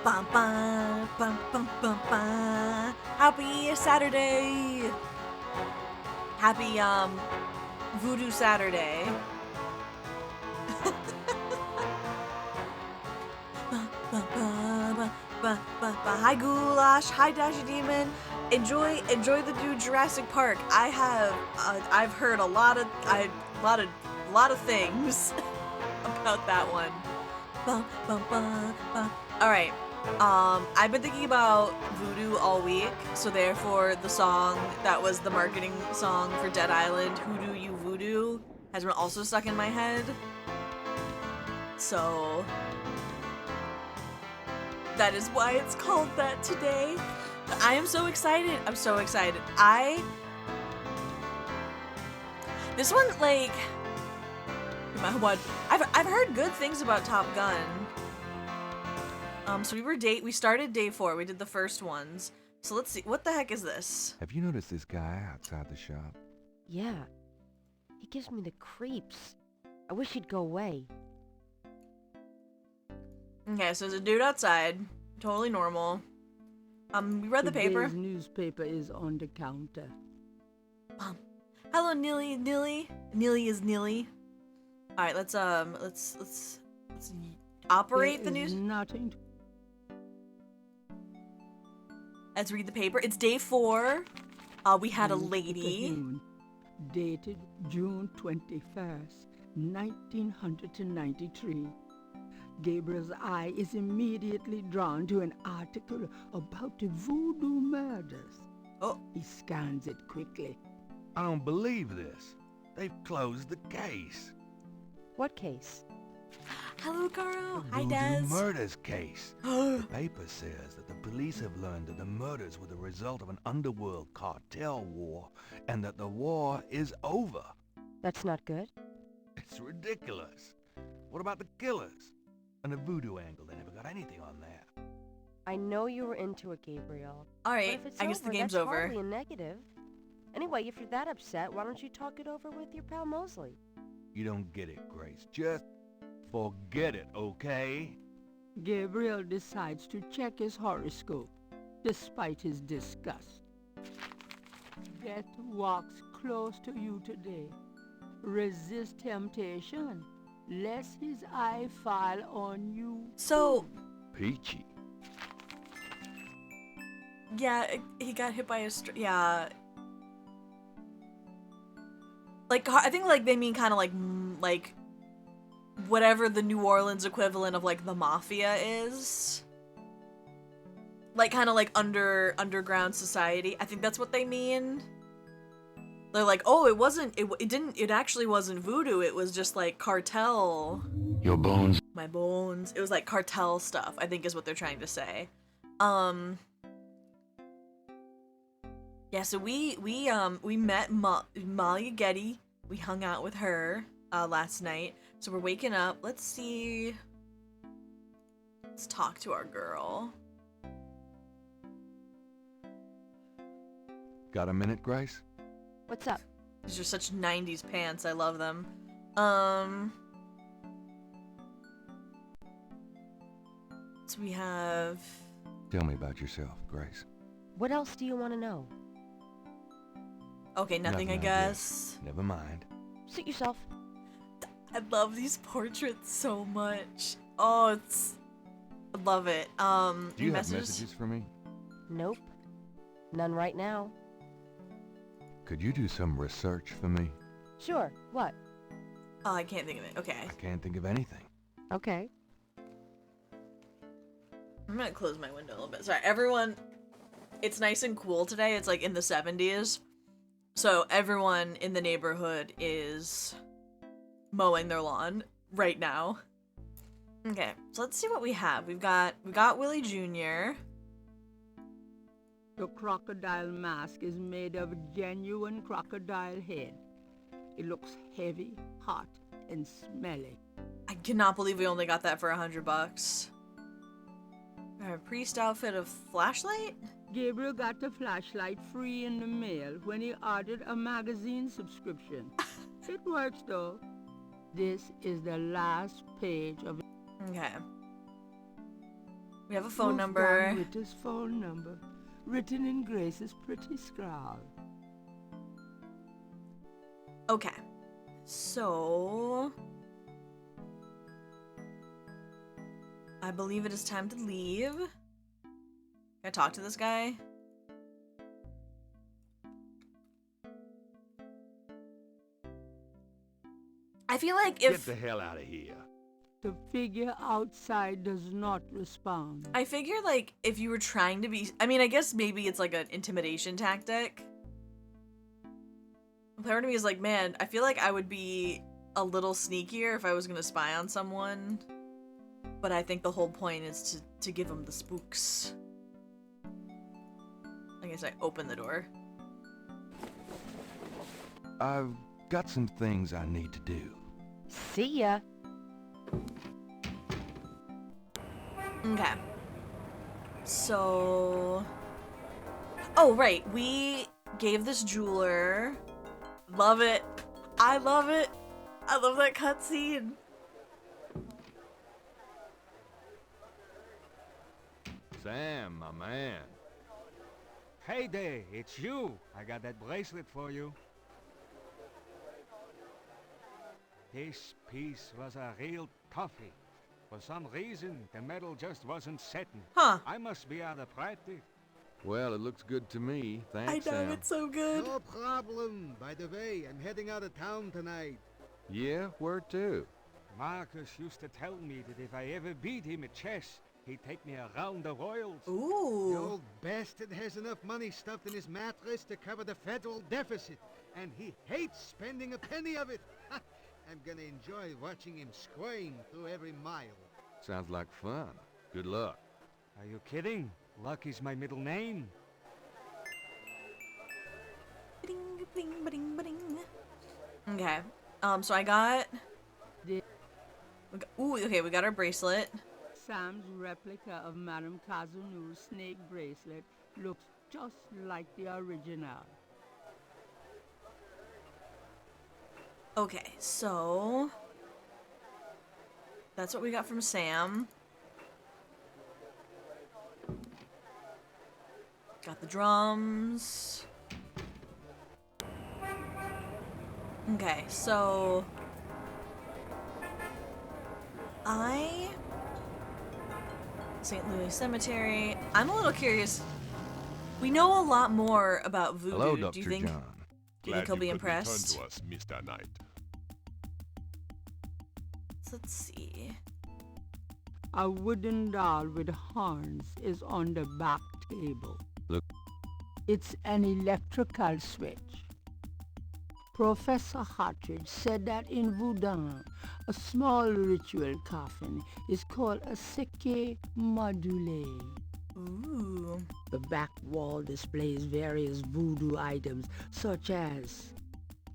Bum, bum, bum, bum, bum, bum. Happy Saturday! Happy, Voodoo Saturday. Hi Goulash, hi Dashy Demon. Enjoy the new Jurassic Park. I've heard a lot of things about that one. All right. I've been thinking about Voodoo all week, so therefore the song that was the marketing song for Dead Island, Who Do You Voodoo, has been also stuck in my head. So that is why it's called that today. But I am so excited. I'm so excited. This one, like, I've heard good things about Top Gun. So we started day 4. We did the first ones. So let's see. What the heck is this? Have you noticed this guy outside the shop? Yeah. He gives me the creeps. I wish he'd go away. Okay, so there's a dude outside. Totally normal. We read the paper. Today's newspaper is on the counter. Hello, Nilly. Nilly is Nilly. All right, let's operate the news. Nothing. Let's read the paper. It's day 4. We had a lady. Dated June 21st, 1993. Gabriel's eye is immediately drawn to an article about the Voodoo Murders. Oh. He scans it quickly. I don't believe this. They've closed the case. What case? Hello, Caro. Hi, Voodoo Des. Murders case. The paper says that the police have learned that the murders were the result of an underworld cartel war, and that the war is over. That's not good. It's ridiculous. What about the killers? And the voodoo angle, they never got anything on that. I know you were into it, Gabriel. All But right, if it's I guess over, the game's that's over. hardly a negative. Anyway, if you're that upset, why don't you talk it over with your pal Mosley? You don't get it, Grace. Just forget it, okay? Gabriel decides to check his horoscope, despite his disgust. Death walks close to you today. Resist temptation, lest his eye fall on you. So, Peachy. yeah, he got hit by a yeah. Like, I think, like, they mean kind of like whatever the New Orleans equivalent of, like, the mafia is. Like, kind of like underground society. I think that's what they mean. They're like, oh, it actually wasn't voodoo. It was just, like, cartel. Your bones. My bones. It was, like, cartel stuff, I think is what they're trying to say. Yeah, so we met Malia Getty. We hung out with her last night. So we're waking up. Let's see. Let's talk to our girl. Got a minute, Grace? What's up? These are such 90s pants. I love them. So we have... Tell me about yourself, Grace. What else do you want to know? Okay, nothing, I guess. Never mind. Suit yourself. I love these portraits so much. Oh, I love it. Do you have messages for me? Nope. None right now. Could you do some research for me? Sure. What? Oh, I can't think of it. Okay. I can't think of anything. Okay. I'm gonna close my window a little bit. Sorry, everyone. It's nice and cool today. It's like in the 70s. So everyone in the neighborhood is mowing their lawn right now. Okay, so let's see what we have. We got Willie Jr. The crocodile mask is made of genuine crocodile head. It looks heavy, hot, and smelly. I cannot believe we only got that for $100. A priest outfit of flashlight? Gabriel got the flashlight free in the mail when he ordered a magazine subscription. It works though. This is the last page of... Okay. We have a phone Wolfgang number. Ritter's phone number, written in Grace's pretty scrawl. Okay. So... I believe it is time to leave. Can I talk to this guy? I feel like if... Get the hell out of here. The figure outside does not respond. I figure, like, if you were trying to be... I mean, I guess maybe it's, like, an intimidation tactic. Part of me is like, man, I feel like I would be a little sneakier if I was gonna spy on someone. But I think the whole point is to give them the spooks. I guess I open the door. I've got some things I need to do. See ya. Okay. So... Oh, right. We gave this jeweler... Love it. I love it. I love that cutscene. Sam, my man. Hey there, it's you. I got that bracelet for you. This piece was a real toughie. For some reason, the metal just wasn't setting. Huh. I must be out of practice. Well, it looks good to me. Thanks, I know, Sam. it's so good. No problem. By the way, I'm heading out of town tonight. Yeah, where to? Marcus used to tell me that if I ever beat him at chess, he'd take me around the royals. The Ooh. old bastard has enough money stuffed in his mattress to cover the federal deficit, and he hates spending a penny of it. I'm gonna enjoy watching him squirm through every mile. Sounds like fun. Good luck. Are you kidding? Luck is my middle name. Bing, bing, bing, bing. Okay. So I got... Ooh, okay, we got our bracelet. Sam's replica of Madame Kazunu's snake bracelet looks just like the original. Okay, so... That's what we got from Sam. Got the drums. Okay, so... St. Louis Cemetery. I'm a little curious. We know a lot more about voodoo. Hello, Do Dr. you think? John. Do you think he'll be impressed? Return to us, Mr. Knight. So let's see. A wooden doll with horns is on the back table. Look. It's an electrical switch. Professor Hartridge said that in Voodoo, a small ritual coffin is called a seke module. Ooh. The back wall displays various voodoo items, such as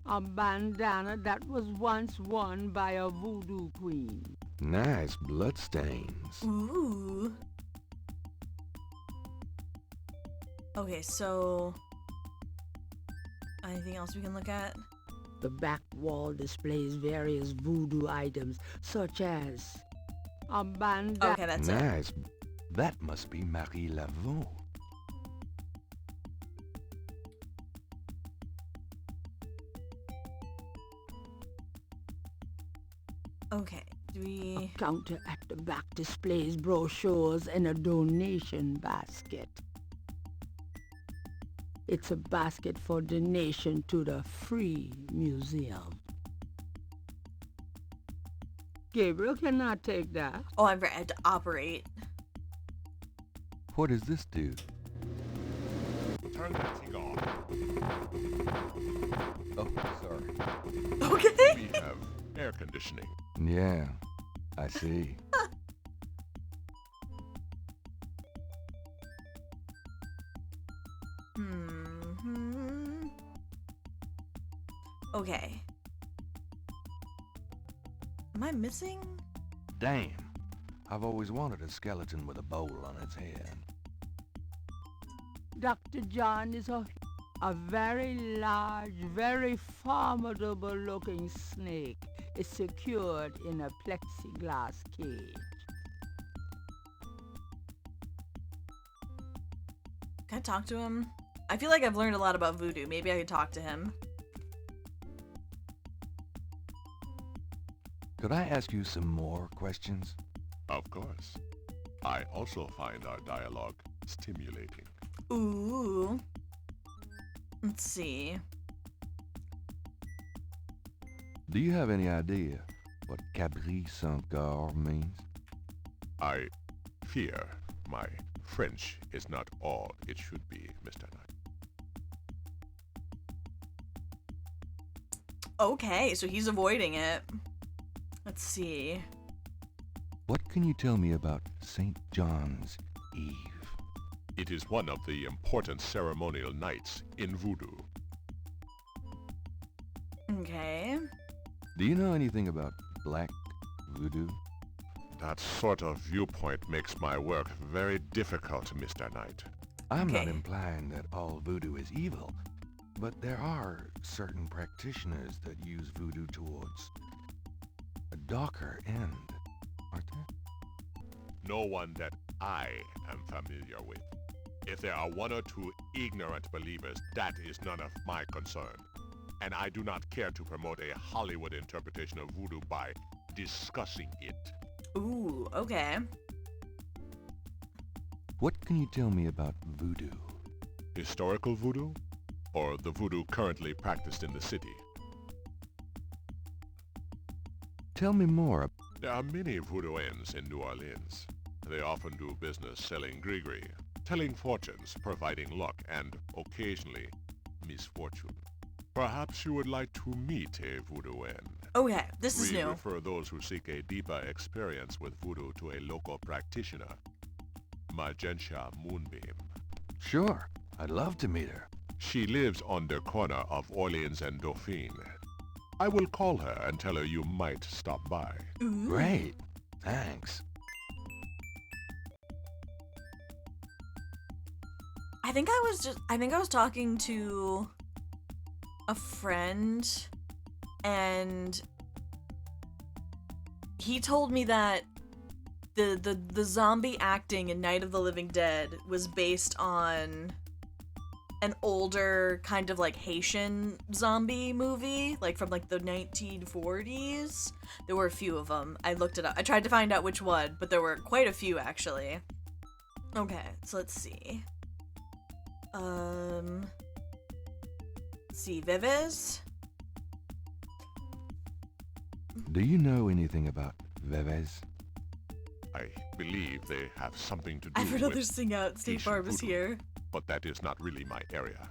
a bandana that was once worn by a voodoo queen. Nice bloodstains. Ooh. Okay, so... Anything else we can look at? The back wall displays various voodoo items, such as a bandana. Okay, that's it. Nice. That must be Marie Laveau. Okay, do we... A counter at the back displays brochures and a donation basket. It's a basket for donation to the Free Museum. Gabriel cannot take that. Oh, I had to operate. What does this do? Turn that thing on. Oh, sorry. Okay. We have air conditioning. Yeah, I see. Okay. Am I missing? Damn. I've always wanted a skeleton with a bowl on its head. Dr. John is a very large, very formidable looking snake is secured in a plexiglass cage. Can I talk to him? I feel like I've learned a lot about voodoo. Maybe I could talk to him. Could I ask you some more questions? Of course. I also find our dialogue stimulating. Ooh. Let's see. Do you have any idea what Cabri Saint-Gar means? I fear my French is not all it should be, Mr. Knight. Okay, so he's avoiding it. Let's see. What can you tell me about St. John's Eve? It is one of the important ceremonial nights in Voodoo. Okay. Do you know anything about black voodoo? That sort of viewpoint makes my work very difficult, Mr. Knight. I'm not Okay. implying that all voodoo is evil, but there are certain practitioners that use voodoo towards a darker end, aren't there? No one that I am familiar with. If there are one or two ignorant believers, that is none of my concern. And I do not care to promote a Hollywood interpretation of voodoo by discussing it. Ooh, okay. What can you tell me about voodoo? Historical voodoo? Or the voodoo currently practiced in the city? Tell me more. There are many voodooians in New Orleans. They often do business selling gree-gree, telling fortunes, providing luck, and occasionally misfortune. Perhaps you would like to meet a voodooan. Okay, this is We new. refer those who seek a deeper experience with voodoo to a local practitioner, Magenta Moonbeam. Sure, I'd love to meet her. She lives on the corner of Orleans and Dauphine. I will call her and tell her you might stop by. Ooh. Great, thanks. I think I was talking to a friend, and he told me that the zombie acting in Night of the Living Dead was based on an older kind of like Haitian zombie movie, like from like the 1940s. There were a few of them. I looked it up. I tried to find out which one, but there were quite a few actually. Okay, so let's see. Let's see, Vives? Do you know anything about Veves? I believe they have something to do I've heard others with sing out State Haitian Farm is voodoo. here. but that is not really my area.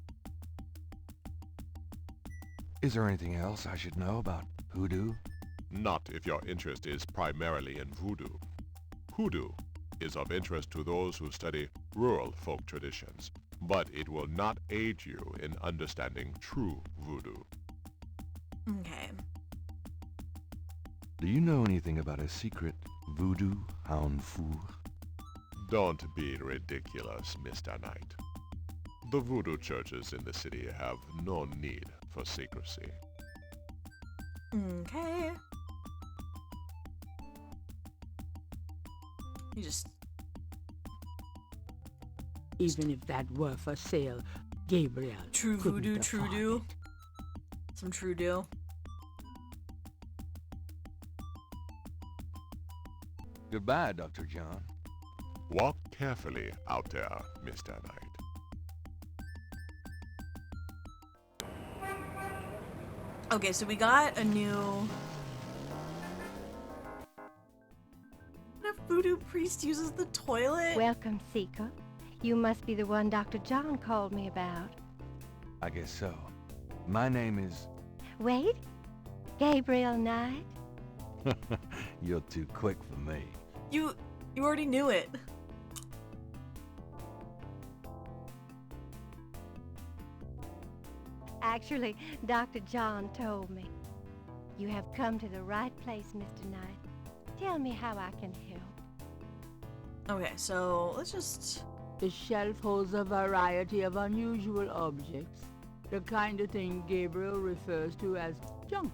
Is there anything else I should know about hoodoo? Not if your interest is primarily in voodoo. Hoodoo is of interest to those who study rural folk traditions, but it will not aid you in understanding true voodoo. Okay. Do you know anything about a secret voodoo hound four? Don't be ridiculous, Mr. Knight. The voodoo churches in the city have no need for secrecy. Okay. You just... Even if that were for sale, Gabriel True couldn't voodoo, afford true do. it. Some true do. Goodbye, Dr. John. Walk carefully out there, Mr. Knight. Okay, so we got a new... What if voodoo priest uses the toilet? Welcome, Seeker. You must be the one Dr. John called me about. I guess so. My name is... Wait, Gabriel Knight? You're too quick for me. You already knew it. Actually, Dr. John told me. You have come to the right place, Mr. Knight. Tell me how I can help. Okay, so let's just... The shelf holds a variety of unusual objects, the kind of thing Gabriel refers to as junk.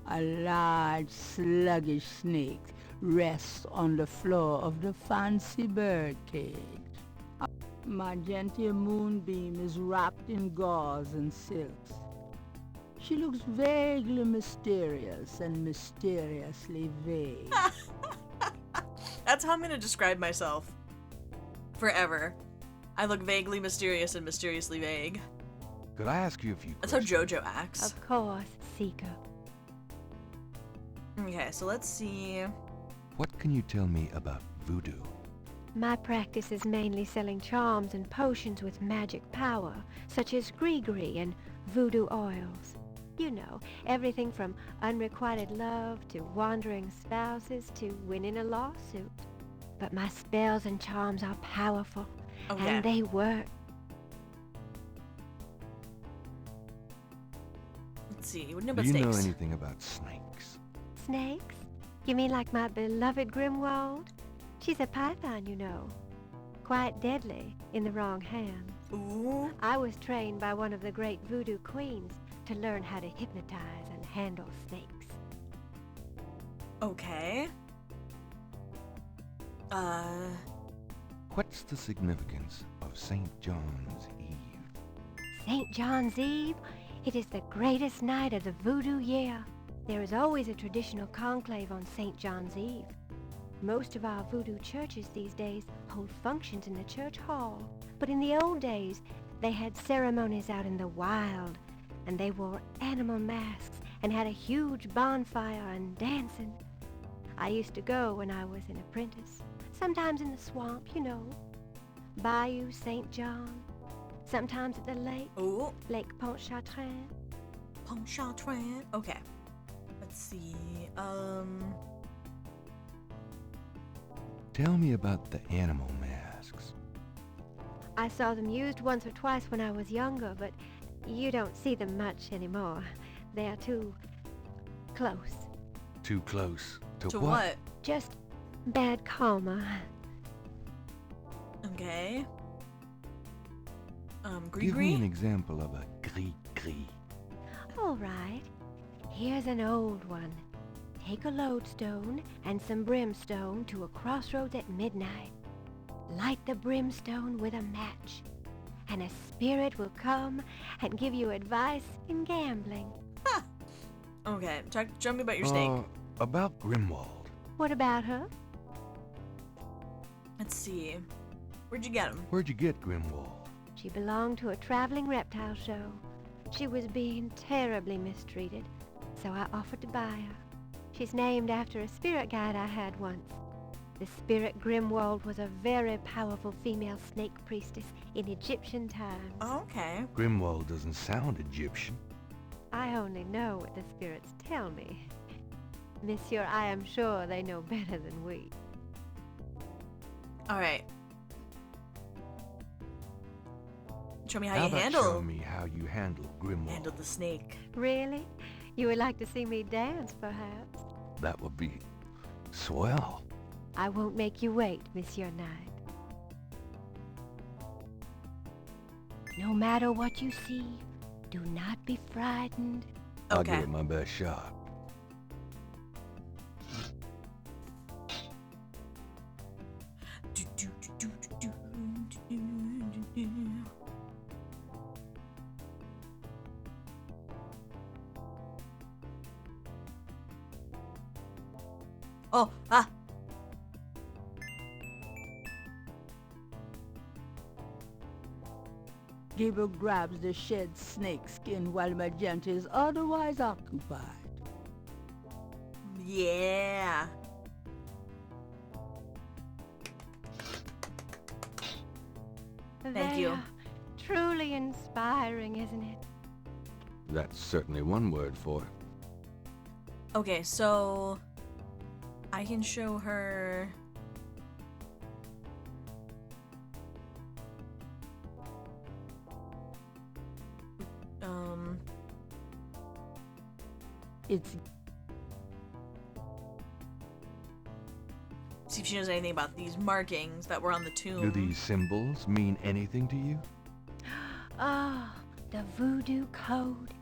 A large, sluggish snake rests on the floor of the fancy bird cage. My gentle moonbeam is wrapped in gauze and silks. She looks vaguely mysterious and mysteriously vague. That's how I'm gonna describe myself. Forever. I look vaguely mysterious and mysteriously vague. Could I ask you a few That's how questions? JoJo acts. Of course, Seeker. Okay, so let's see. What can you tell me about voodoo? My practice is mainly selling charms and potions with magic power, such as gree-gree and voodoo oils. You know, everything from unrequited love to wandering spouses to winning a lawsuit. But my spells and charms are powerful, Okay. and they work. Let's see. What do you know Do about you snakes? know anything about snakes? Snakes? You mean like my beloved Grimwald? She's a python, you know. Quite deadly in the wrong hands. Ooh. I was trained by one of the great voodoo queens to learn how to hypnotize and handle snakes. Okay. What's the significance of St. John's Eve? St. John's Eve? It is the greatest night of the voodoo year. There is always a traditional conclave on St. John's Eve. Most of our voodoo churches these days hold functions in the church hall. But in the old days, they had ceremonies out in the wild, and they wore animal masks and had a huge bonfire and dancing. I used to go when I was an apprentice, sometimes in the swamp, you know, Bayou St. John, sometimes at the lake, Ooh. Lake Pontchartrain. Pontchartrain. Okay. Let's see. Tell me about the animal masks. I saw them used once or twice when I was younger, but you don't see them much anymore. They are too close. Too close to, To what? Just bad karma. Okay. Give me an Gree-gree? example of a gris-gris. All right. Here's an old one. Take a lodestone and some brimstone to a crossroads at midnight. Light the brimstone with a match, and a spirit will come and give you advice in gambling. Okay. Tell me about your snake. About Grimwald. What about her? Let's see. Where'd you get him? Where'd you get Grimwald? She belonged to a traveling reptile show. She was being terribly mistreated, so I offered to buy her. She's named after a spirit guide I had once. The spirit Grimwald was a very powerful female snake priestess in Egyptian times. Okay. Grimwald doesn't sound Egyptian. I only know what the spirits tell me. Monsieur, I am sure they know better than we. Alright. Show me how, How you about handle show me how you handle Grimwald? the snake. Really? You would like to see me dance, perhaps? That would be swell. I won't make you wait, Monsieur Knight. No matter what you see, do not be frightened. I'll Okay. give it my best shot. Oh, ah. Gabriel grabs the shed snake skin while Magenta is otherwise occupied. Yeah. Thank They you. are truly inspiring, isn't it? That's certainly one word for it. Okay, so I can show her. It's See if she knows anything about these markings that were on the tomb. Do these symbols mean anything to you? Ah, the Voodoo Code.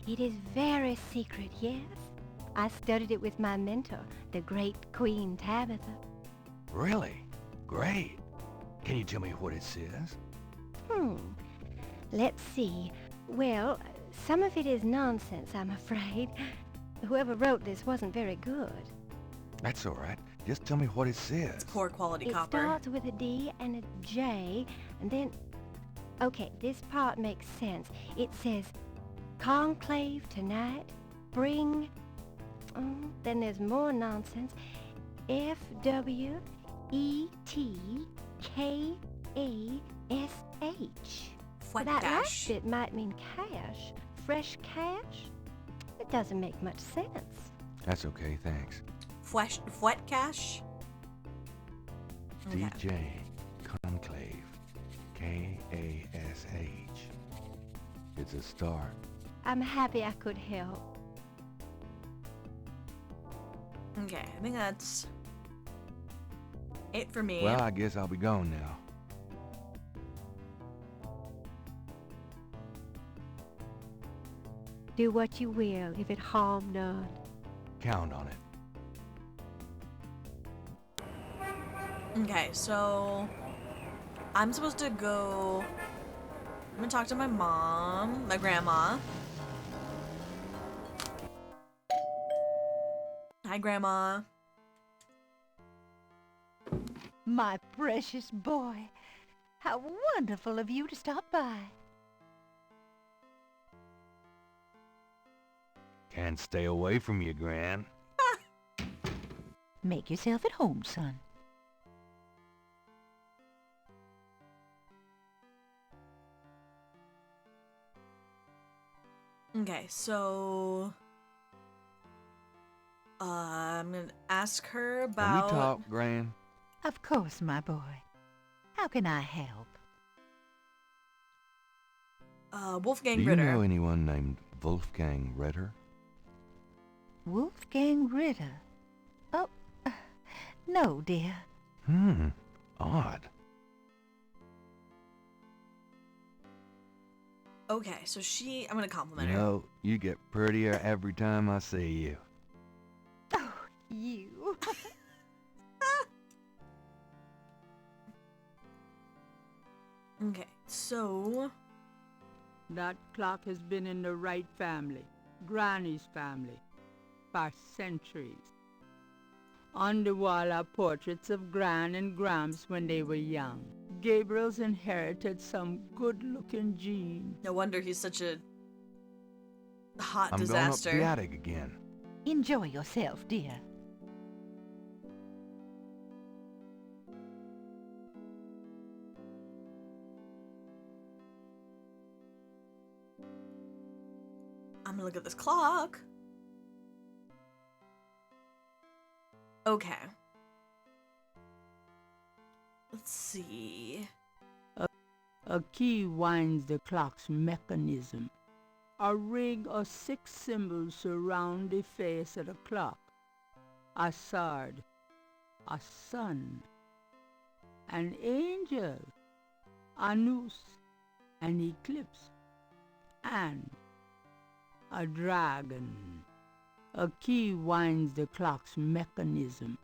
It is very secret, yes. I studied it with my mentor, the great Queen Tabitha. Really? Great. Can you tell me what it says? Let's see. Well, some of it is nonsense, I'm afraid. Whoever wrote this wasn't very good. That's all right. Just tell me what it says. It's poor quality It copper. starts with a D and a J, and then... Okay, this part makes sense. It says, conclave tonight, bring... then there's more nonsense. FWETKASH. Fwet That cash. last bit might mean cash. Fresh cash? It doesn't make much sense. That's okay, thanks. Fwet cash? Okay. DJ Conclave. K-A-S-H. It's a start. I'm happy I could help. Okay, I think that's it for me. Well, I guess I'll be going now. Do what you will, if it harm none. Count on it. Okay, so I'm supposed to go. I'm gonna talk to my mom, my grandma. Hi, Grandma. My precious boy, how wonderful of you to stop by. Can't stay away from you, Gran. Make yourself at home, son. Okay, so I'm gonna ask her Can about. we talk, Gran? Of course, my boy. How can I help? Wolfgang Do you Ritter. know anyone named Wolfgang Ritter? Wolfgang Ritter. Oh, no, dear. Odd. Okay, so I'm gonna compliment You her. know, you get prettier every time I see you. Oh, you. Okay, so That clock has been in the right family, Granny's family, for centuries. On the wall are portraits of Gran and Gramps when they were young. Gabriel's inherited some good-looking genes. no wonder he's such a hot I'm disaster. going up the attic again. Enjoy yourself, dear. I'm gonna look at this clock. Okay. Let's see. A key winds the clock's mechanism. A ring of 6 symbols surround the face of the clock. A sword, a sun, an angel, a noose, an eclipse, and a dragon. A key winds the clock's mechanism.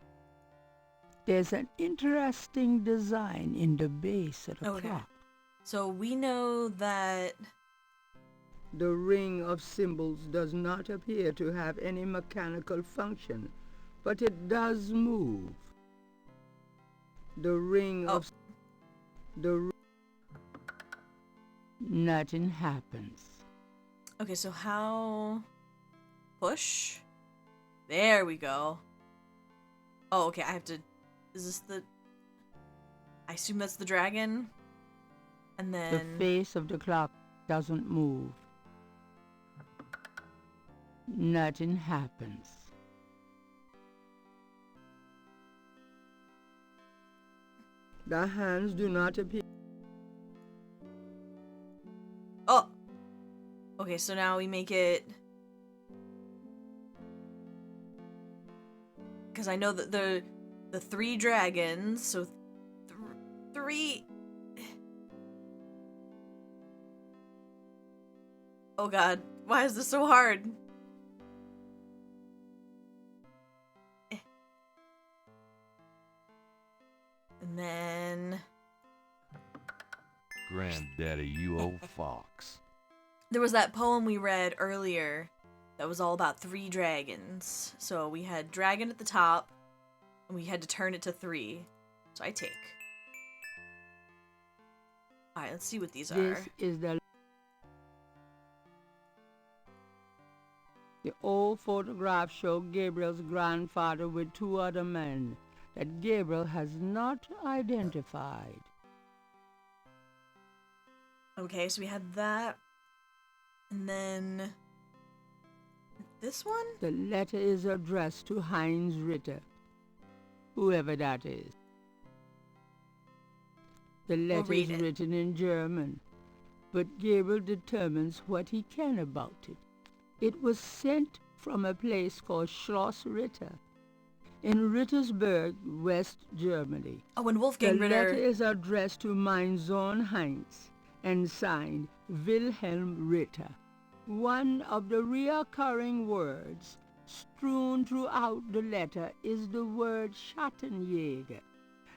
There's an interesting design in the base of the Okay. clock. So we know that. The ring of symbols does not appear to have any mechanical function, but it does move. The ring Oh. of... Nothing happens. Okay, so how. Push? There we go. Oh, okay, I have to. Is this the. I assume that's the dragon? And then. The face of the clock doesn't move. Nothing happens. The hands do not appear. Oh! Okay, so now we make it. Because I know that the 3 dragons, so 3. Oh god, why is this so hard? And then Granddaddy, you old fox. There was that poem we read earlier that was all about 3 dragons. So we had dragon at the top, and we had to turn it to 3. So I take. Alright, let's see what these are. This is the old photograph show Gabriel's grandfather with 2 other men that Gabriel has not identified. Okay, so we had that. And then this one? The letter is addressed to Heinz Ritter, whoever that is. The letter is written in German, but Gabriel determines what he can about it. It was sent from a place called Schloss Ritter in Rittersberg, West Germany. Oh, and Wolfgang the Ritter. The letter is addressed to mein Sohn Heinz and signed Wilhelm Ritter. One of the reoccurring words strewn throughout the letter is the word Schattenjäger.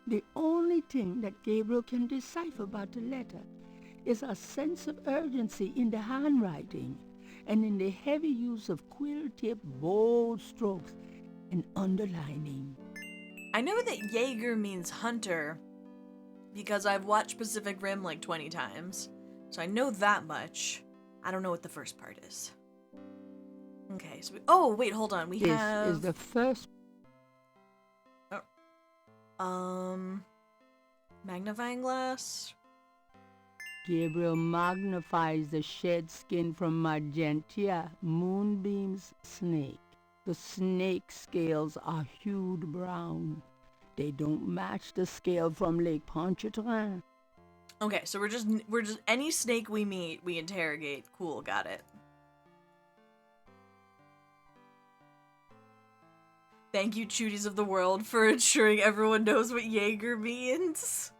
The only thing that Gabriel can decipher about the letter is a sense of urgency in the handwriting and in the heavy use of quill-tipped bold strokes and underlining. I know that Jaeger means hunter because I've watched Pacific Rim like 20 times, so I know that much. I don't know what the first part is. Okay, so oh, wait, hold on. This is the first... magnifying glass. Gabriel magnifies the shed skin from Magentia, Moonbeam's snake. The snake scales are hued brown. They don't match the scale from Lake Pontchartrain. Okay, so we're just any snake we meet, we interrogate. Cool, got it. Thank you, Chuties of the world, for ensuring everyone knows what Jaeger means.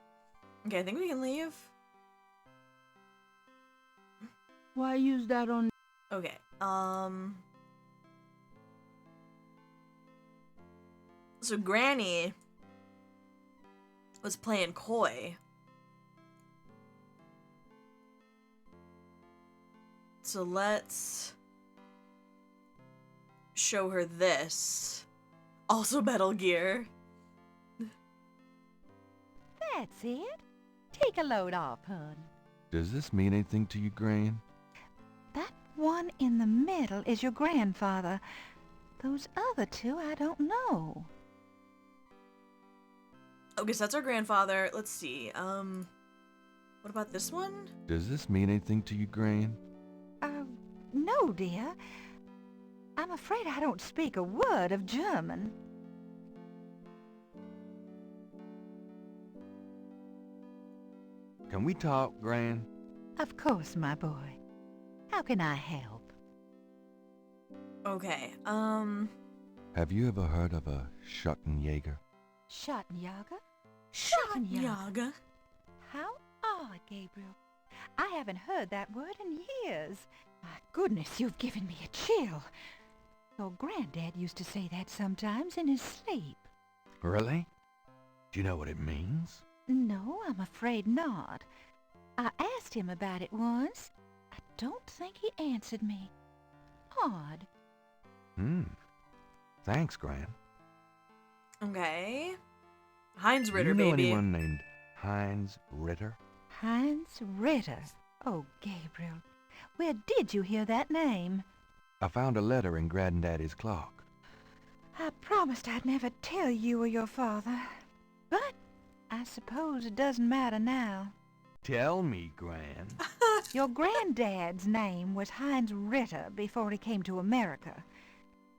Okay, I think we can leave. Why use that on... Okay, so Granny was playing coy. So let's show her this. Also Metal Gear. That's it. Take a load off, hun. Does this mean anything to you, Gran? That one in the middle is your grandfather. Those other 2, I don't know. Okay, so that's our grandfather. Let's see. What about this one? Does this mean anything to you, Gran? No, dear. I'm afraid I don't speak a word of German. Can we talk, Gran? Of course, my boy. How can I help? Okay, Have you ever heard of a Schattenjäger? Schattenjäger? Schattenjäger. How odd, Gabriel. I haven't heard that word in years. My goodness, you've given me a chill. Your granddad used to say that sometimes in his sleep. Really? Do you know what it means? No, I'm afraid not. I asked him about it once. I don't think he answered me. Odd. Thanks, Gran. Okay. Heinz Ritter, Do you know baby. anyone named Heinz Ritter? Heinz Ritter. Oh, Gabriel. Where did you hear that name? I found a letter in Granddaddy's clock. I promised I'd never tell you or your father. But I suppose it doesn't matter now. Tell me, Gran. Your granddad's name was Heinz Ritter before he came to America.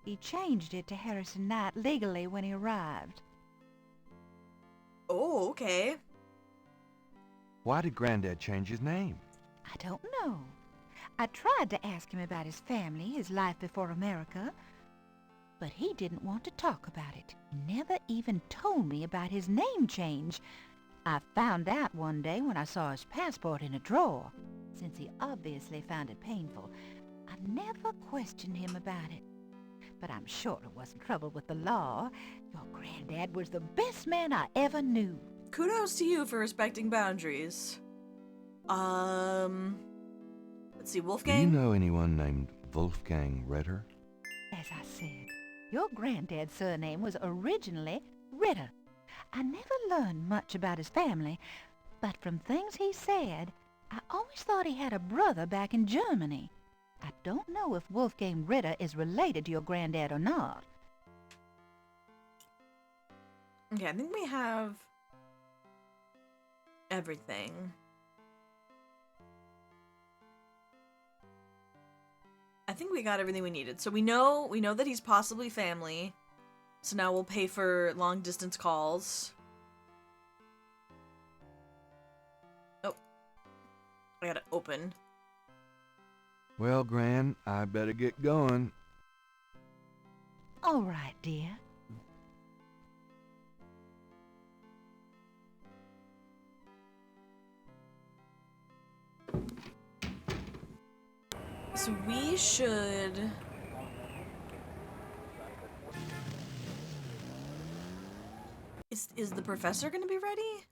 He changed it to Harrison Knight legally when he arrived. Oh, okay. Why did Granddad change his name? I don't know. I tried to ask him about his family, his life before America, but he didn't want to talk about it. He never even told me about his name change. I found out one day when I saw his passport in a drawer. Since he obviously found it painful, I never questioned him about it. But I'm sure it wasn't trouble with the law. Your granddad was the best man I ever knew. Kudos to you for respecting boundaries. Let's see, Do you Wolfgang? know anyone named Wolfgang Ritter? As I said, your granddad's surname was originally Ritter. I never learned much about his family, but from things he said, I always thought he had a brother back in Germany. I don't know if Wolfgang Ritter is related to your granddad or not. Okay, I think we have everything. I think we got everything we needed. So we know that he's possibly family. So now we'll pay for long distance calls. Oh. I gotta open. Well, Gran, I better get going. All right, dear. So we should... Is the professor gonna be ready?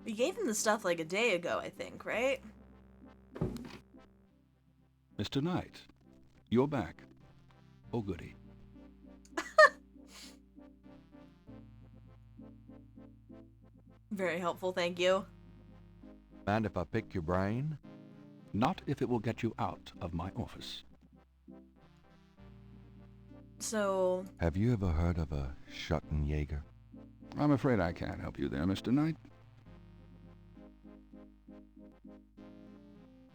We gave him the stuff like a day ago, I think, right? Mr. Knight, you're back. Oh, goody. Very helpful, thank you. Mind if I pick your brain? Not if it will get you out of my office. So... Have you ever heard of a Schattenjäger? I'm afraid I can't help you there, Mr. Knight.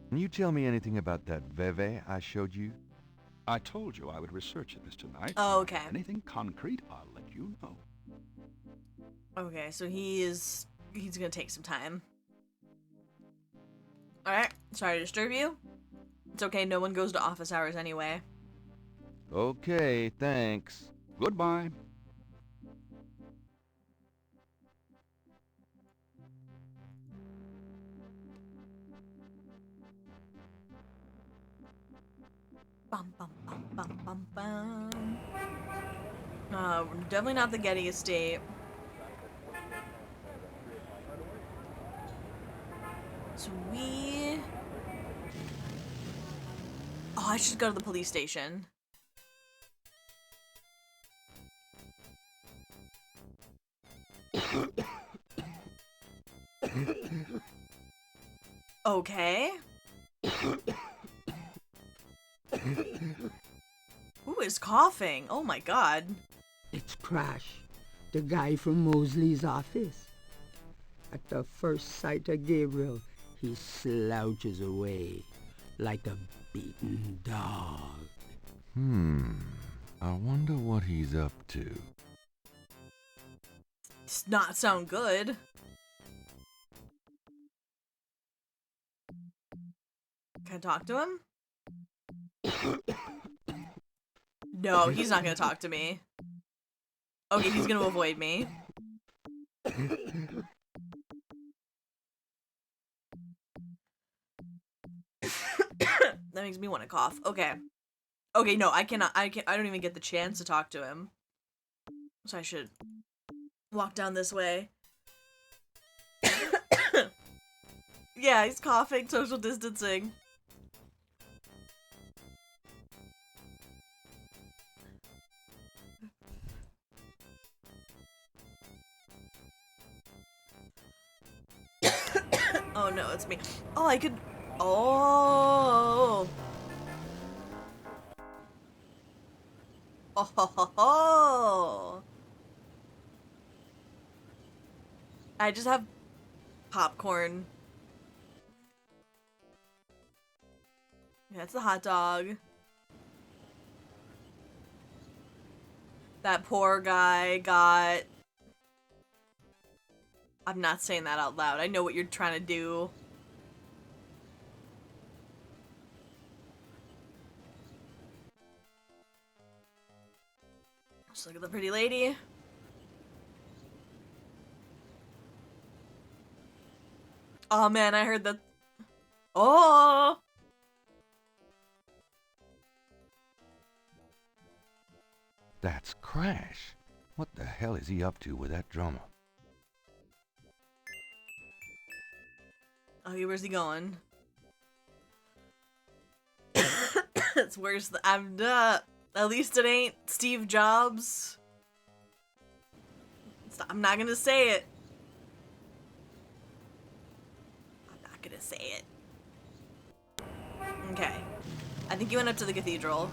Can you tell me anything about that Veve I showed you? I told you I would research it, Mr. Knight. Oh, okay. Anything concrete, I'll let you know. Okay, so he's gonna take some time. Alright, sorry to disturb you. It's okay, no one goes to office hours anyway. Okay, thanks. Goodbye. Bum, bum, bum, bum, bum, bum. Definitely not the Getty estate. So we... Oh, I should go to the police station. Okay. Who is coughing? Oh my god. It's Crash, the guy from Mosley's office. At the first sight of Gabriel, he slouches away like a beaten dog. I wonder what he's up to. Does not sound good. Can I talk to him? No, he's not gonna talk to me. Okay, he's gonna avoid me. That makes me want to cough. Okay. Okay, no, I cannot. I don't even get the chance to talk to him. So I should walk down this way. Yeah, he's coughing, social distancing. Oh no, it's me. Oh, I could... Oh! Oh ho ho ho! I just have popcorn. That's the hot dog. That poor guy got... I'm not saying that out loud. I know what you're trying to do. Just look at the pretty lady. Oh man, I heard that. Oh! That's Crash. What the hell is he up to with that drummer? Okay, where's he going? It's worse than at least it ain't Steve Jobs. I'm not gonna say it. I'm not gonna say it. Okay. I think you went up to the cathedral.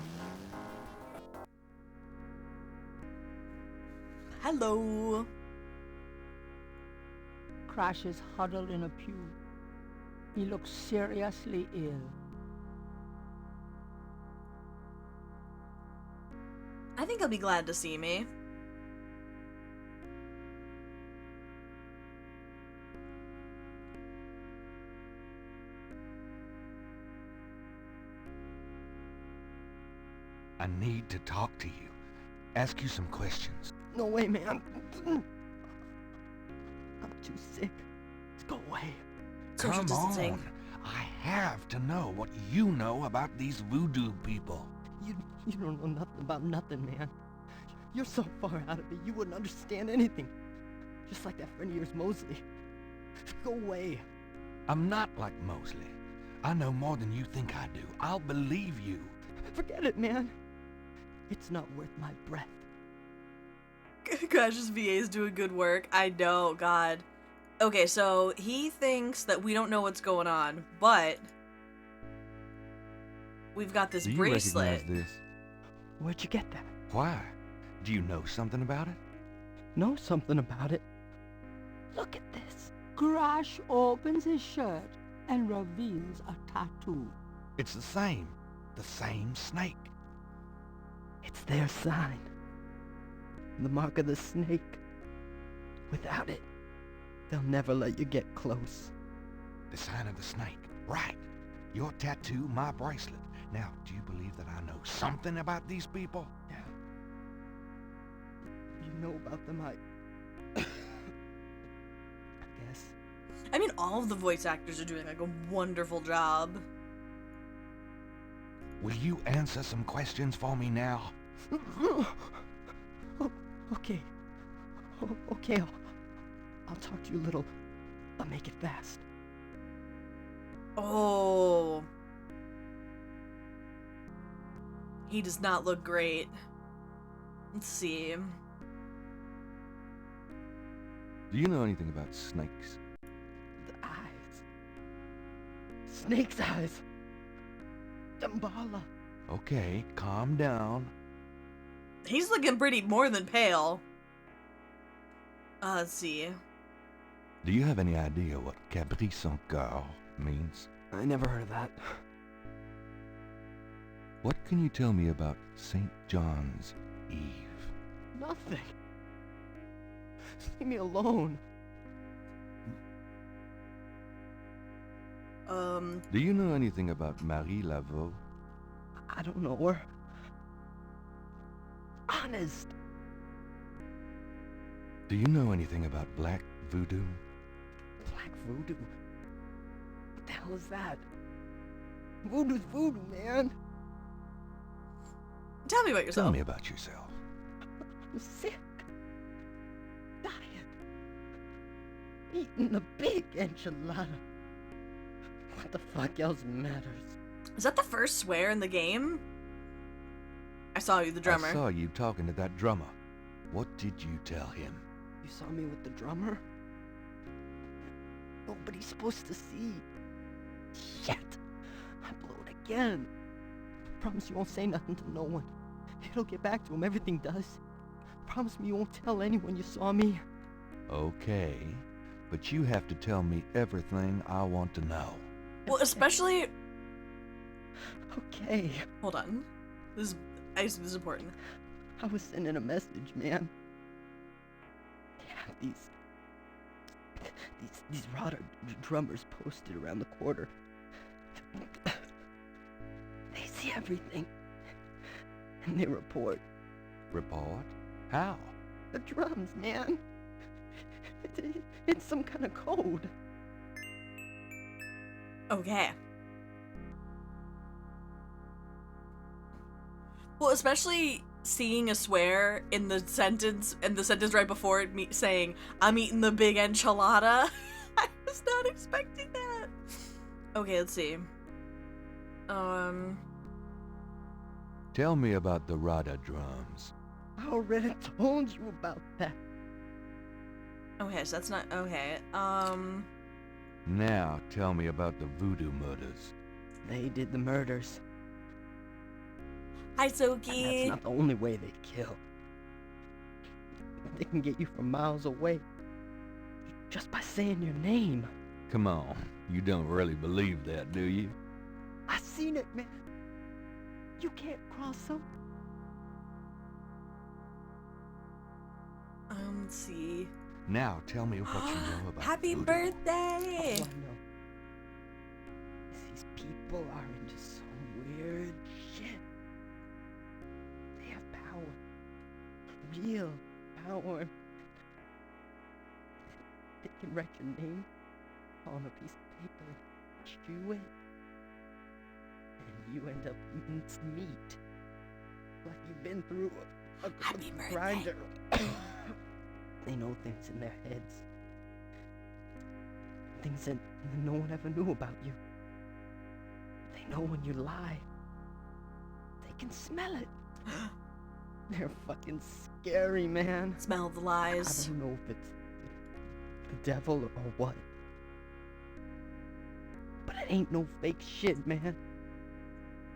Hello. Crash is huddled in a pew. He looks seriously ill. I think he'll be glad to see me. I need to talk to you. Ask you some questions. No way, man. I'm too sick. Let's go away. Social Come distancing. on. I have to know what you know about these voodoo people. You don't know nothing about nothing, man. You're so far out of it, you wouldn't understand anything. Just like that friend of yours, Mosley. Go away. I'm not like Mosley. I know more than you think I do. I'll believe you. Forget it, man. It's not worth my breath. Crash's VA is doing good work. I know, God. Okay, so he thinks that we don't know what's going on, but we've got this Do you bracelet. recognize this? Where'd you get that? Why? Do you know something about it? Know something about it? Look at this. Crash opens his shirt and reveals a tattoo. It's the same. The same snake. It's their sign. The mark of the snake. Without it, they'll never let you get close. The sign of the snake. Right. Your tattoo, my bracelet. Now, do you believe that I know something about these people? Yeah. You know about them, I guess. I mean, all of the voice actors are doing like a wonderful job. Will you answer some questions for me now? Okay. Okay, I'll talk to you a little. I'll make it fast. Oh. He does not look great. Let's see. Do you know anything about snakes? The eyes. Snake's eyes. Dambala. Okay, calm down. He's looking pretty more than pale. Let's see. Do you have any idea what Cabri sans Coeur means? I never heard of that. What can you tell me about St. John's Eve? Nothing. Leave me alone. Do you know anything about Marie Laveau? I don't know her. Honest. Do you know anything about black voodoo? Black voodoo? What the hell is that? Voodoo's voodoo, man. Tell me about yourself. Tell me about yourself. I'm sick. Dying. Eating the big enchilada. What the fuck else matters? Is that the first swear in the game? I saw you, the drummer. I saw you talking to that drummer. What did you tell him? You saw me with the drummer? Nobody's supposed to see. Shit. I blew it again. Promise you won't say nothing to no one. It'll get back to him, everything does. Promise me you won't tell anyone you saw me. Okay, but you have to tell me everything I want to know. Well, especially... Okay. Hold on. This is important. I was sending a message, man. They have these rotter drummers posted around the quarter. They see everything. And they report. Report? How? The drums, man. It's some kind of code. Okay. Well, especially seeing a swear in the sentence right before it saying, "I'm eating the big enchilada." I was not expecting that. Okay, let's see. Tell me about the Rada drums. I already told you about that. Okay, so that's not okay. Now tell me about the Voodoo Murders. They did the murders. Hi, And Soki. that's not the only way they kill. They can get you from miles away just by saying your name. Come on, you don't really believe that, do you? I seen it, man. You can't cross them. Let's see. Now tell me what you know about Happy voodoo. birthday! All I know is these people are into some weird shit. They have power. Real power. They can write your name on a piece of paper and chew it. And you end up minced meat. Like you've been through a Happy birthday. grinder. They know things in their heads. Things that no one ever knew about you. They know when you lie. They can smell it. They're fucking scary, man. Smell the I lies. don't know if it's the devil or what. But it ain't no fake shit, man.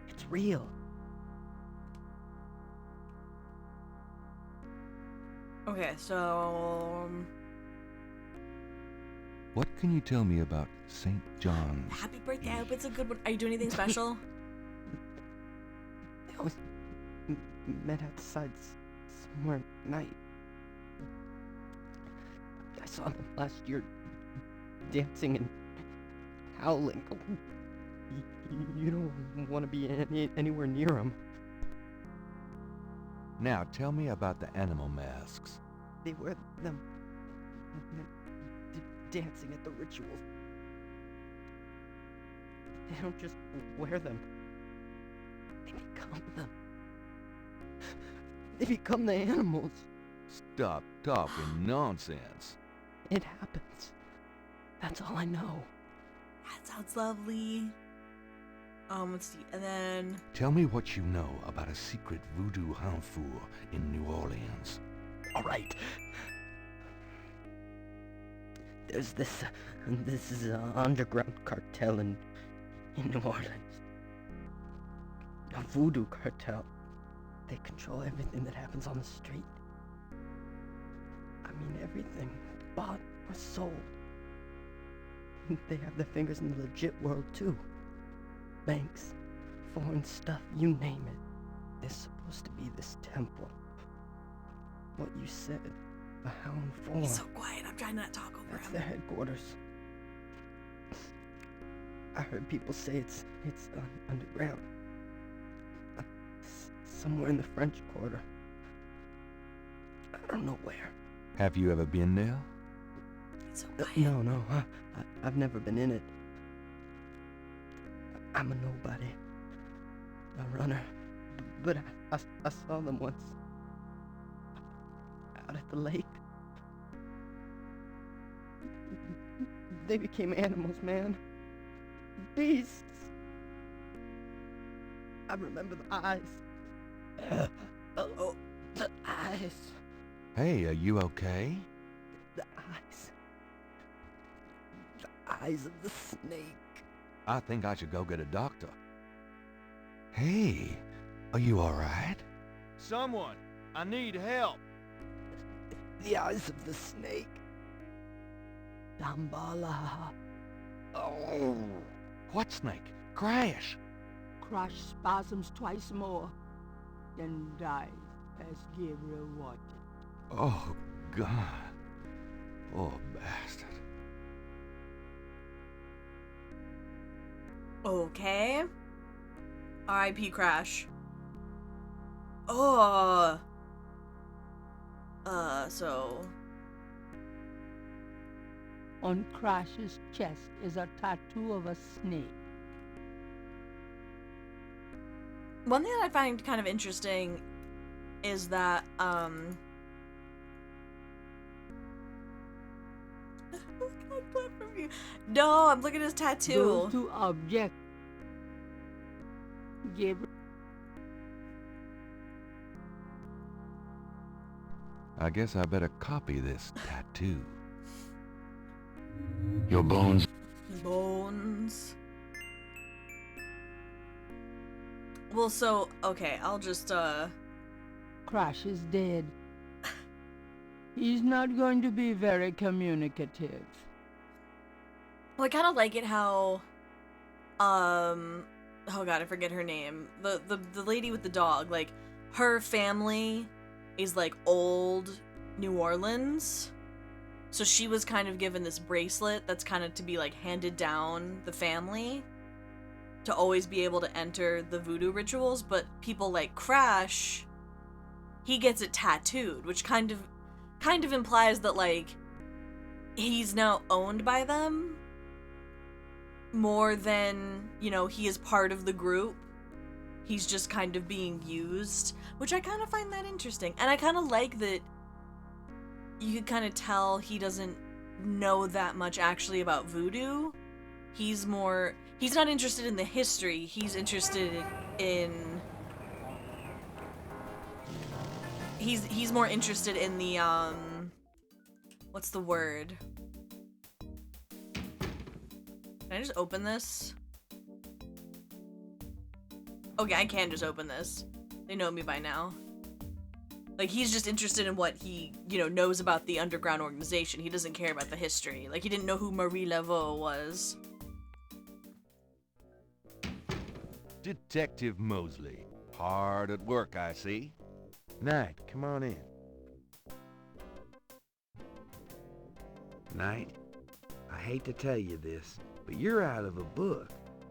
It's real. Okay, so What can you tell me about St. John's? happy birthday. I hope it's a good one. Are you doing anything special? They always met outside somewhere at night. I saw them last year dancing and howling. You don't want to be anywhere near them. Now tell me about the animal masks. They wear them dancing at the rituals. They don't just wear them. They become them. They become the animals. Stop talking nonsense. It happens. That's all I know. That sounds lovely. Let's see, and then Tell me what you know about a secret voodoo hanfour in New Orleans. All right. There's this is an underground cartel in New Orleans. A voodoo cartel. They control everything that happens on the street. I mean everything. Bought or sold. They have their fingers in the legit world too. Banks, foreign stuff, you name it. There's supposed to be this temple. What you said, a hound form. he's so quiet. I'm trying not to talk over That's him. their headquarters. I heard people say it's underground. Somewhere in the French Quarter. I don't know where. Have you ever been there? He's so quiet. No, I've never been in it. I'm a nobody. A runner. But I saw them once. Out at the lake. They became animals, man. Beasts. I remember the eyes. Oh, the eyes. Hey, are you okay? The eyes. The eyes of the snake. I think I should go get a doctor. Hey, are you alright? Someone! I need help! The eyes of the snake. Dambala. Oh, what snake? Crash! Crush spasms twice more, then dies as Gabriel watches. Oh, God. Oh, bastard. Okay. R.I.P. Crash. Oh. So. On Crash's chest is a tattoo of a snake. One thing that I find kind of interesting is that, Can I clap from you? No, I'm looking at his tattoo. Those who object. Gabriel. I guess I better copy this tattoo. Your bones. Bones. Well, so, okay, I'll just, Crash is dead. He's not going to be very communicative. Well, I kind of like it how, oh god, I forget her name. The lady with the dog, like, her family is, like, old New Orleans. So she was kind of given this bracelet that's kind of to be, like, handed down the family to always be able to enter the voodoo rituals, but people like Crash, he gets it tattooed, which kind of implies that, like, he's now owned by them more than, you know, he is part of the group. He's just kind of being used, which I kind of find that interesting. And I kind of like that you could kind of tell he doesn't know that much actually about voodoo. He's not interested in the history, he's interested in... He's more interested in the, what's the word? Can I just open this? Okay, I can just open this. They know me by now. Like, he's just interested in what he, you know, knows about the underground organization. He doesn't care about the history. Like, he didn't know who Marie Laveau was. Detective Mosley. Hard at work, I see. Knight, come on in. Knight, I hate to tell you this, but you're out of a book.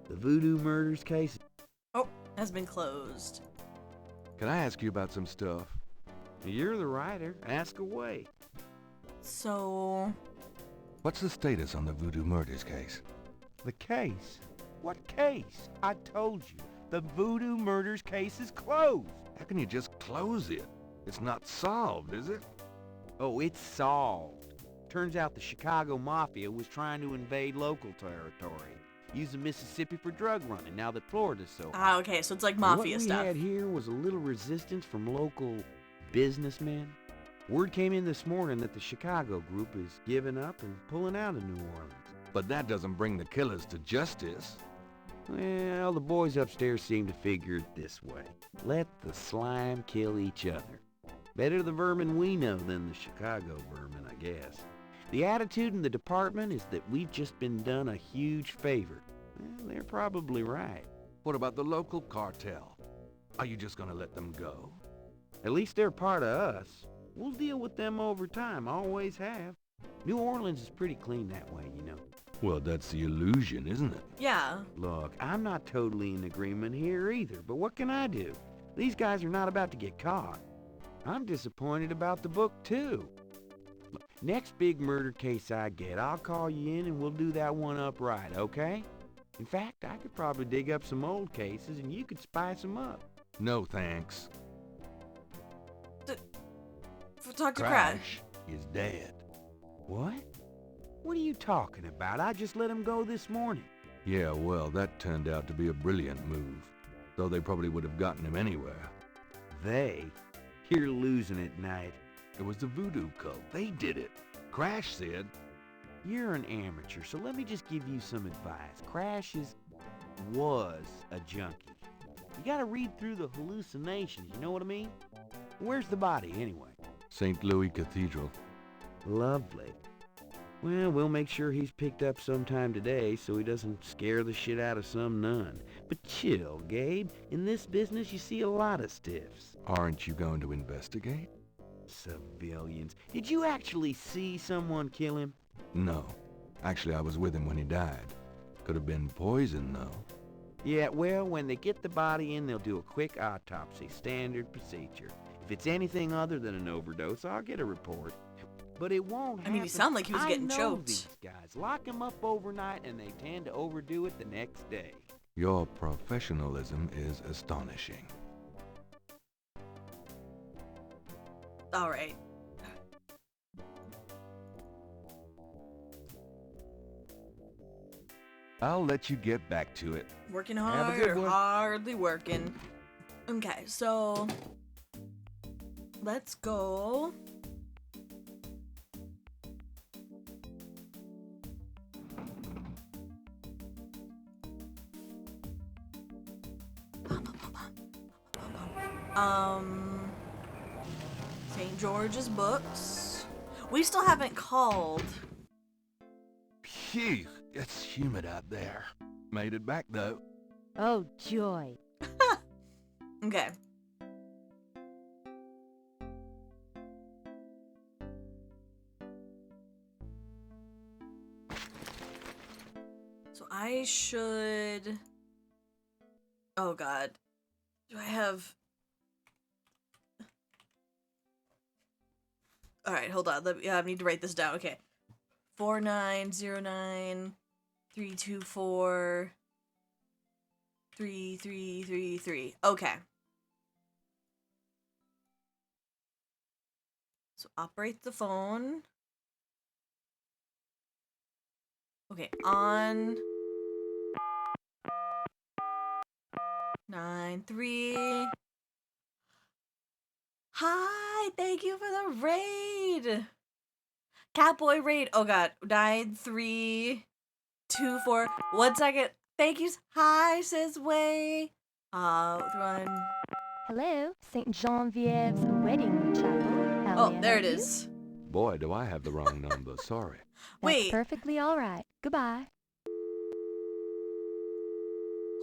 The Voodoo Murders case. Oh, has been closed. Can I ask you about some stuff? You're the writer. Ask away. So... What's the status on the Voodoo Murders case? The case? What case? I told you, the Voodoo Murders case is closed. How can you just close it? It's not solved, is it? Oh, it's solved. Turns out the Chicago Mafia was trying to invade local territory, using Mississippi for drug running now that Florida's so hot. Ah, okay, so it's like mafia stuff. What we had here was a little resistance from local businessmen. Word came in this morning that the Chicago group is giving up and pulling out of New Orleans. But that doesn't bring the killers to justice. Well, the boys upstairs seem to figure it this way. Let the slime kill each other. Better the vermin we know than the Chicago vermin, I guess. The attitude in the department is that we've just been done a huge favor. Well, they're probably right. What about the local cartel? Are you just gonna let them go? At least they're part of us. We'll deal with them over time, always have. New Orleans is pretty clean that way, you know. Well, that's the illusion, isn't it? Yeah. Look, I'm not totally in agreement here either, but what can I do? These guys are not about to get caught. I'm disappointed about the book, too. Look, next big murder case I get, I'll call you in and we'll do that one up right, okay? In fact, I could probably dig up some old cases and you could spice them up. No, thanks. Talk to Crash. Crash is dead. What? What are you talking about? I just let him go this morning. Yeah, well, that turned out to be a brilliant move. Though they probably would have gotten him anywhere. They? You're losing it, Knight. It was the Voodoo Code. They did it. Crash said... You're an amateur, so let me just give you some advice. Crash was a junkie. You gotta read through the hallucinations, you know what I mean? Where's the body, anyway? St. Louis Cathedral. Lovely. Well, we'll make sure he's picked up sometime today so he doesn't scare the shit out of some nun. But chill, Gabe. In this business, you see a lot of stiffs. Aren't you going to investigate? Civilians. Did you actually see someone kill him? No. Actually, I was with him when he died. Could have been poison, though. Yeah, well, when they get the body in, they'll do a quick autopsy. Standard procedure. If it's anything other than an overdose, I'll get a report. But it won't happen. I mean, he sounded like he was getting choked. I know these guys. Lock them up overnight, and they tend to overdo it the next day. Your professionalism is astonishing. All right. I'll let you get back to it. Working Have a hard good or one. hardly working. Okay, so let's go. St. George's books. We still haven't called. Phew, it's humid out there. Made it back though. Oh, joy. Okay. So I should... Oh god. Do I have... Alright, hold on. I need to write this down. Okay. 4909 324 3333. Okay. So operate the phone. Okay, on 93. Hi, thank you for the raid. Catboy raid. Oh god, 9324. 1 second. Thank you. Hi, says Way. Run. Hello, St. Genevieve's Wedding Chapel. How Oh, may I there it help you? is. Boy, do I have the wrong number. Sorry. That's Wait. perfectly all right. Goodbye.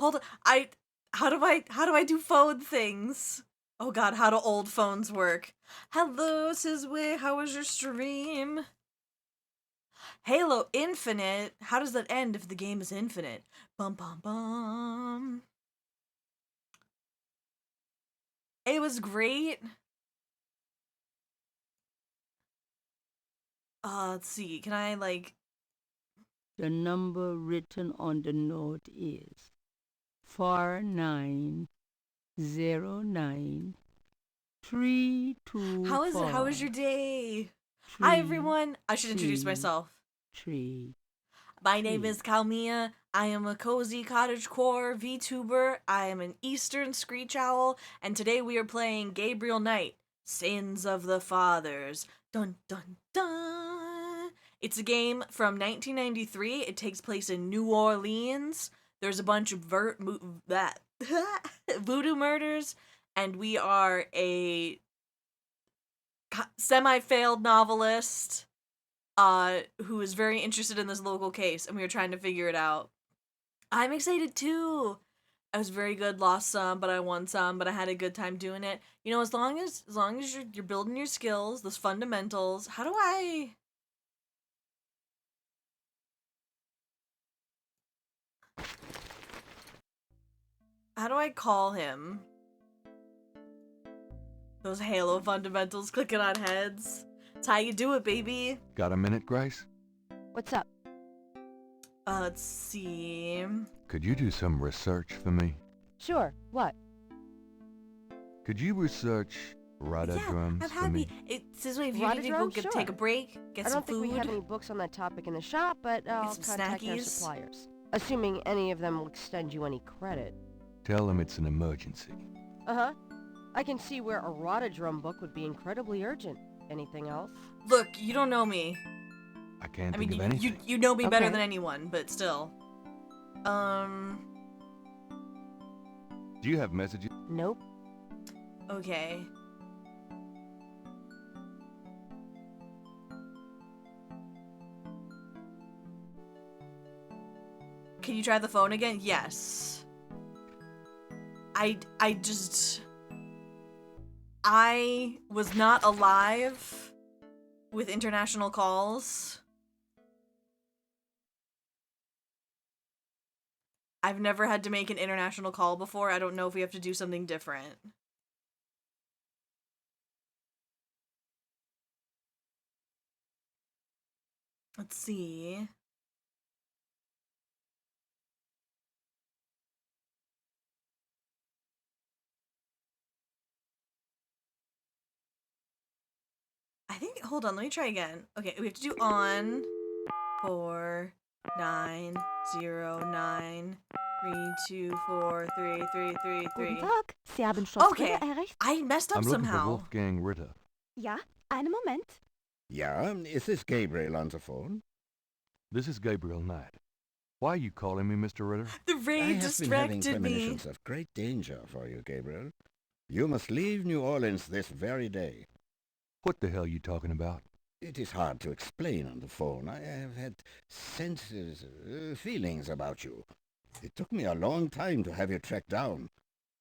Hold on. How do I do phone things? Oh god, how do old phones work? Hello, Sizway, how was your stream? Halo Infinite? How does that end if the game is infinite? Bum bum bum. It was great. Let's see. Can I like... The number written on the note is 490932. How was your day? Hi everyone. I should introduce myself. My name is Kalmia. I am a cozy cottagecore VTuber. I am an Eastern Screech Owl, and today we are playing Gabriel Knight, Sins of the Fathers. Dun dun dun. It's a game from 1993. It takes place in New Orleans. There's a bunch of voodoo murders, and we are a semi-failed novelist who is very interested in this local case, and we were trying to figure it out. I'm excited too. I was very good, lost some, but I won some, but I had a good time doing it. You know, as long as you're building your skills, those fundamentals. How do I call him? Those Halo fundamentals clicking on heads. That's how you do it, baby. Got a minute, Grace? What's up? Let's see. Could you do some research for me? Sure. What? Could you research Rada drums I'm for happy. me? This way, if you need to go Sure. take a break, get I some don't think food. we have any books on that topic in the shop, but I'll some contact our snackies. suppliers. Assuming any of them will extend you any credit. Tell them it's an emergency. Uh-huh. I can see where a Rada drum book would be incredibly urgent. Anything else? Look, you don't know me. I can't I think mean, of anything. you know me better Okay. than anyone, but still. Do you have messages? Nope. Okay. Can you try the phone again? Yes. I was not alive with international calls. I've never had to make an international call before. I don't know if we have to do something different. Let's see. I think, hold on, let me try again. Okay, we have to do on for 90932433333. Guten Tag, Sie haben Schloss Okay, Ritter erreicht? I messed up I'm looking for somehow. Wolfgang Ritter. Ja, einen Moment. Yeah, is this Gabriel on the phone? This is Gabriel Knight. Why are you calling me Mr. Ritter? The I raid have been having distracted me. premonitions of great danger for you, Gabriel. You must leave New Orleans this very day. What the hell are you talking about? It is hard to explain on the phone. I have had senses, feelings about you. It took me a long time to have you tracked down.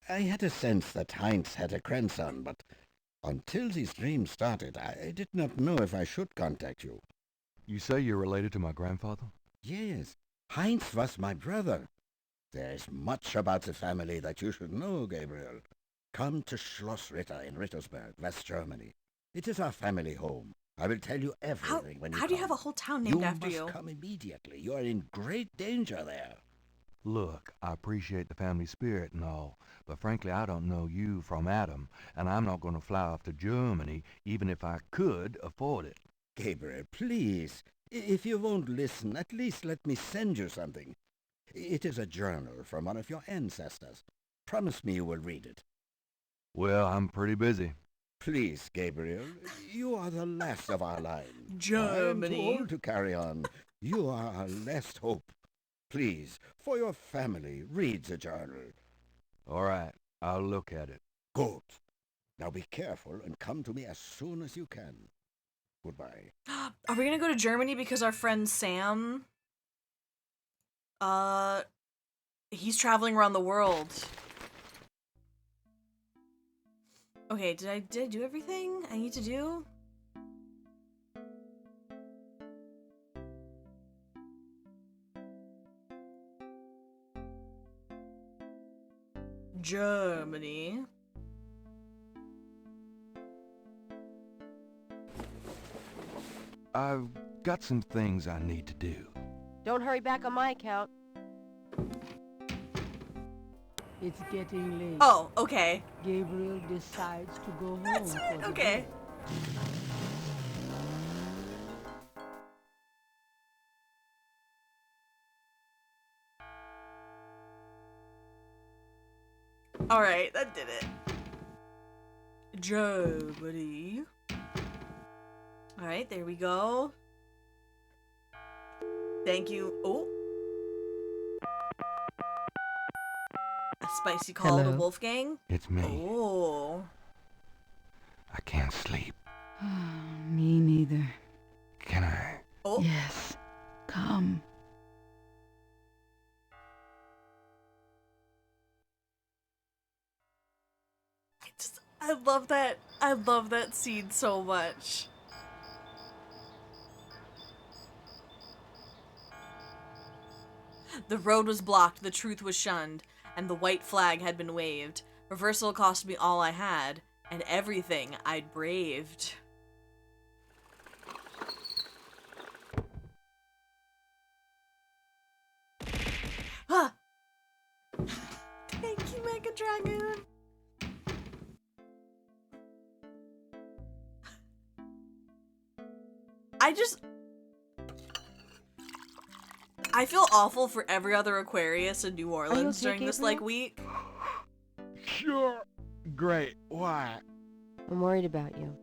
I had a sense that Heinz had a grandson, but until these dreams started, I did not know if I should contact you. You say you're related to my grandfather? Yes, Heinz was my brother. There is much about the family that you should know, Gabriel. Come to Schloss Ritter in Rittersberg, West Germany. It is our family home. I will tell you everything when you come. How do you have a whole town named after you? You must come immediately. You are in great danger there. Look, I appreciate the family spirit and all, but frankly I don't know you from Adam, and I'm not going to fly off to Germany even if I could afford it. Gabriel, please. If you won't listen, at least let me send you something. It is a journal from one of your ancestors. Promise me you will read it. Well, I'm pretty busy. Please, Gabriel, you are the last of our line. Germany. I am too old to carry on. You are our last hope. Please, for your family, read the journal. All right, I'll look at it. Good. Now be careful and come to me as soon as you can. Goodbye. Are we gonna go to Germany because our friend Sam, he's traveling around the world. Okay, did I do everything I need to do? Germany. I've got some things I need to do. Don't hurry back on my account. It's getting late. Oh, okay. Gabriel decides to go home. That's for right, the okay. day. Alright, that did it. Germany. Alright, there we go. Thank you. Oh. A spicy call to Hello? Wolfgang? It's me. Oh. I can't sleep. Me neither. Can I? Oh. Yes. Come. I love that scene so much. The road was blocked, the truth was shunned, and the white flag had been waved. Reversal cost me all I had, and everything I'd braved. Huh! Thank you, Mega Dragoon! I feel awful for every other Aquarius in New Orleans okay, during this, Gabriel? like, week. Sure. Great. Why? I'm worried about you.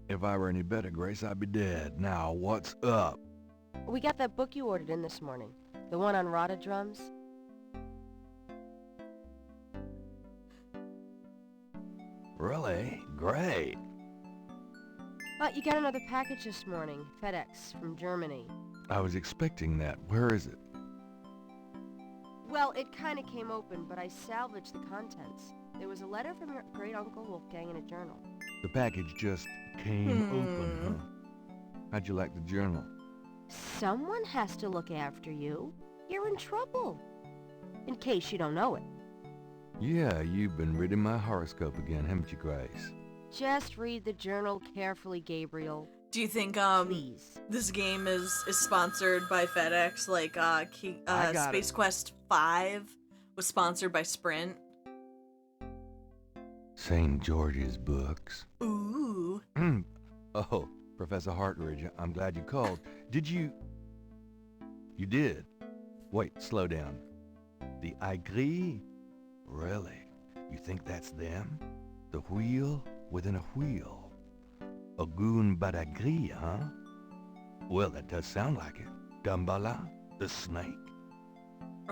If I were any better, Grace, I'd be dead. Now, what's up? We got that book you ordered in this morning. The one on Rada drums. Really? Great. You got another package this morning. FedEx from Germany. I was expecting that. Where is it? Well, it kind of came open, but I salvaged the contents. There was a letter from your great-uncle Wolfgang in a journal. The package just came open, huh? How'd you like the journal? Someone has to look after you. You're in trouble. In case you don't know it. Yeah, you've been reading my horoscope again, haven't you, Grace? Just read the journal carefully, Gabriel. Do you think, Please. this game is sponsored by FedEx, like, Space Quest 5 was sponsored by Sprint? St. George's Books. Ooh. Oh, Professor Hartridge, I'm glad you called. Did you... You did? Wait, slow down. The Aigri? Really? You think that's them? The wheel within a wheel. Ogun Badagri, huh? Well, that does sound like it. Dambala, the snake.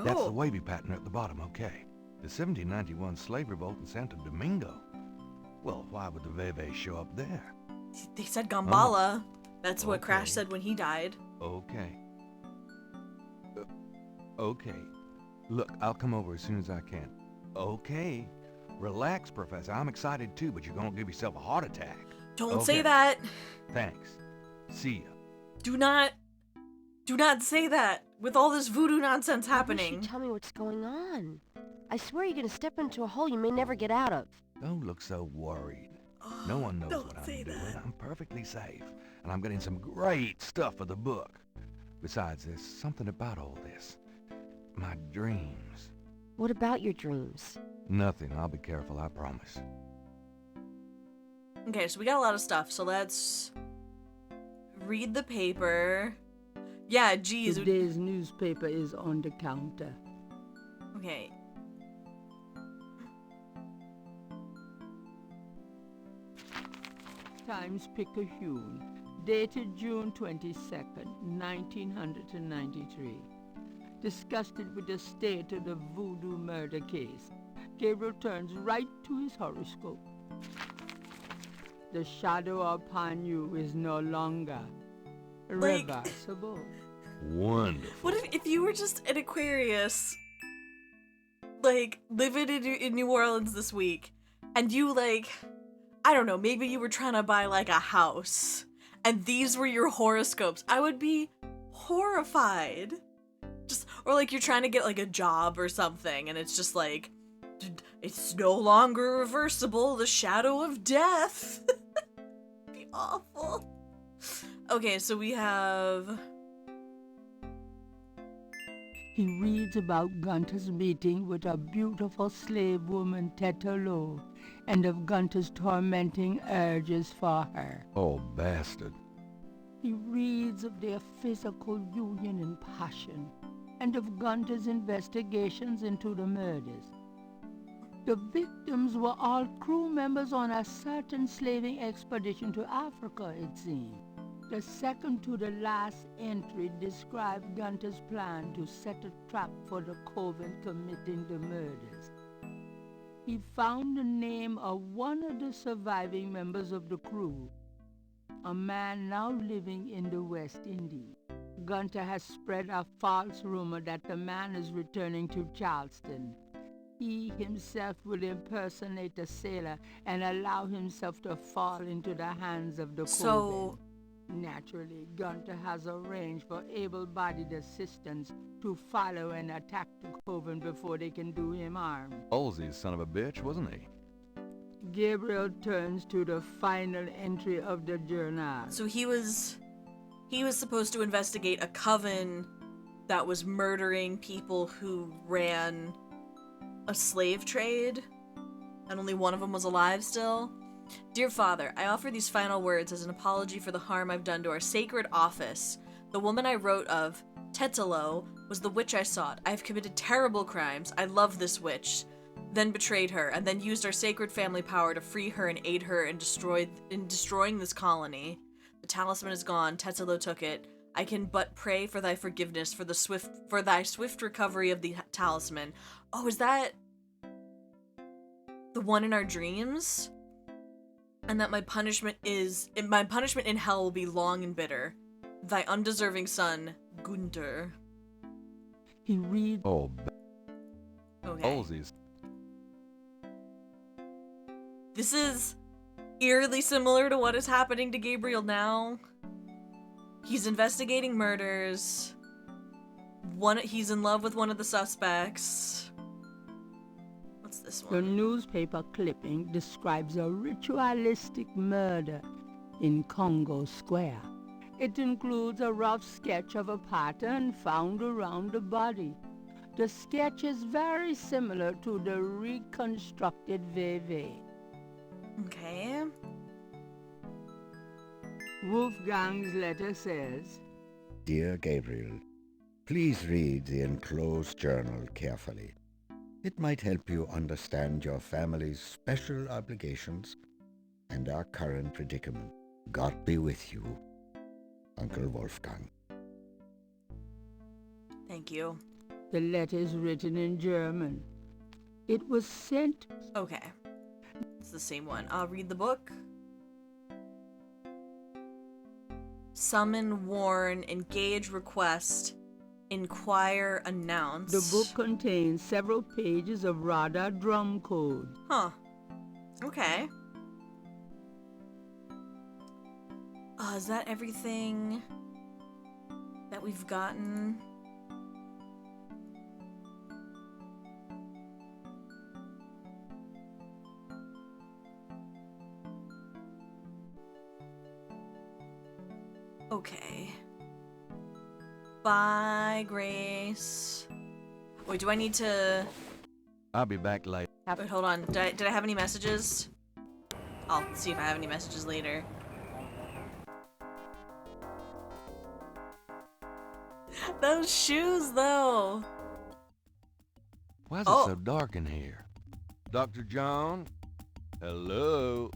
That's the wavy pattern at the bottom, okay. The 1791 slave revolt in Santo Domingo. Well, why would the Veve show up there? They said Gambala. That's what Crash said when he died. Okay. Okay. Look, I'll come over as soon as I can. Okay. Relax, Professor. I'm excited too, but you're gonna give yourself a heart attack. Don't say that. Thanks. See ya. Do not say that. With all this voodoo nonsense happening. I wish you'd tell me what's going on. I swear you're gonna step into a hole you may never get out of. Don't look so worried. No one knows what I'm doing. I'm perfectly safe. And I'm getting some great stuff for the book. Besides, there's something about all this. My dreams. What about your dreams? Nothing. I'll be careful, I promise. Okay, so we got a lot of stuff, so let's read the paper. Yeah, geez. Today's newspaper is on the counter. Okay. Times-Picayune, dated June 22nd, 1993. Disgusted with the state of the Voodoo murder case, Gabriel turns right to his horoscope. The shadow upon you is no longer reversible. Wonderful. What if you were just an Aquarius, like, living in New Orleans this week, and you, like, I don't know, maybe you were trying to buy, like, a house, and these were your horoscopes? I would be horrified. Just, or, like, you're trying to get, like, a job or something, and it's just, like, it's no longer reversible, the shadow of death. It'd be awful. Okay, so we have... He reads about Gunter's meeting with a beautiful slave woman, Tetelo, and of Gunter's tormenting urges for her. Oh, bastard. He reads of their physical union and passion, and of Gunter's investigations into the murders. The victims were all crew members on a certain slaving expedition to Africa, it seemed. The second to the last entry described Gunter's plan to set a trap for the coven committing the murders. He found the name of one of the surviving members of the crew, a man now living in the West Indies. Gunter has spread a false rumor that the man is returning to Charleston. He himself will impersonate a sailor and allow himself to fall into the hands of the coven. Naturally, Gunter has arranged for able-bodied assistants to follow and attack the coven before they can do him harm. Halsey's son of a bitch, wasn't he? Gabriel turns to the final entry of the journal. So he was supposed to investigate a coven that was murdering people who ran a slave trade, and only one of them was alive still. Dear Father, I offer these final words as an apology for the harm I've done to our sacred office. The woman I wrote of, Tetelo, was the witch I sought. I have committed terrible crimes. I love this witch. Then betrayed her, and then used our sacred family power to free her and aid her in destroying this colony. The talisman is gone. Tetelo took it. I can but pray for thy forgiveness, for thy swift recovery of the talisman. Oh, is that the one in our dreams? And that my punishment in hell will be long and bitter. Thy undeserving son, Gunter. He reads. Oh, okay. Halsey's. This is eerily similar to what is happening to Gabriel now. He's investigating murders. He's in love with one of the suspects. What's this one? The newspaper clipping describes a ritualistic murder in Congo Square. It includes a rough sketch of a pattern found around the body. The sketch is very similar to the reconstructed Veve. Okay. Wolfgang's letter says, Dear Gabriel, Please read the enclosed journal carefully. It might help you understand your family's special obligations and our current predicament. God be with you, Uncle Wolfgang. Thank you. The letter is written in German. It was sent... Okay. It's the same one. I'll read the book. Summon, warn, engage, request, inquire, announce. The book contains several pages of Radha drum code. Huh. Okay. Is that everything that we've gotten? Okay. Bye, Grace. Wait, do I need to... I'll be back later. Wait, hold on. Did I have any messages? I'll see if I have any messages later. Those shoes, though. Why is it so dark in here? Dr. John? Hello?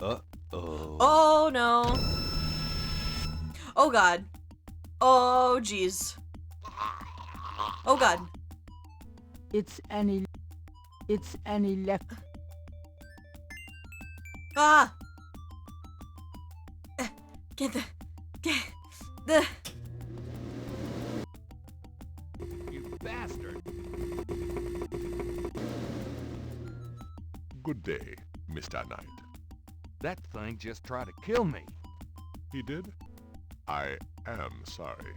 Uh-oh. Oh, no. Oh, God. Oh, jeez. Oh, God. It's an elect... Ah! Get the... You bastard! Good day, Mr. Knight. That thing just tried to kill me. He did? I am sorry.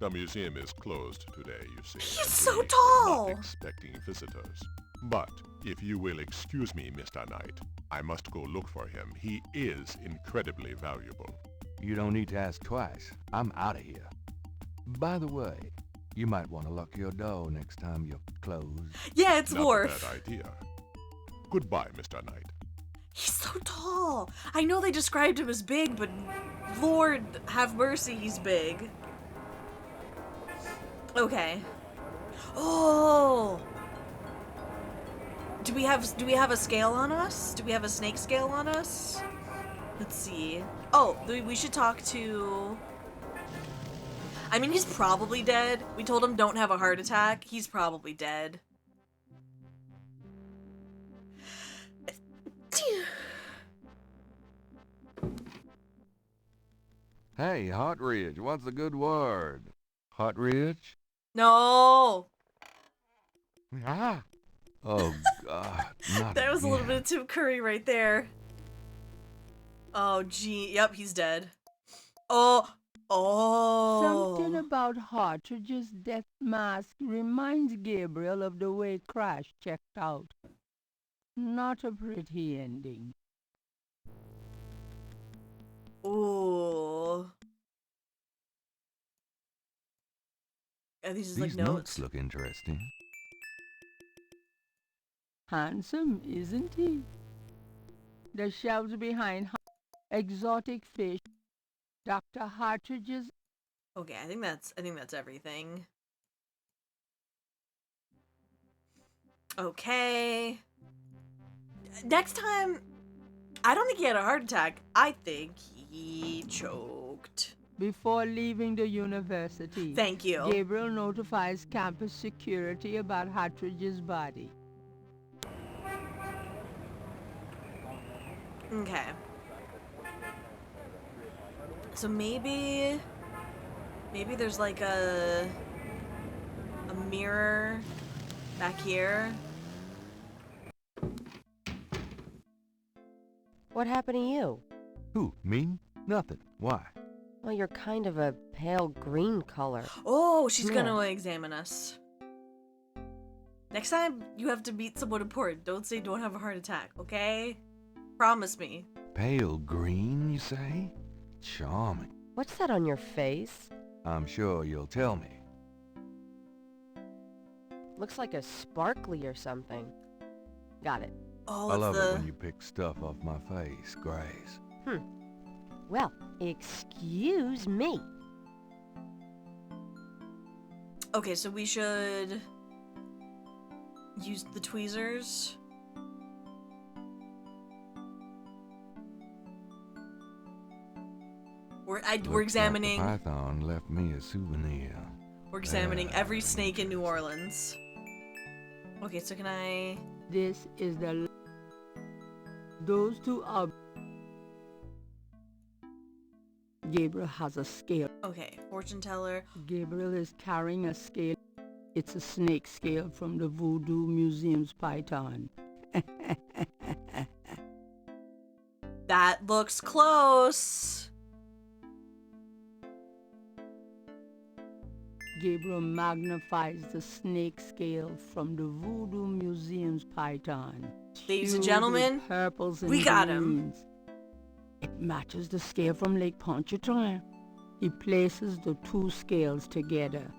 The museum is closed today, you see. He's so We're tall! not expecting visitors. But if you will excuse me, Mr. Knight, I must go look for him. He is incredibly valuable. You don't need to ask twice. I'm out of here. By the way, you might want to lock your door next time you're closed. Yeah, it's Not Worf. a bad idea. Goodbye, Mr. Knight. He's so tall. I know they described him as big, but Lord have mercy, he's big. Okay. Oh. Do we have a scale on us? Do we have a snake scale on us? Let's see. Oh, we should talk to... I mean, he's probably dead. We told him don't have a heart attack. He's probably dead. Hey, Hot Ridge, what's the good word? Hot Ridge? No! Ah! Oh, God, not That was a little again. bit of Tim Curry right there. Oh, gee. Yep, he's dead. Oh. Oh. Something about Hartridge's death mask reminds Gabriel of the way Crash checked out. Not a pretty ending. Ooh. Are these just like These notes? notes look interesting. Handsome, isn't he? The shelves behind exotic fish. Dr. Hartridge's... Okay, I think that's everything. Okay. Next time, I don't think he had a heart attack. I think he choked. Before leaving the university, Thank you. Gabriel notifies campus security about Hartridge's body. Okay. So maybe there's like a mirror back here. What happened to you? Who, me? Nothing. Why? Well, you're kind of a pale green color. Oh, she's Yeah. gonna examine us. Next time you have to meet someone important, don't say don't have a heart attack, okay? Promise me. Pale green, you say? Charming. What's that on your face? I'm sure you'll tell me. Looks like a sparkly or something. Got it. Oh, I it's love the... it when you pick stuff off my face, Grace. Well, excuse me. Okay, so we should use the tweezers. We're Looks examining. Like the python left me a souvenir. We're examining every snake in New Orleans. Okay, so can I? This is the... Those two are... Gabriel has a scale. Okay, fortune teller. Gabriel is carrying a scale. It's a snake scale from the Voodoo Museum's python. That looks close. Gabriel magnifies the snake scale from the Voodoo Museum's python. Ladies and Hued with gentlemen, purples and we got him. greens. It matches the scale from Lake Pontchartrain. He places the two scales together.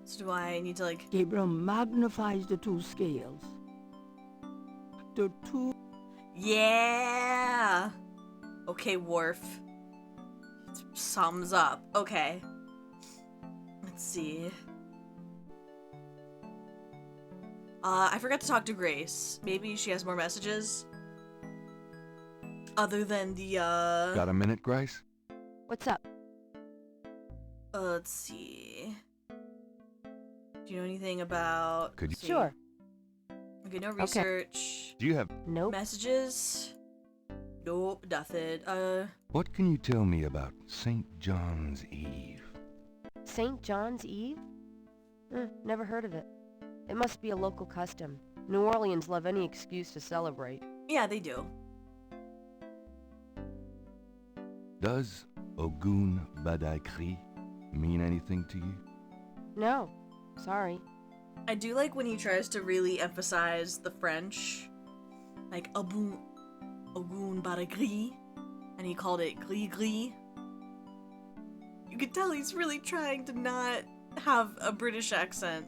So do I need to like... Gabriel magnifies the two scales. The two... Yeah! Okay, Worf. Sums up. Okay. Let's see. I forgot to talk to Grace. Maybe she has more messages? Other than the, Got a minute, Grace? What's up? let's see. Do you know anything about... Could you... Sure. Okay, no research. Do you have... Nope. Messages? Nope, nothing. What can you tell me about St. John's Eve? St. John's Eve? Never heard of it. It must be a local custom. New Orleans love any excuse to celebrate. Yeah, they do. Does Ogun Badakri mean anything to you? No. Sorry. I do like when he tries to really emphasize the French. Like, Ogun Badakri. And he called it gris gris. You can tell he's really trying to not have a British accent.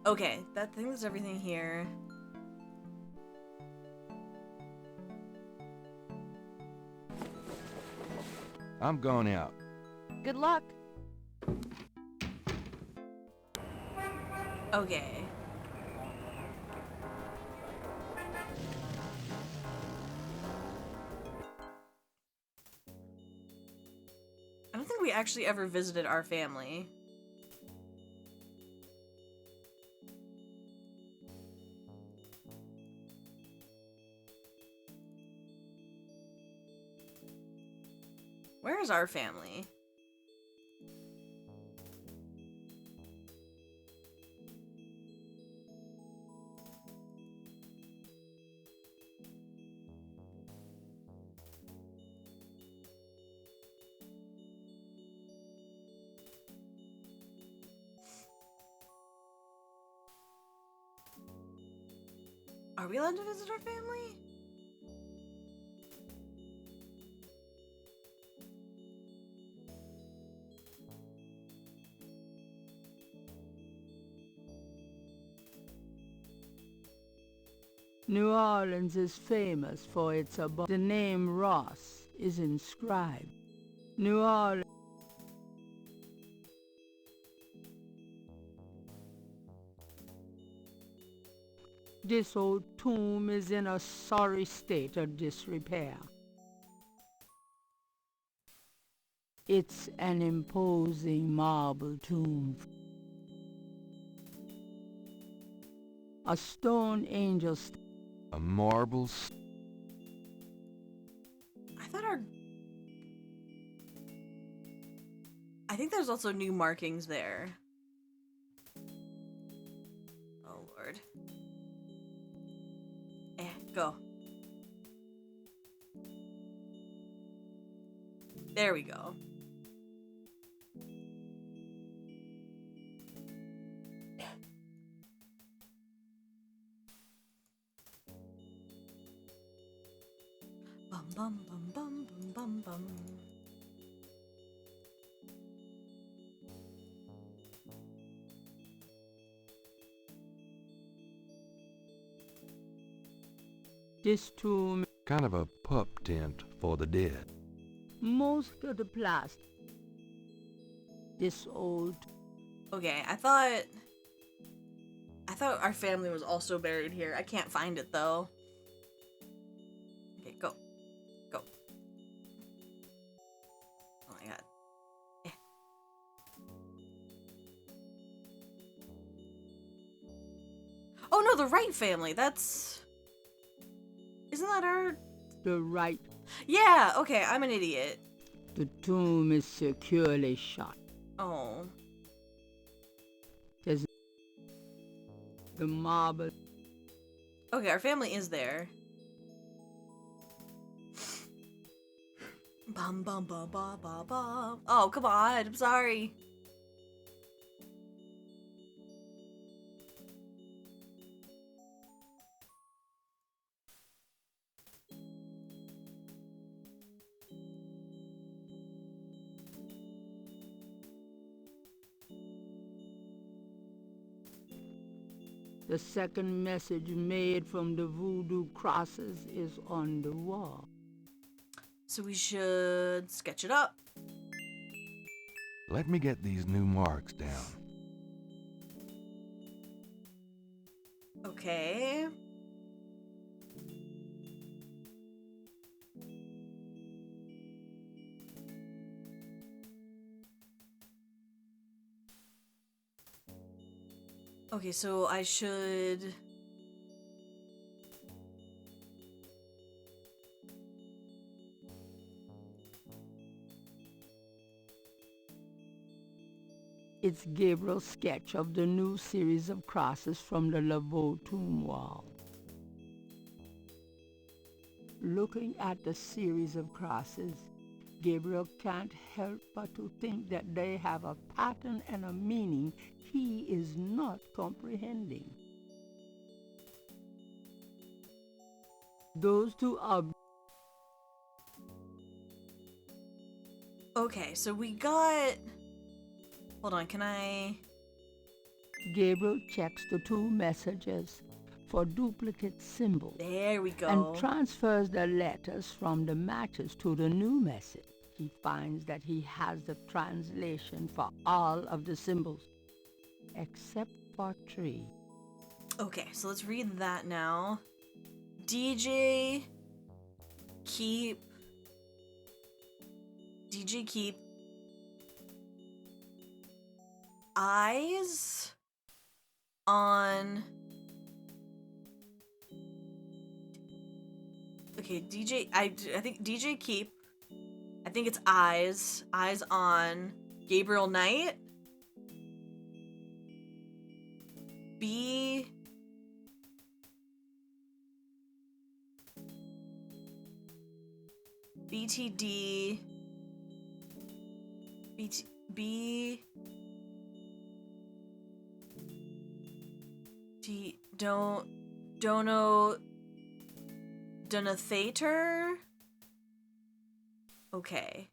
Okay, I think that's everything here. I'm going out. Good luck. Okay. I don't think we actually ever visited our family. Where is our family? Are we allowed to visit our family? New Orleans is famous for its abundance. The name Ross is inscribed. New Orleans. This old tomb is in a sorry state of disrepair. It's an imposing marble tomb. A stone angel. A marble... I think there's also new markings there. Oh, Lord. Go. There we go. Bum bum bum bum bum bum bum. This tomb... Kind of a pup tent for the dead. Most of the plastic. This old... Okay, I thought our family was also buried here. I can't find it though. Okay, go. Go. Oh my god. Eh. Oh no, the Wright family. That's... Isn't that our... The Wright. Yeah, okay, I'm an idiot. The tomb is securely shut. Oh. There's the marble. Okay, our family is there. Bum bum bum bum bum bum. Oh, come on, I'm sorry. The second message made from the voodoo crosses is on the wall. So we should sketch it up. Let me get these new marks down. Okay. Okay, so I should... It's Gabriel's sketch of the new series of crosses from the Laveau tomb wall. Looking at the series of crosses, Gabriel can't help but to think that they have a pattern and a meaning he is not comprehending. Those two are... Okay, so we got... Hold on, can I... Gabriel checks the two messages for duplicate symbols. There we go. And transfers the letters from the matches to the new message. He finds that he has the translation for all of the symbols, except for 3. Okay, so let's read that now. DJ keep eyes on... Okay, I think DJ keep, I think it's eyes on Gabriel Knight. BTD Donathator? Okay.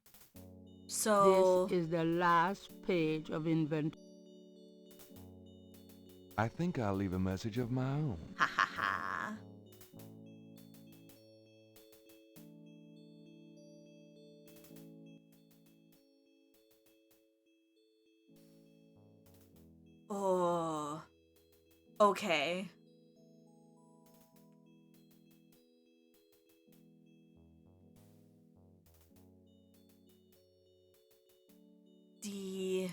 So... This is the last page of inventory. I think I'll leave a message of my own. Ha ha ha. Oh. Okay. DJ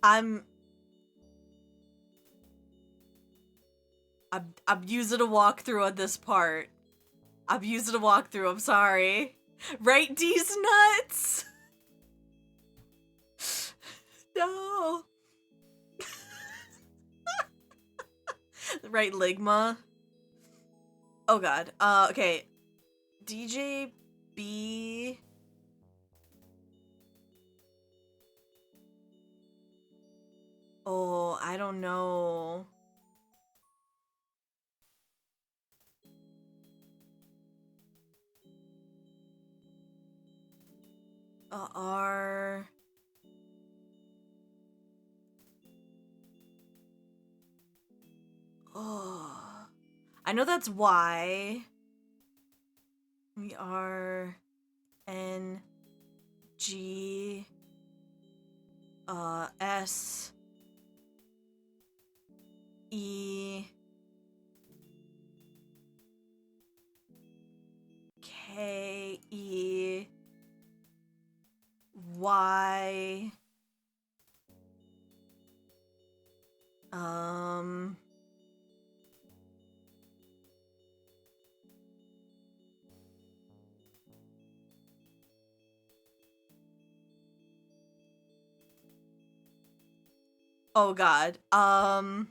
I'm using a walkthrough on this part. I'm using a walkthrough, I'm sorry. Right, D's nuts? No. Right, Ligma. Oh god. Okay. DJ B. Oh, I don't know. R. I know that's Y. We are N G S E K E Y oh god. Oh,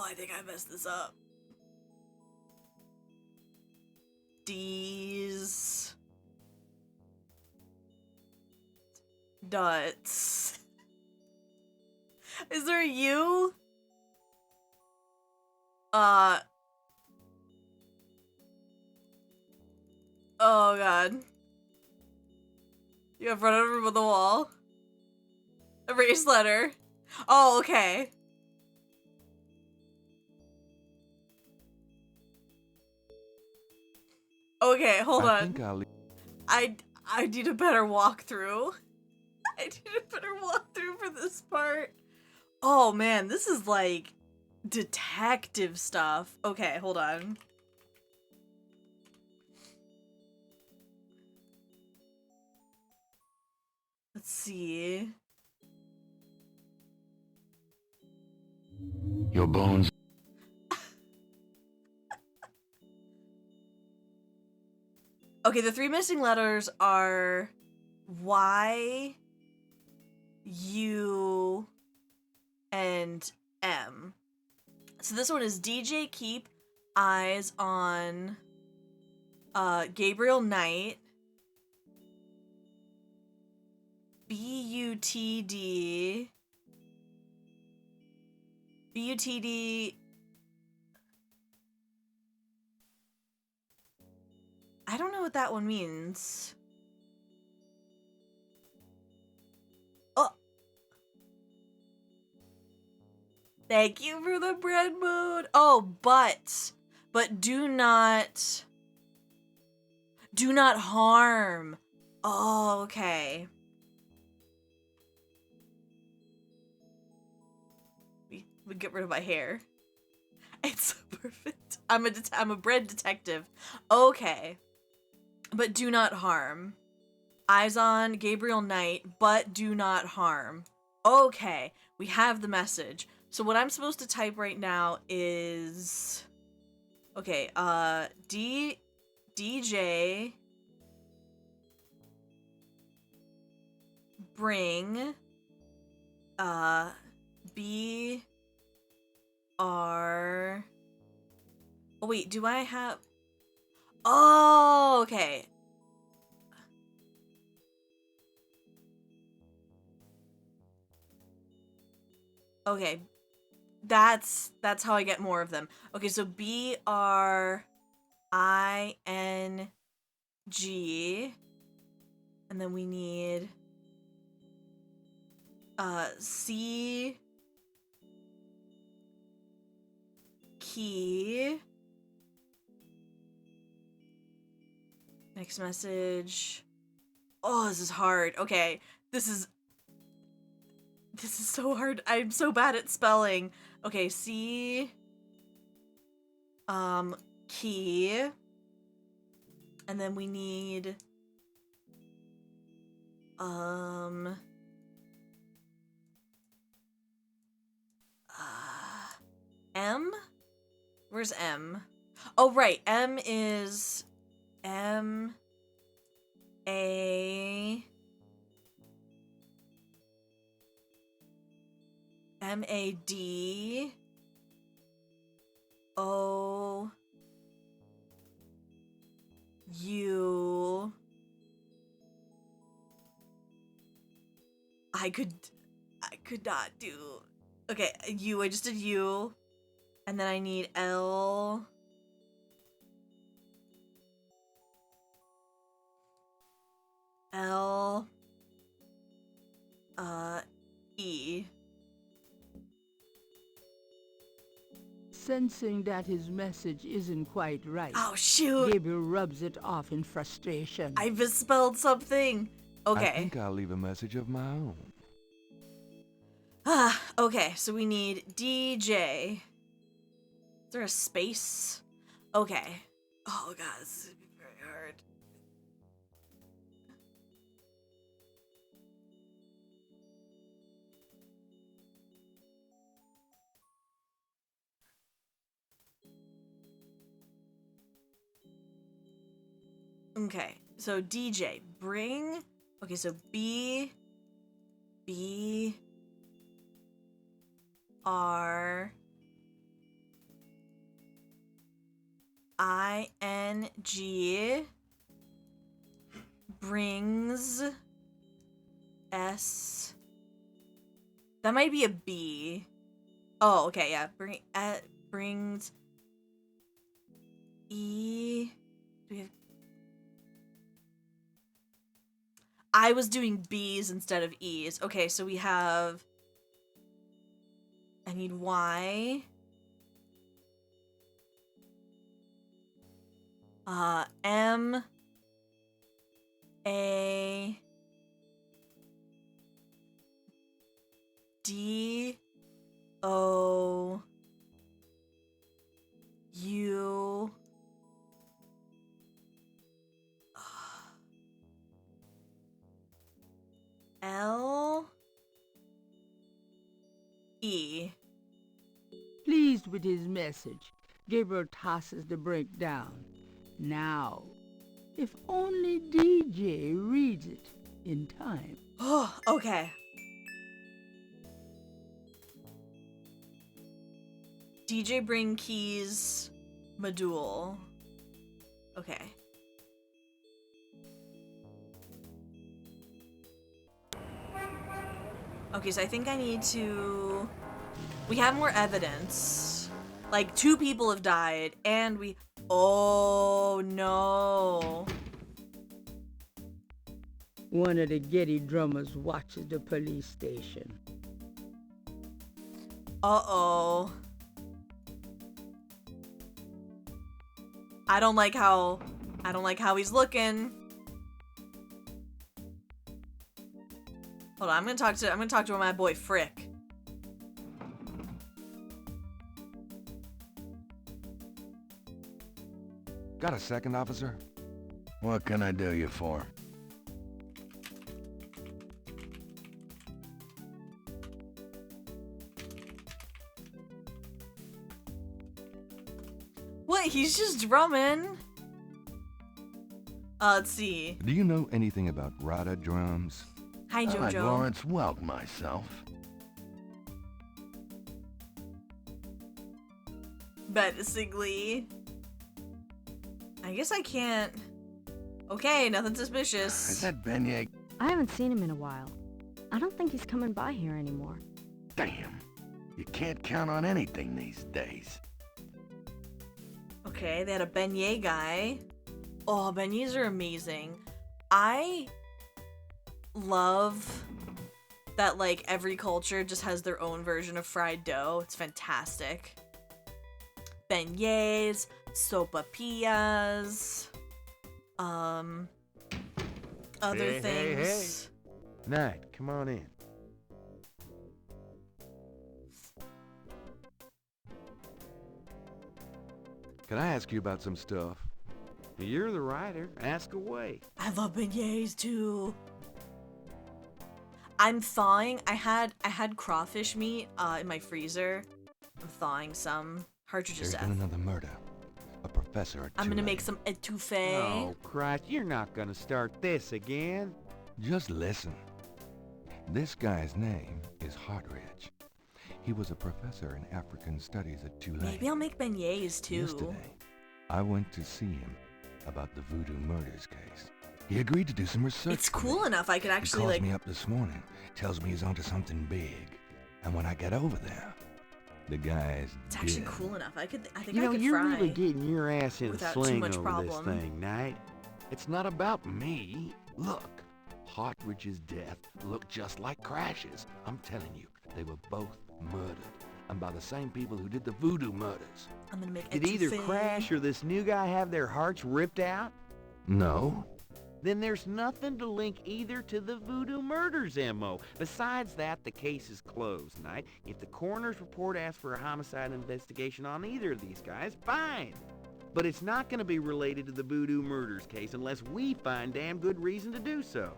I think I messed this up. D's Duts. Is there a U? Oh god. You have run over the wall. Erase letter. Oh, okay. Okay, hold I on. think I'll... I need a better walkthrough. I need a better walkthrough for this part. Oh man, this is like detective stuff. Okay, hold on. Let's see. Your bones. Okay, the three missing letters are Y, U, and M. So this one is DJ keep eyes on Gabriel Knight. BUTD. I don't know what that one means. Oh. Thank you for the bread mood. Oh, but do not harm. Oh, okay. We get rid of my hair. It's so perfect. I'm a bread detective. Okay. But do not harm. Eyes on Gabriel Knight, but do not harm. Okay, we have the message. So what I'm supposed to type right now is... Okay, DJ... Bring... B... R... Oh wait, do I have... Oh, okay. Okay. That's how I get more of them. Okay, so BRING, and then we need C key. Next message. Oh, this is hard. Okay, this is so hard. I'm so bad at spelling. Okay, C key. And then we need M? Where's M? Oh, right. M is M A D O U. I could not do. Okay, U. I just did U, and then I need L. L. E. Sensing that his message isn't quite right. Oh, shoot. Gabriel rubs it off in frustration. I misspelled something. Okay. I think I'll leave a message of my own. Okay, so we need DJ. Is there a space? Okay. Oh god, this is gonna be very hard. Okay, so DJ, bring... Okay, so B... R... ING... Brings... S... That might be a B. Oh, okay, yeah. Brings... E... Do we have... I was doing B's instead of E's. Okay, so we have... I need Y. M. A. D. O. U. L. E. Pleased with his message, Gabriel tosses the brick down. Now, if only DJ reads it in time. Oh, okay. DJ bring keys, Module. Okay. Okay, so I think I need to... We have more evidence. Like, 2 people have died, and we... Oh, no. One of the Getty drummers watches the police station. Uh-oh. I don't like how he's looking. Hold on, I'm gonna talk to my boy Frick. Got a second, officer? What can I do you for? What? He's just drumming. Let's see. Do you know anything about Rada drums? Hi, Jojo. I like Lawrence Welk myself. Menacingly. I guess I can't. Okay, nothing suspicious. Is that Beignet? I haven't seen him in a while. I don't think he's coming by here anymore. Damn. You can't count on anything these days. Okay, they had a beignet guy. Oh, beignets are amazing. I love that, like, every culture just has their own version of fried dough. It's fantastic. Beignets, sopapillas, other things. Hey. Knight, come on in. Can I ask you about some stuff? You're the writer. Ask away. I love beignets too. I'm thawing. I had crawfish meat in my freezer. I'm thawing some. Hartridge's There's death. been another murder. A professor at I'm gonna Tulane. make some etouffee. Oh, Christ, you're not gonna start this again. Just listen. This guy's name is Hartridge. He was a professor in African studies at Tulane. Maybe I'll make beignets too. Yesterday, I went to see him about the Voodoo Murders case. He agreed to do some research. It's cool enough I could actually, he calls like... me up this morning, tells me he's onto something big. And when I get over there, the guy's It's actually dead. cool enough. I think You know, I could you're fry. really getting your ass in a without too sling much over problem. this thing, Knight. It's not about me. Look, Hartridge's death looked just like Crash's. I'm telling you, they were both murdered. I'm by the same people who did the Voodoo Murders. I'm gonna make Did either Crash or this new guy have their hearts ripped out? No. Then there's nothing to link either to the Voodoo Murders MO. Besides that, the case is closed, Knight. If the coroner's report asks for a homicide investigation on either of these guys, fine. But it's not going to be related to the Voodoo Murders case unless we find damn good reason to do so.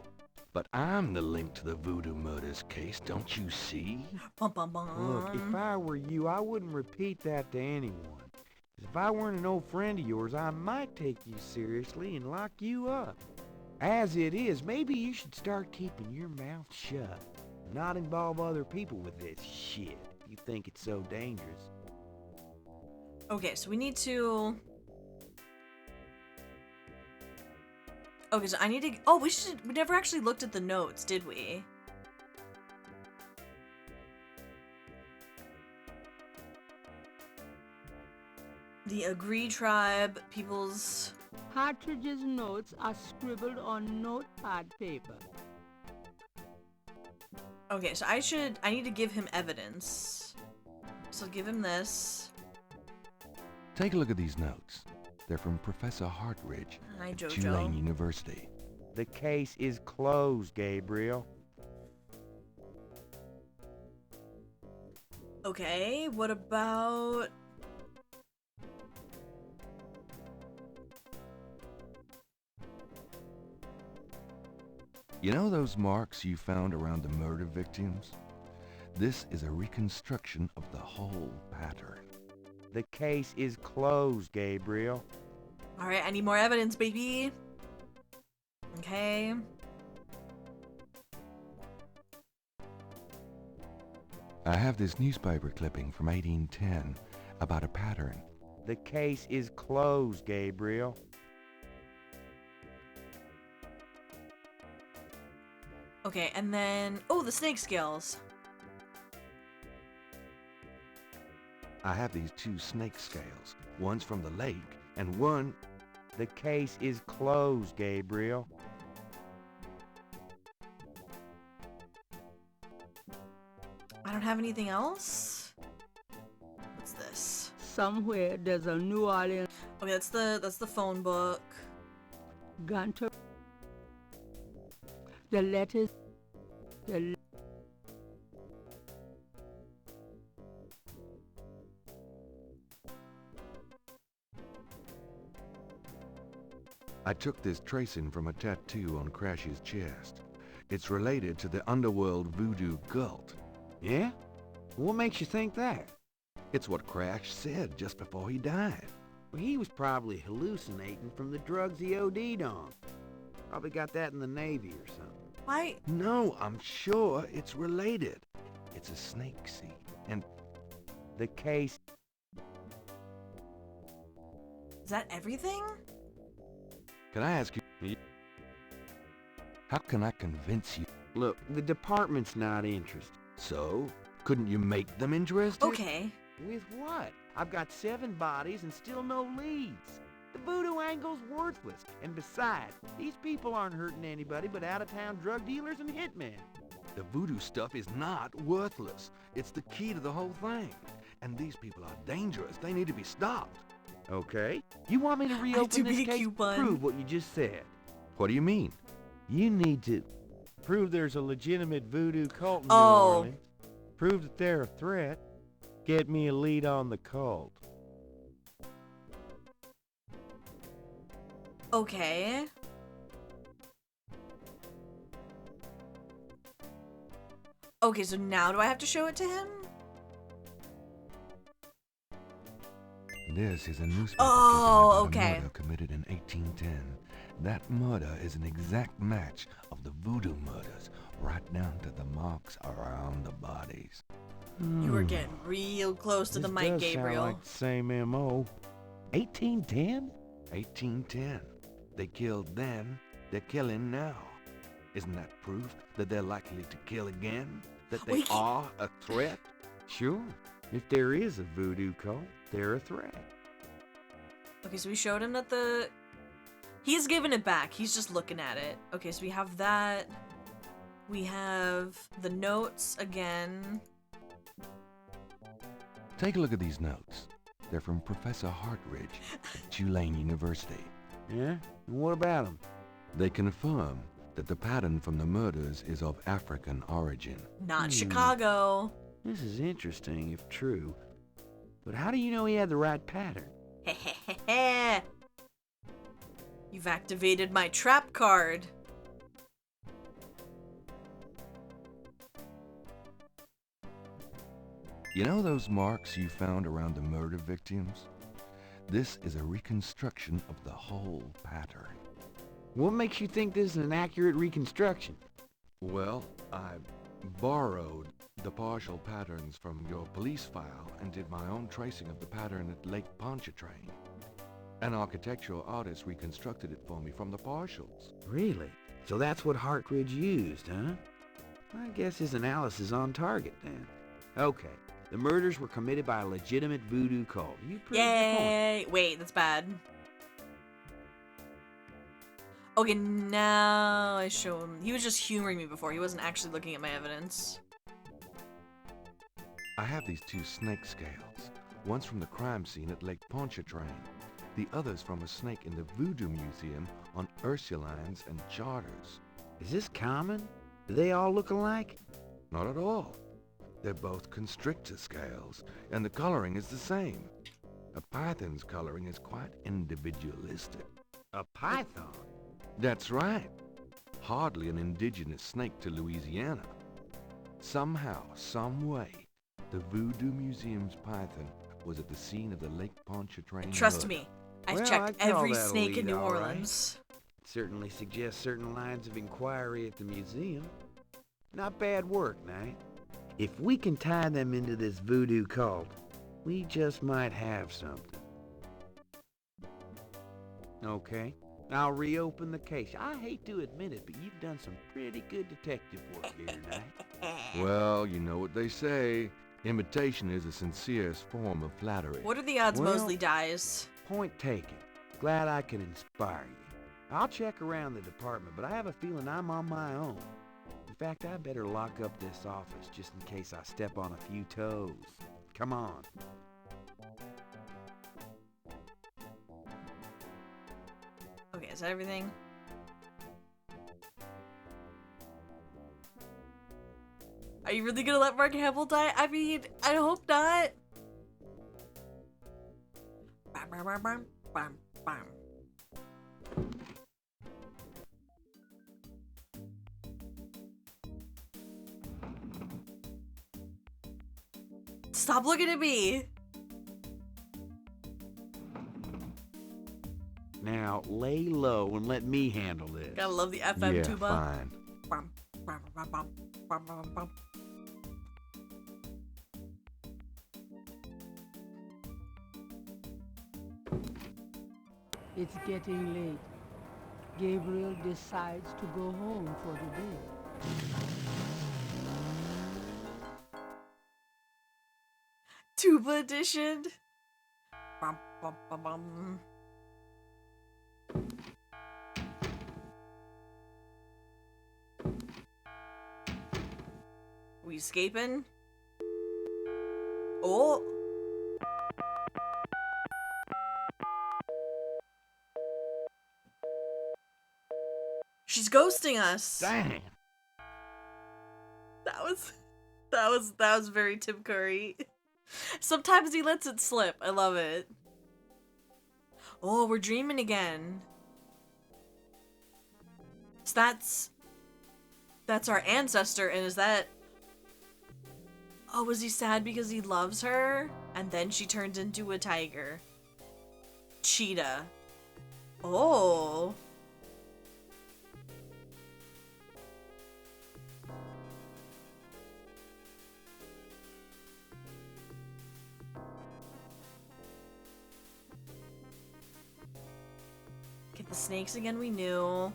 But I'm the link to the Voodoo Murders case, don't you see? Bum, bum, bum. Look, if I were you, I wouldn't repeat that to anyone. 'Cause if I weren't an old friend of yours, I might take you seriously and lock you up. As it is, maybe you should start keeping your mouth shut. Not involve other people with this shit if you think it's so dangerous. Okay, so we need to... Okay, so I need to... Oh, we never actually looked at the notes, did we? The Agree Tribe, people's... Partridge's notes are scribbled on notepad paper. Okay, so I need to give him evidence. So give him this. Take a look at these notes. They're from Professor Hartridge Hi, at Jojo. Tulane University. The case is closed, Gabriel. Okay, what about... You know those marks you found around the murder victims? This is a reconstruction of the whole pattern. The case is closed, Gabriel. Alright, I need more evidence, baby. Okay. I have this newspaper clipping from 1810 about a pattern. The case is closed, Gabriel. Okay, and then... Oh, the snake scales. I have these two snake scales. One's from the lake, and one... The case is closed, Gabriel. I don't have anything else? What's this? Somewhere there's a New Orleans... Okay, that's the phone book. Gunter. The letters... I took this tracing from a tattoo on Crash's chest. It's related to the underworld voodoo cult. Yeah? What makes you think that? It's what Crash said just before he died. Well, he was probably hallucinating from the drugs he OD'd on. Probably got that in the Navy or something. Why? No, I'm sure it's related. It's a snake seed, and the case... Is that everything? Can I ask you... How can I convince you? Look, the department's not interested. So? Couldn't you make them interested? Okay. With what? I've got 7 bodies and still no leads. The voodoo angle's worthless. And besides, these people aren't hurting anybody but out-of-town drug dealers and hitmen. The voodoo stuff is not worthless. It's the key to the whole thing. And these people are dangerous. They need to be stopped. Okay. You want me to reopen this case? Prove what you just said. What do you mean? You need to prove there's a legitimate voodoo cult in New Oh. Orleans. Prove that they're a threat. Get me a lead on the cult. Okay. Okay, so now do I have to show it to him? This is a newspaper Oh, clipping about okay. a murder committed in 1810. That murder is an exact match of the Voodoo Murders, right down to the marks around the bodies. You were getting real close to the mic, Gabriel. Sound like the same MO. 1810? 1810. They killed then, they're killing now. Isn't that proof that they're likely to kill again? That they are a threat? Sure. If there is a voodoo cult, they're a threat. Okay, so we showed him that the... He's giving it back. He's just looking at it. Okay, so we have that. We have the notes again. Take a look at these notes. They're from Professor Hartridge at Tulane University. Yeah? And what about them? They confirm that the pattern from the murders is of African origin. Not Chicago. This is interesting, if true. But how do you know he had the right pattern? You've activated my trap card. You know those marks you found around the murder victims? This is a reconstruction of the whole pattern. What makes you think this is an accurate reconstruction? Well, I borrowed the partial patterns from your police file and did my own tracing of the pattern at Lake Pontchartrain. An architectural artist reconstructed it for me from the partials. Really? So that's what Hartridge used, huh? I guess his analysis is on target then. Okay, the murders were committed by a legitimate voodoo cult. You proved your point. Yay! Wait, that's bad. Okay, now I show him. He was just humoring me before. He wasn't actually looking at my evidence. I have these two snake scales. One's from the crime scene at Lake Pontchartrain. The other's from a snake in the Voodoo Museum on Ursulines and Charters. Is this common? Do they all look alike? Not at all. They're both constrictor scales, and the coloring is the same. A python's coloring is quite individualistic. A python? That's right. Hardly an indigenous snake to Louisiana. Somehow, some way, the Voodoo Museum's python was at the scene of the Lake Pontchartrain Trust murder. me, I've Well, checked I'd call every that a snake in lead, New all right. Orleans. It certainly suggests certain lines of inquiry at the museum. Not bad work, Knight. If we can tie them into this voodoo cult, we just might have something. Okay, I'll reopen the case. I hate to admit it, but you've done some pretty good detective work here, Knight. Well, you know what they say. Imitation is the sincerest form of flattery. What are the odds Well- Mosley dies? Point taken. Glad I could inspire you. I'll check around the department, but I have a feeling I'm on my own. In fact, I better lock up this office just in case I step on a few toes. Come on. Okay, is that everything? Are you really gonna let Mark Hamill die? I mean, I hope not. Bam, bam, bam, bam, bam, bam. Stop looking at me. Now, lay low and let me handle this. Gotta love the FM Yeah, tuba. fine. Bam, bam, bam, bam, bam, bam, bam. It's getting late. Gabriel decides to go home for the day. Tuba edition. Bum, bum, bum, bum. We escaping? Oh. She's ghosting us. Dang. That was very Tim Curry. Sometimes he lets it slip. I love it. Oh, we're dreaming again. So that's our ancestor, and is that... Oh, was he sad because he loves her? And then she turns into a tiger. Cheetah. Oh. Get the snakes again, we knew.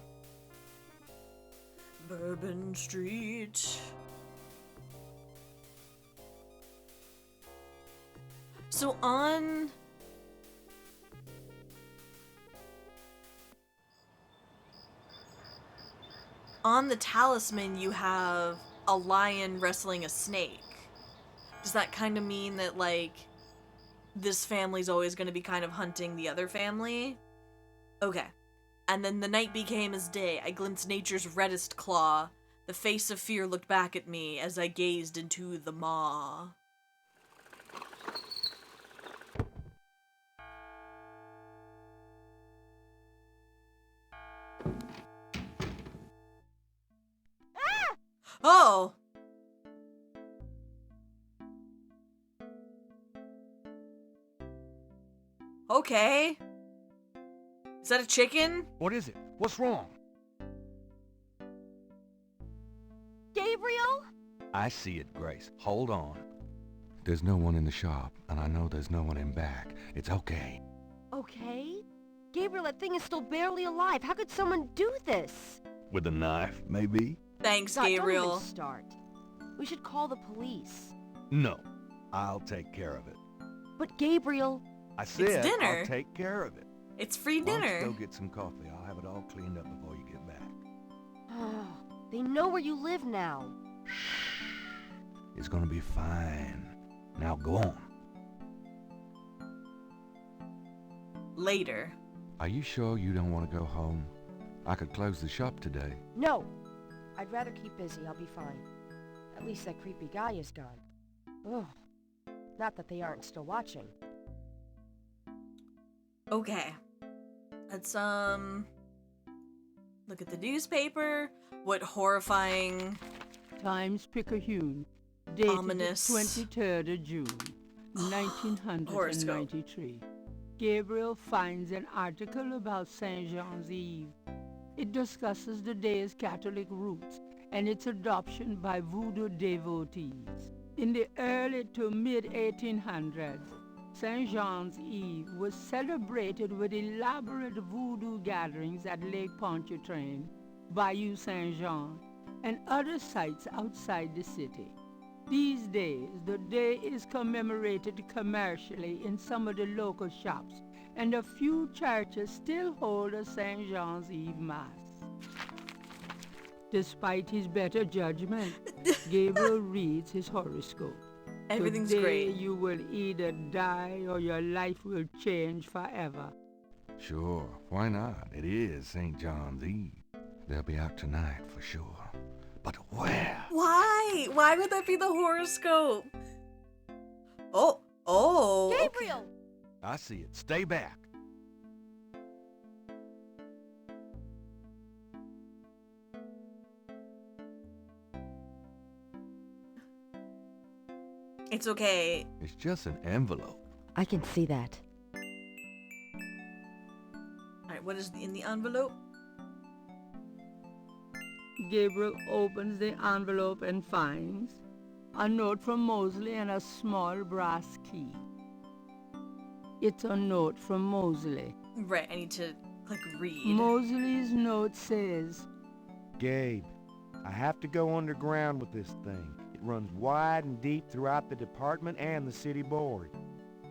Bourbon Street. So on the Talisman, you have a lion wrestling a snake. Does that kind of mean that, like, this family's always going to be kind of hunting the other family. Okay. And then the night became as day. I glimpsed nature's reddest claw. The face of fear looked back at me as I gazed into the maw. Oh! Okay. Is that a chicken? What is it? What's wrong? Gabriel? I see it, Grace. Hold on. There's no one in the shop, and I know there's no one in back. It's okay. Okay? Gabriel, that thing is still barely alive. How could someone do this? With a knife, maybe? Thanks, God, Gabriel. Don't even start. We should call the police. No. I'll take care of it. But Gabriel... I said It's dinner. I'll take care of it. It's free Why don't dinner. you go get some coffee? I'll have it all cleaned up before you get back. They know where you live now. It's gonna be fine. Now go on. Later. Are you sure you don't want to go home? I could close the shop today. No. I'd rather keep busy. I'll be fine. At least that creepy guy is gone. Ugh. Not that they aren't still watching. Okay. Let's, look at the newspaper. What horrifying... Times-Picayune, dated Ominous. 23rd of June, 1993. Gabriel finds an article about Saint Jean's Eve. It discusses the day's Catholic roots and its adoption by voodoo devotees. In the early to mid-1800s, Saint Jean's Eve was celebrated with elaborate voodoo gatherings at Lake Pontchartrain, Bayou Saint-Jean, and other sites outside the city. These days, the day is commemorated commercially in some of the local shops, and a few churches still hold a Saint Jean's Eve Mass. Despite his better judgment, Gabriel reads his horoscope. Everything's Today great. you will either die or your life will change forever. Sure, why not? It is St. John's Eve. They'll be out tonight for sure. But where? Why? Why would that be the horoscope? Oh. Gabriel! I see it. Stay back. It's okay. It's just an envelope. I can see that. Alright, what is in the envelope? Gabriel opens the envelope and finds a note from Mosley and a small brass key. It's a note from Mosley. Right, I need to click read. Mosley's note says, Gabe, I have to go underground with this thing. It runs wide and deep throughout the department and the city board.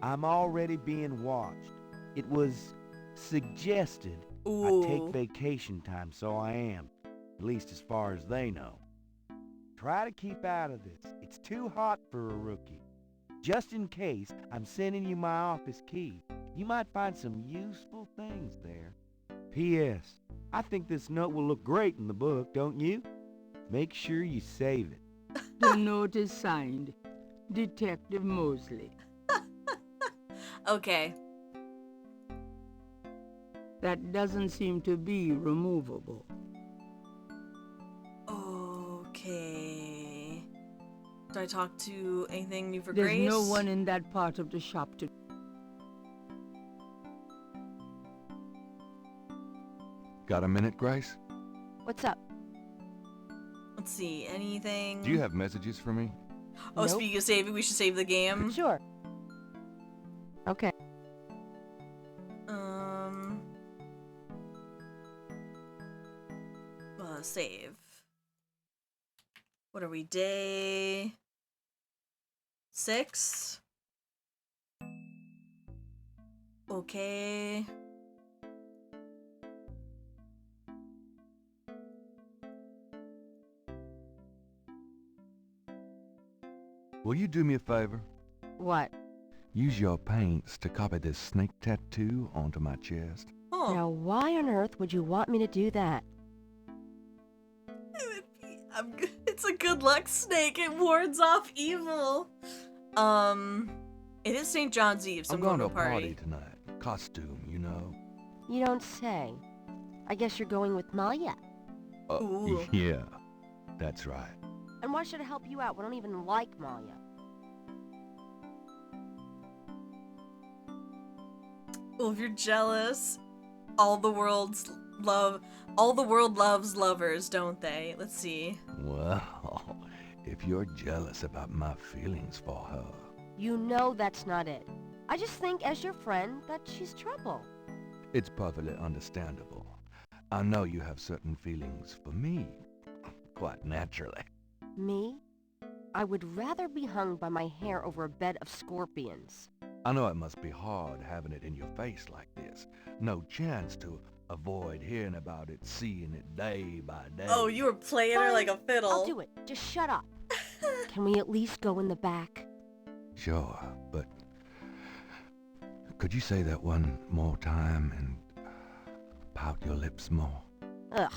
I'm already being watched. It was suggested I take vacation time, so I am. At least as far as they know. Try to keep out of this. It's too hot for a rookie. Just in case, I'm sending you my office key. You might find some useful things there. P.S. I think this note will look great in the book, don't you? Make sure you save it. The note is signed, Detective Mosley. Okay. That doesn't seem to be removable. Okay. Do I talk to anything new for There's Grace? no one in that part of the shop to... Got a minute, Grace? What's up? Let's see, anything... Do you have messages for me? Oh, Nope. speaking of saving, we should save the game. Sure. Okay. Save. What are we, day 6? Okay. Will you do me a favor? What? use your paints to copy this snake tattoo onto my chest? Oh. Now, why on earth would you want me to do that? It's a good luck snake. It wards off evil. It is St. John's Eve, so I'm going to a party tonight. Costume, you know. You don't say. I guess you're going with Maya. Ooh. Yeah, that's right. And why should I help you out? We don't even like Maya. Well, if you're jealous, all the world loves lovers, don't they? Let's see. Well, if you're jealous about my feelings for her. You know that's not it. I just think, as your friend, that she's trouble. It's perfectly understandable. I know you have certain feelings for me. Quite naturally. Me? I would rather be hung by my hair over a bed of scorpions. I know it must be hard having it in your face like this. No chance to avoid hearing about it, seeing it day by day. Oh, you were playing her like a fiddle. I'll do it. Just shut up. Can we at least go in the back? Sure, but could you say that one more time and pout your lips more? Ugh.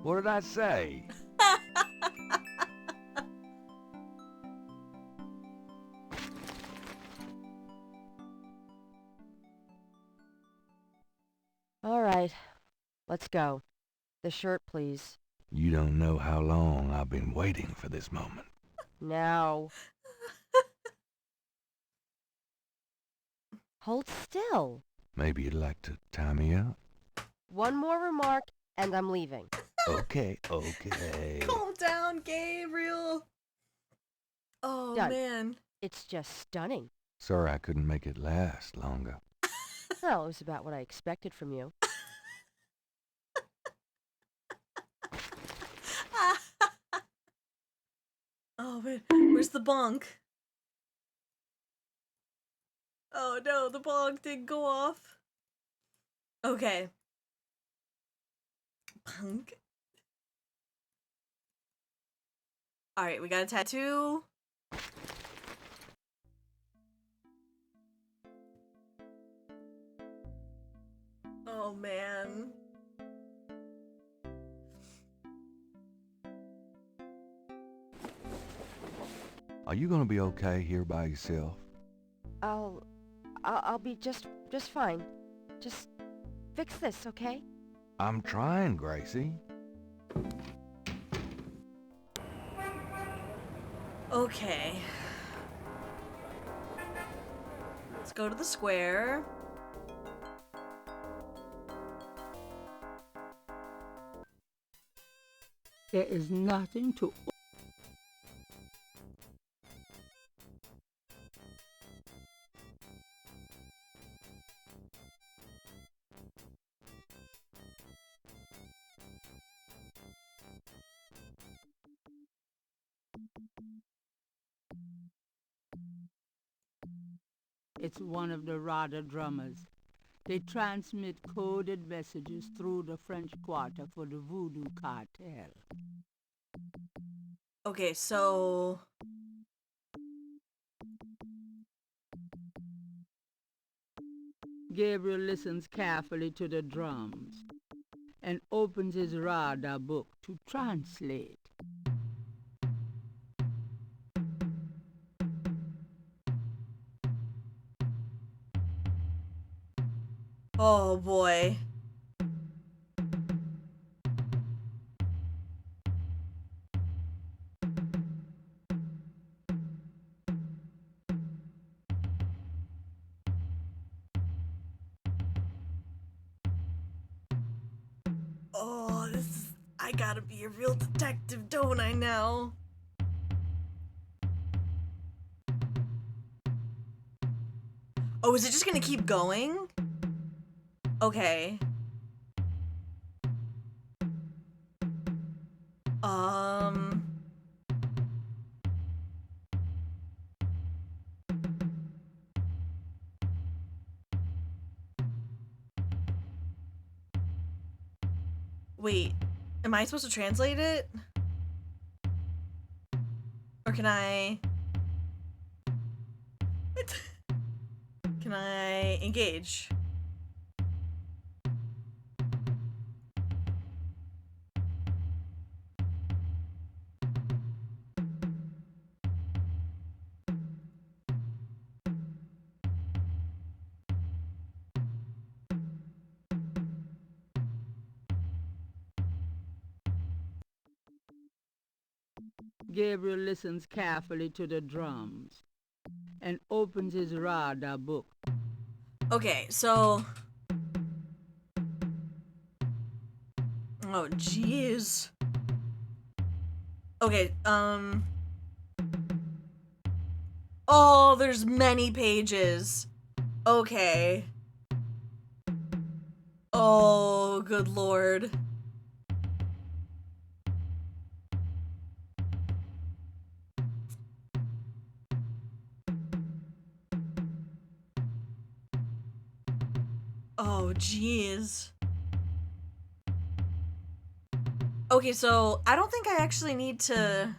What did I say? All right. Let's go. The shirt, please. You don't know how long I've been waiting for this moment. Now. Hold still. Maybe you'd like to tie me up? One more remark, and I'm leaving. Okay, okay. Calm down, Gabriel. Oh, Done. man. It's just stunning. Sorry I couldn't make it last longer. Well, it was about what I expected from you. Oh, man. Where's the bonk? Oh, no. The bonk didn't go off. Okay. Punk. Alright, we got a tattoo. Oh, man. Are you gonna be okay here by yourself? I'll be just fine. Just fix this, okay? I'm trying, Gracie. Okay. Let's go to the square. There is nothing to... It's one of the Rada drummers. They transmit coded messages through the French Quarter for the Voodoo cartel. Okay, so... Gabriel listens carefully to the drums and opens his Rada book to translate. Oh, boy. Oh, this is... I gotta be a real detective, don't I now? Oh, is it just gonna keep going? Okay. Wait. Am I supposed to translate it? Or can I... Can I engage? Gabriel listens carefully to the drums and opens his radar book. Okay, so... Oh, jeez. Okay, Oh, there's many pages. Okay. Oh, good lord. Oh, jeez. Okay, so I don't think I actually need to...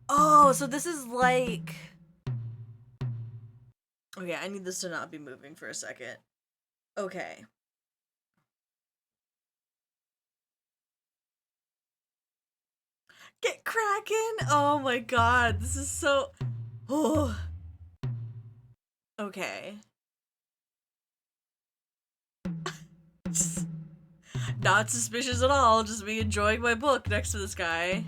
Oh, so this is like... Okay, I need this to not be moving for a second. Okay. Get cracking! Oh my god, this is so... Oh. Okay. Not suspicious at all, just me enjoying my book next to this guy.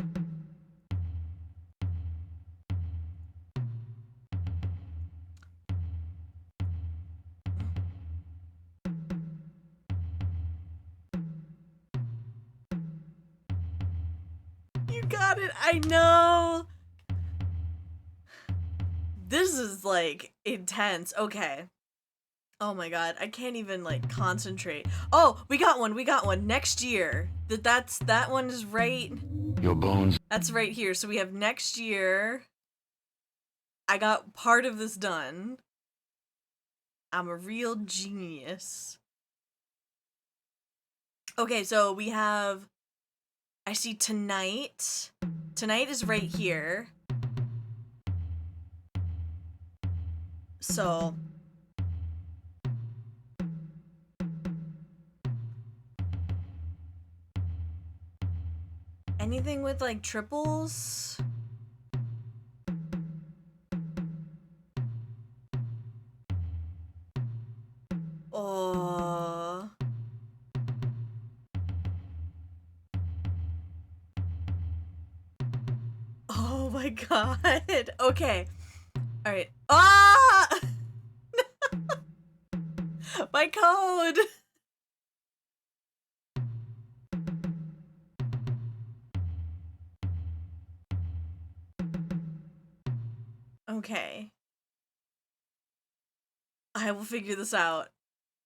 You got it, I know! This is, like, intense. Okay. Oh my god, I can't even, like, concentrate. Oh, we got one, next year. That one is right... Your bones. That's right here, so we have next year. I got part of this done. I'm a real genius. Okay, so we have... I see tonight. Tonight is right here. So... Anything with, like, triples? Oh... Oh my god. Okay. Alright. Ah! My code! Okay. I will figure this out.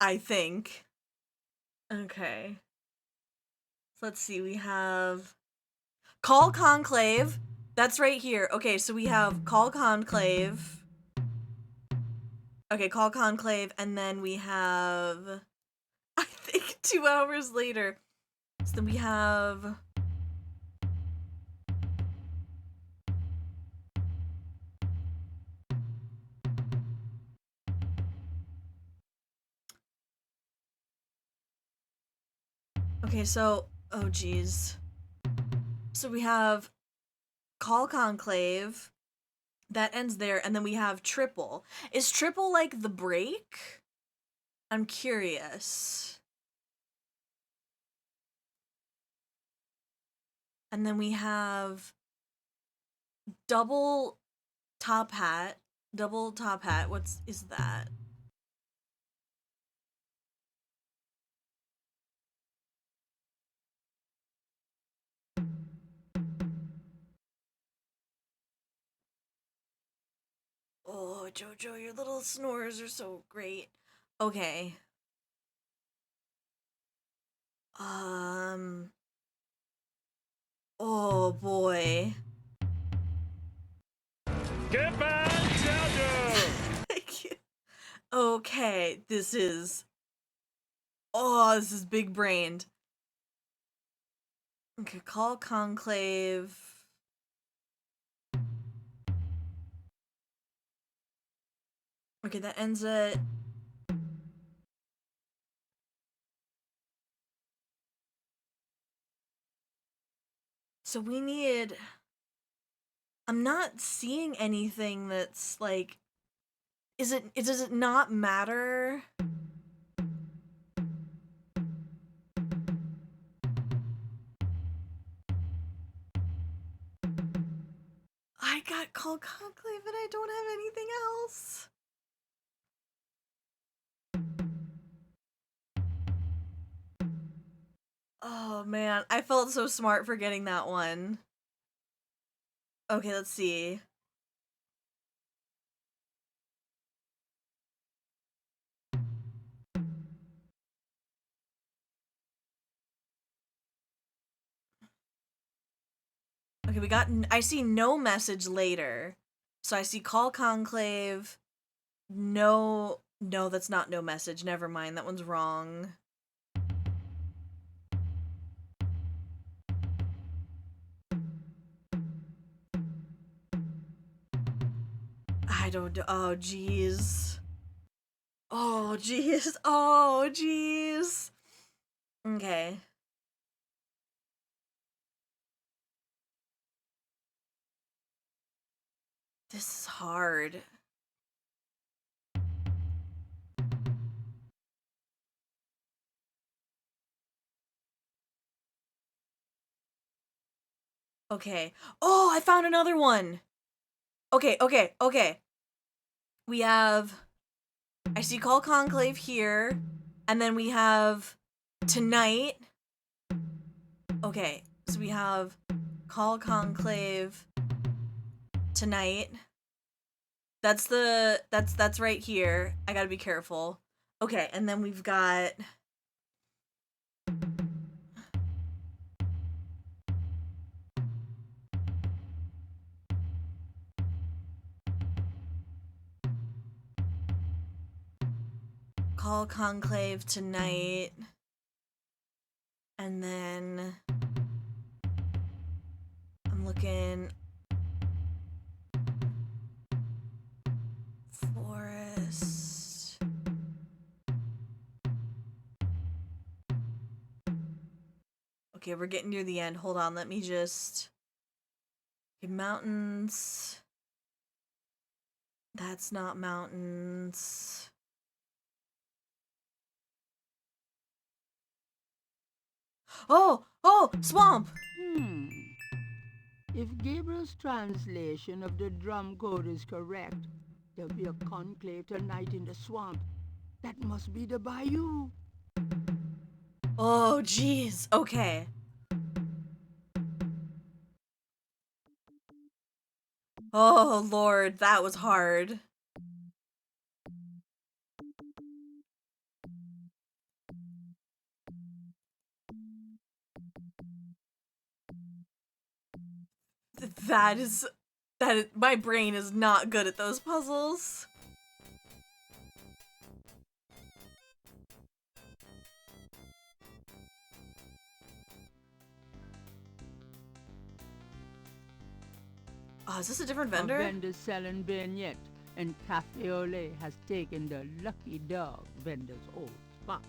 I think. Okay. So let's see, we have... Call Conclave. That's right here. Okay, so we have Call Conclave. Okay, Call Conclave, and then we have... I think 2 hours later. So then we have... Okay, so... Oh, geez. So we have Call Conclave. That ends there, and then we have Triple. Is Triple like the break? I'm curious. And then we have Double Top Hat. Double Top Hat, is that? Oh, Jojo, your little snores are so great. Okay. Oh boy. Get back, Jojo! Thank you. Okay, this is... Oh, this is big-brained. Okay, call conclave. Okay, that ends at... So we need... I'm not seeing anything that's like... Does it not matter? I got call conclave and I don't have anything else. Oh man, I felt so smart for getting that one. Okay, let's see. Okay, we got... I see no message later. So I see call conclave. No, that's not no message. Never mind, that one's wrong. I don't... Oh, jeez. Oh, jeez. Oh, jeez. Okay. This is hard. Okay. Oh, I found another one. Okay. We have... I see call conclave here. And then we have tonight. Okay. So we have call conclave tonight. That's right here. I gotta be careful. Okay, and then we've got... Call conclave tonight. And then... I'm looking... Forest... Okay, we're getting near the end. Hold on, let me just... Okay, mountains... That's not mountains... Oh, swamp! If Gabriel's translation of the drum code is correct, there'll be a conclave tonight in the swamp. That must be the bayou. Oh, jeez. Okay. Oh, Lord, that was hard. That is, my brain is not good at those puzzles. Oh, is this a different vendor? A vendor selling beignet, and Cafe Ole has taken the Lucky Dog vendor's old spot.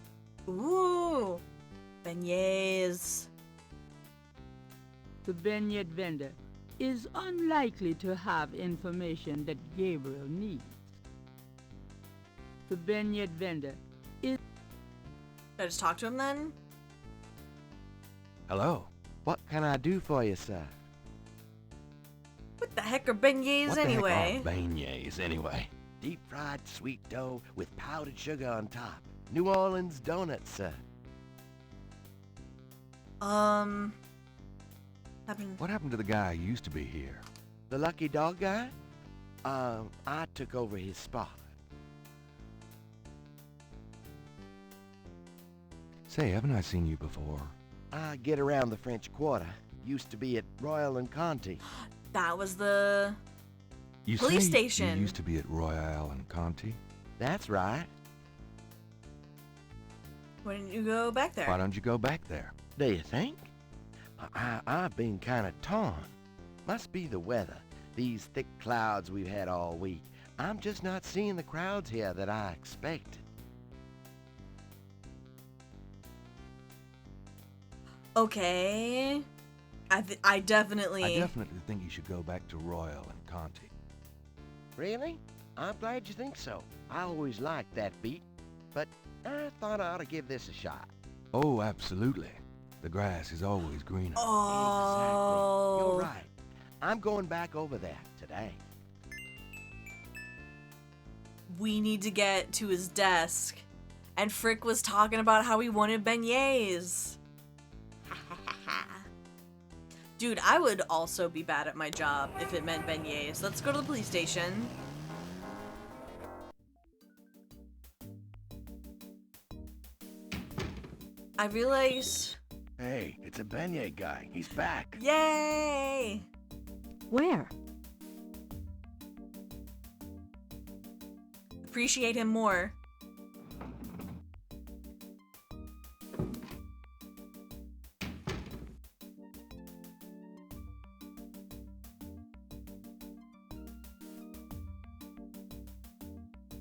Ooh, beignets. The beignet vendor is unlikely to have information that Gabriel needs. The beignet vendor is... Should I just talk to him then? Hello. What can I do for you, sir? What the heck are beignets anyway? What the heck are beignets anyway? Deep-fried sweet dough with powdered sugar on top. New Orleans donuts, sir. What happened to the guy who used to be here? The Lucky Dog guy? I took over his spot. Say, haven't I seen you before? I get around the French Quarter. Used to be at Royal and Conti. That was the You police say station. You used to be at Royale and Conti? That's right. Why didn't you go back there? Why don't you go back there? Do you think? I've been kind of torn. Must be the weather. These thick clouds we've had all week. I'm just not seeing the crowds here that I expected. Okay. I definitely think you should go back to Royal and Conti. Really? I'm glad you think so. I always liked that beat, but I thought I ought to give this a shot. Oh, absolutely. The grass is always greener. Oh. Exactly. You're right. I'm going back over there today. We need to get to his desk. And Frick was talking about how he wanted beignets. Dude, I would also be bad at my job if it meant beignets. Let's go to the police station. I realize... Hey, it's a beignet guy. He's back. Yay! Where? Appreciate him more.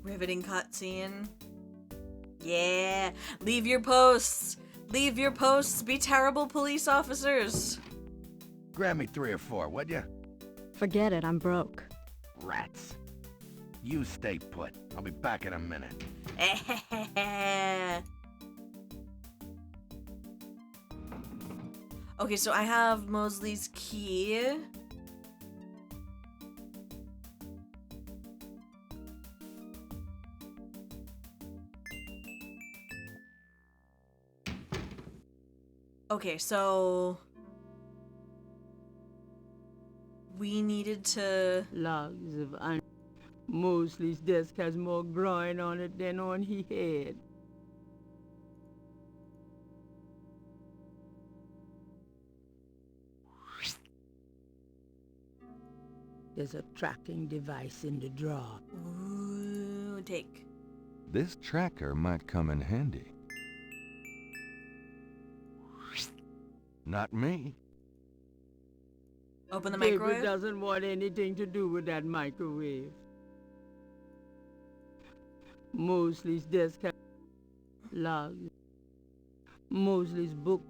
Riveting cutscene. Yeah! Leave your posts! Leave your posts! Be terrible police officers! Grab me 3 or 4, would ya? Forget it, I'm broke. Rats. You stay put. I'll be back in a minute. Okay, so I have Mosley's key. Okay, so we needed to... Logs of Mosley's desk has more groin on it than on his head. There's a tracking device in the drawer. Ooh, take. This tracker might come in handy. Not me. Open the Gabriel microwave? doesn't want anything to do with that microwave. Mosley's desk has logs. Mosley's book.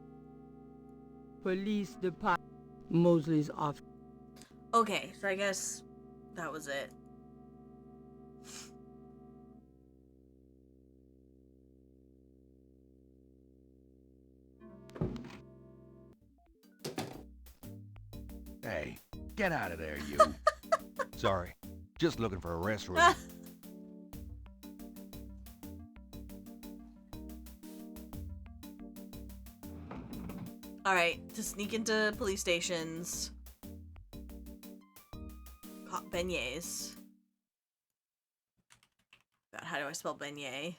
Police department. Mosley's office. Okay, so I guess that was it. Hey, get out of there, you. Sorry, just looking for a restroom. Alright, to sneak into police stations. Caught beignets. God, how do I spell beignet?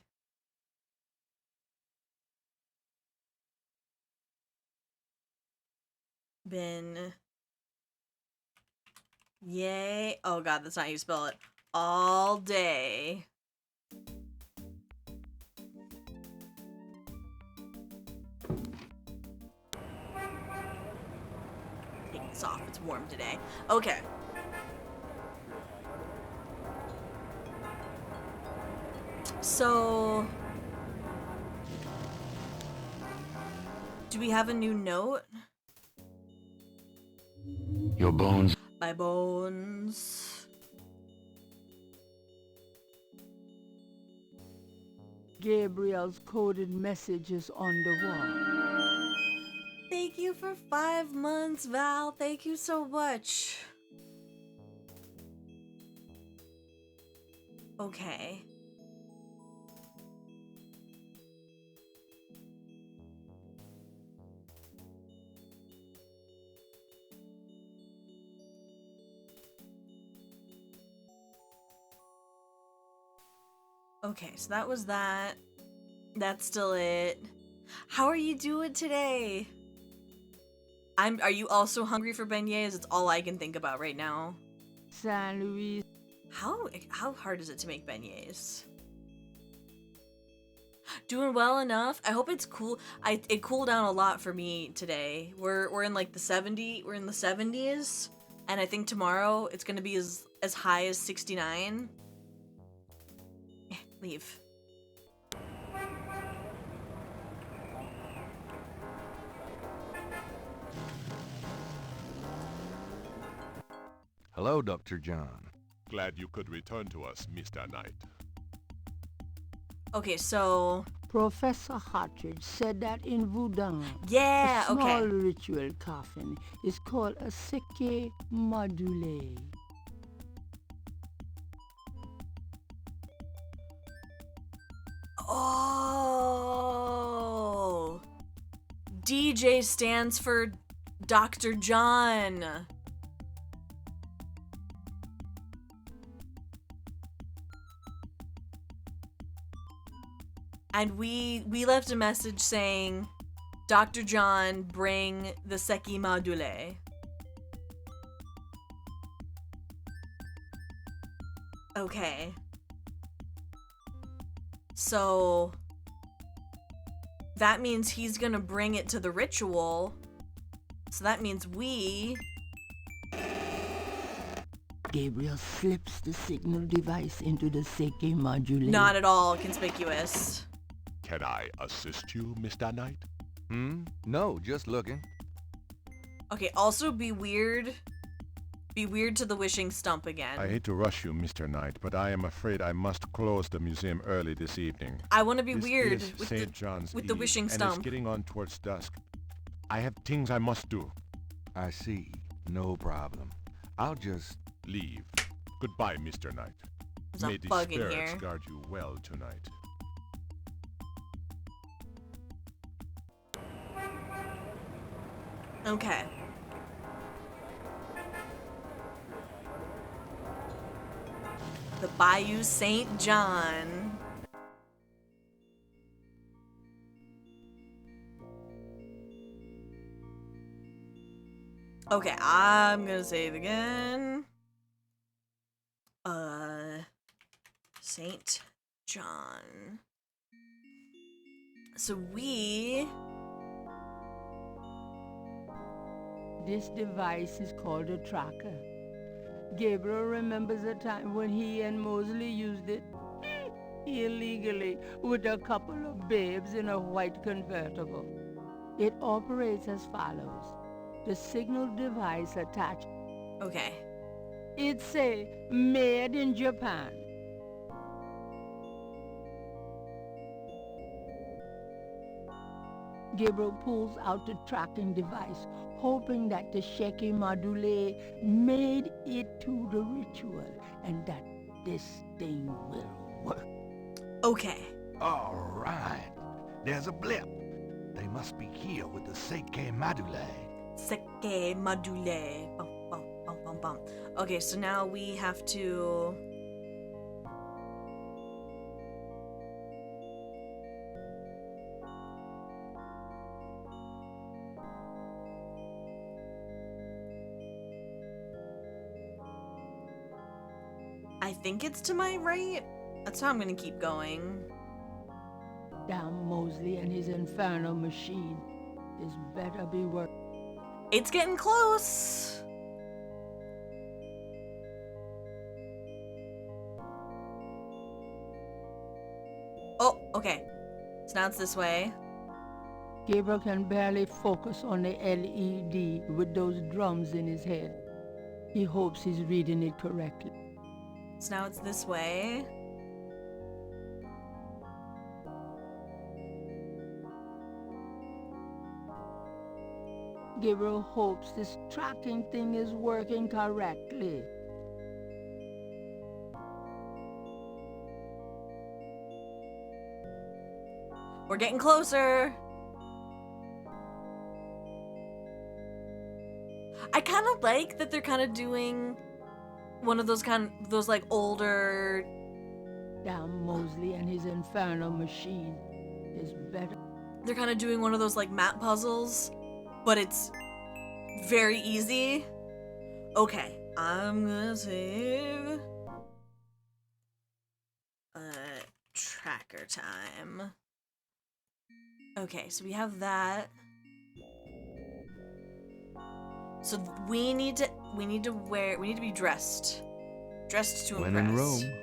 Yay. Oh god, that's not how you spell it. All day. Take this off, it's warm today. Okay. So... do we have a new note? Your bones. My bones. Gabriel's coded messages on the wall. Thank you for 5 months, Val. Thank you so much. Okay. Okay, so that was that. That's still it. How are you doing today? Are you also hungry for beignets? It's all I can think about right now. San Luis. How hard is it to make beignets? Doing well enough. I hope it's cool. It cooled down a lot for me today. We're in like the 70s, and I think tomorrow it's gonna be as high as 69. Leave. Hello, Dr. John. Glad you could return to us, Mr. Knight. Okay, so Professor Hartridge said that in Voodoo, yeah, a small okay. ritual coffin is called a seke module. Oh, DJ stands for Dr. John. And we left a message saying, Dr. John, bring the Seki Module. Okay. So that means he's gonna bring it to the ritual. So that means we... Gabriel slips the signal device into the seke module. Not at all conspicuous. Can I assist you, Mr. Knight? No, just looking. Okay, also be weird. Be weird to the wishing stump again. I hate to rush you, Mr. Knight, but I am afraid I must close the museum early this evening. I want to be This weird is with St. John's the Eve, wishing and stump. it's getting on towards dusk. I have things I must do. I see. No problem. I'll just... leave. Goodbye, Mr. Knight. There's a May the bug in spirits here. guard you well tonight. Okay. The Bayou St. John. Okay, I'm gonna save again. St. John. So we... This device is called a tracker. Gabriel remembers a time when he and Mosley used it illegally with a couple of babes in a white convertible. It operates as follows. The signal device attached. Okay. It's made in Japan. Gabriel pulls out the tracking device, hoping that the Seki Module made it to the ritual and that this thing will work. Okay. All right. There's a blip. They must be here with the Seke Module. Seke Module. Bum, bum, bum, bum, bum. Okay, so now we have to... I think it's to my right. That's how I'm gonna keep going. Down Mosley and his infernal machine. This better be work. It's getting close. Oh, okay. So now it's this way. Gabriel can barely focus on the LED with those drums in his head. He hopes he's reading it correctly. So now it's this way. Gabriel hopes this tracking thing is working correctly. We're getting closer. I kind of like that they're kind of doing one of those like older... Down Mosley and his infernal machine is better. They're kind of doing one of those like map puzzles, but it's very easy. Okay, I'm gonna save. Tracker time. Okay, so we have that. So we need to be dressed. Dressed to When impress. in Rome.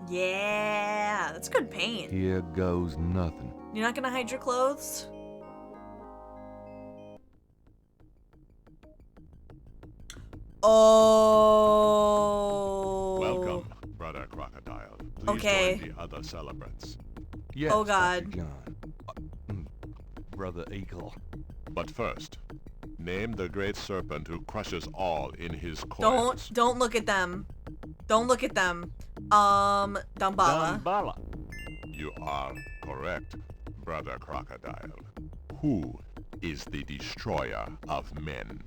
Yeah, that's good paint. Here goes nothing. You're not gonna hide your clothes? Oh. Welcome, Brother Crocodile. Please Okay. join the other celebrants. Yes, Oh, God. Dr. John. Brother Eagle. But first, name the great serpent who crushes all in his coils. Don't look at them. Don't look at them. Damballa. Damballa. You are correct, Brother Crocodile. Who is the destroyer of men?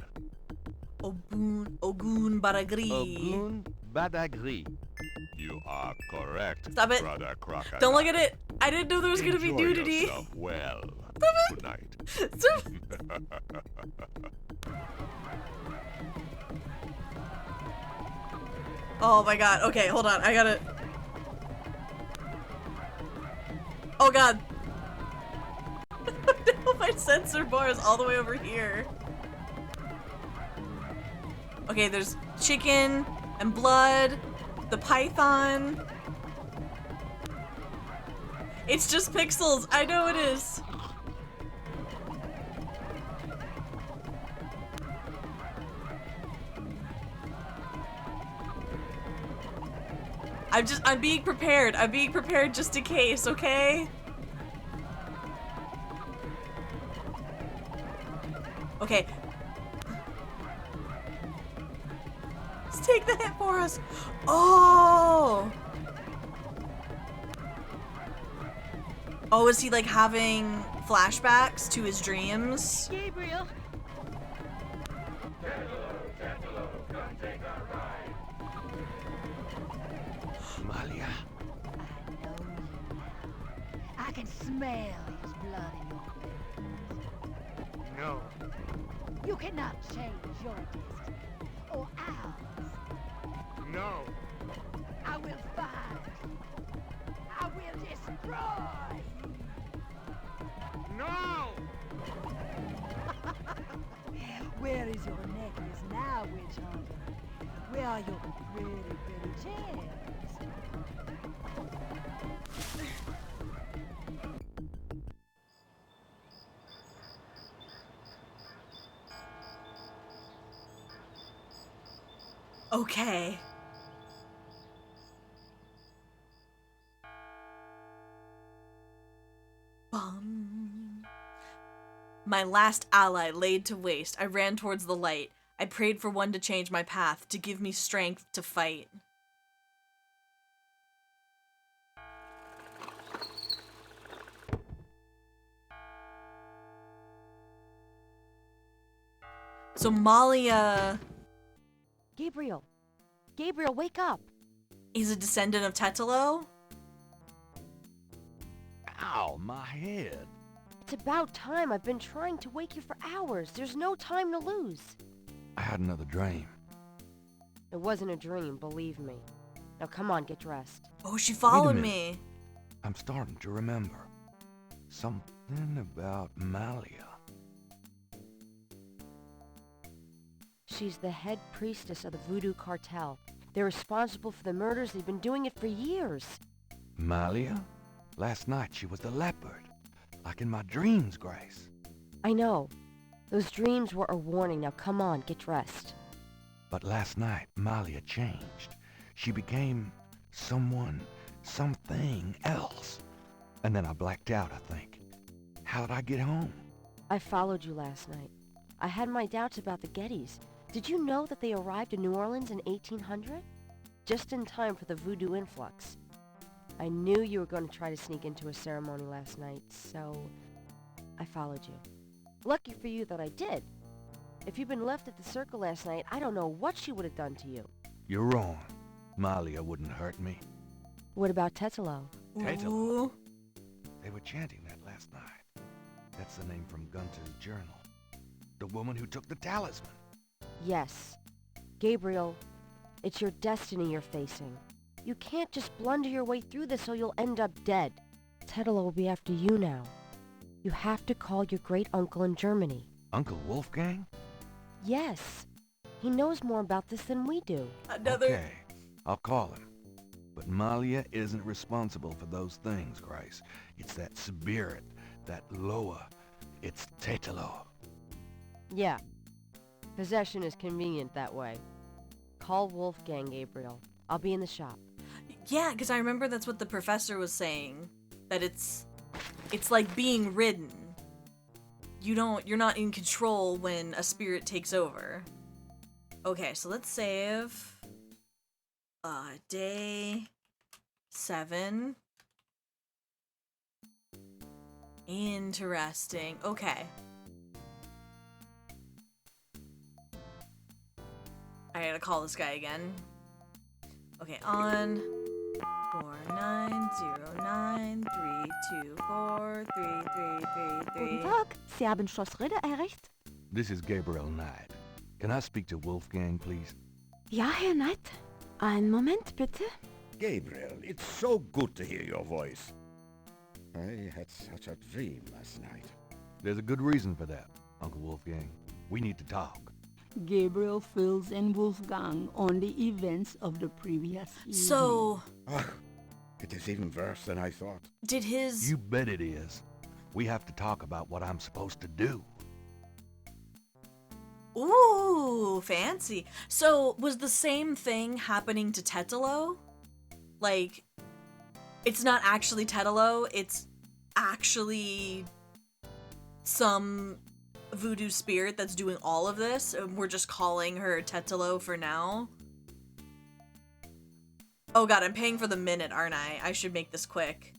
Ogun Baragri. Ogun Badagri. You are correct, Stop it. Brother Crocodile. Don't look at it. I didn't know there was gonna be Enjoy nudity. yourself well tonight. Stop. Oh my god. Okay, hold on. I gotta. Oh god. No, my sensor bar is all the way over here. Okay, there's chicken and blood, the python. It's just pixels. I know it is. I'm being prepared. I'm being prepared just in case, okay? Okay. Let's take the hit for us. Oh! Oh, is he like having flashbacks to his dreams? Gabriel! Malia. I know you now. I can smell his blood in your veins. No. You cannot change your destiny, or ours. No. I will find you. I will destroy you. No! Where is your necklace now, witch hunter? Where are your pretty gems? Okay. Bum. My last ally laid to waste, I ran towards the light. I prayed for one to change my path, to give me strength to fight. So Malia Gabriel! Gabriel, wake up! is a descendant of Tetelo? Ow, my head. It's about time. I've been trying to wake you for hours. There's no time to lose. I had another dream. It wasn't a dream, believe me. Now come on, get dressed. Oh, she Wait a followed minute. me. I'm starting to remember. Something about Malia. She's the head priestess of the Voodoo cartel. They're responsible for the murders. They've been doing it for years. Malia? Last night she was the leopard. Like in my dreams, Grace. I know. Those dreams were a warning. Now come on, get dressed. But last night, Malia changed. She became something else. And then I blacked out, I think. How did I get home? I followed you last night. I had my doubts about the Gettys. Did you know that they arrived in New Orleans in 1800? Just in time for the voodoo influx. I knew you were going to try to sneak into a ceremony last night, so I followed you. Lucky for you that I did. If you'd been left at the circle last night, I don't know what she would have done to you. You're wrong. Malia wouldn't hurt me. What about Tetelo? Tetelo? They were chanting that last night. That's the name from Gunter's journal. The woman who took the talisman. Yes. Gabriel, It's your destiny you're facing. You can't just blunder your way through this or you'll end up dead. Tetelo will be after you now. You have to call your great-uncle in Germany. Uncle Wolfgang? Yes. He knows more about this than we do. Okay, I'll call him. But Malia isn't responsible for those things, Christ. It's that spirit, that Loa. It's Tetelo. Yeah. Possession is convenient that way. Call Wolfgang, Gabriel. I'll be in the shop. Yeah, because I remember that's what the professor was saying. That it's like being ridden. You're not in control when a spirit takes over. Okay, so let's save day 7. Interesting. Okay. I gotta call this guy again. Okay, on 490932433333. Guten Tag, Sie haben Schloss Ritter erreicht? This is Gabriel Knight. Can I speak to Wolfgang, please? Ja, Herr Knight. Einen Moment, bitte. Gabriel, it's so good to hear your voice. I had such a dream last night. There's a good reason for that, Uncle Wolfgang. We need to talk. Gabriel fills in Wolfgang on the events of the previous evening. So... it is even worse than I thought. Did his... You bet it is. We have to talk about what I'm supposed to do. Ooh, fancy. So, was the same thing happening to Tetelo? Like, it's not actually Tetelo, it's actually some voodoo spirit that's doing all of this, and we're just calling her Tetelo for now? Oh god, I'm paying for the minute, aren't I? I should make this quick.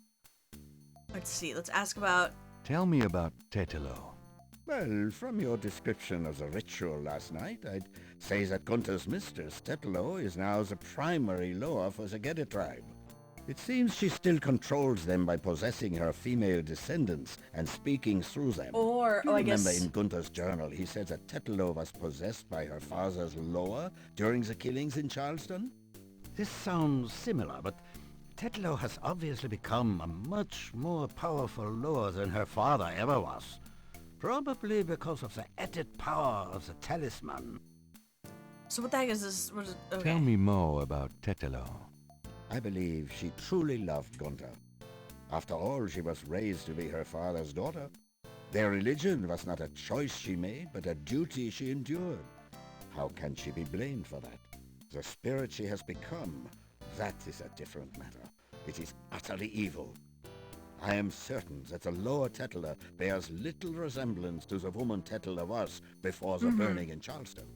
Let's see, let's ask about... Tell me about Tetelo. Well, from your description of the ritual last night, I'd say that Gunther's mistress, Tetelo, is now the primary Loa for the Gede tribe. It seems she still controls them by possessing her female descendants and speaking through them. Or, you remember guess... in Gunther's journal, he said that Tetelo was possessed by her father's Loa during the killings in Charleston? This sounds similar, but Tetelo has obviously become a much more powerful Loa than her father ever was. Probably because of the added power of the Talisman. So what the heck is this? What is, okay. Tell me more about Tetelo. I believe she truly loved Gunther. After all, she was raised to be her father's daughter. Their religion was not a choice she made, but a duty she endured. How can she be blamed for that? The spirit she has become, that is a different matter. It is utterly evil. I am certain that the lower Tetela bears little resemblance to the woman Tetela was before the burning in Charleston.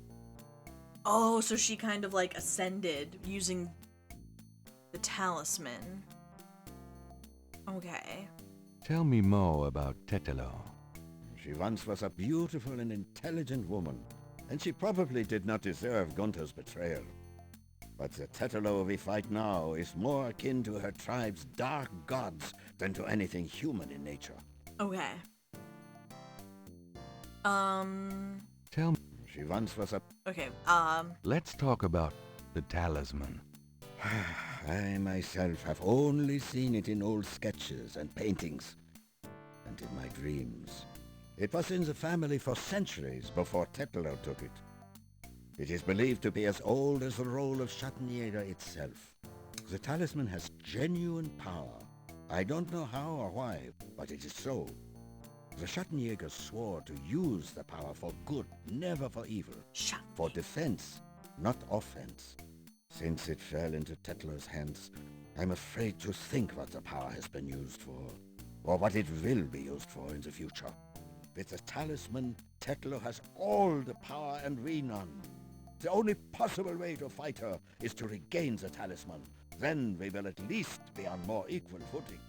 Oh, so she kind of like ascended using the talisman. Okay. Tell me more about Tetelo. She once was a beautiful and intelligent woman, and she probably did not deserve Gunther's betrayal. But the Tetelo we fight now is more akin to her tribe's dark gods than to anything human in nature. Okay. Tell me. She once was a... Okay, Let's talk about the talisman. I myself have only seen it in old sketches and paintings, and in my dreams. It was in the family for centuries before Tetelo took it. It is believed to be as old as the role of Schattenjäger itself. The talisman has genuine power. I don't know how or why, but it is so. The Schattenjäger swore to use the power for good, never for evil. For defense, not offense. Since it fell into Tetlo's hands, I'm afraid to think what the power has been used for, or what it will be used for in the future. With the talisman, Tetlo has all the power and we none. The only possible way to fight her is to regain the talisman. Then we will at least be on more equal footing.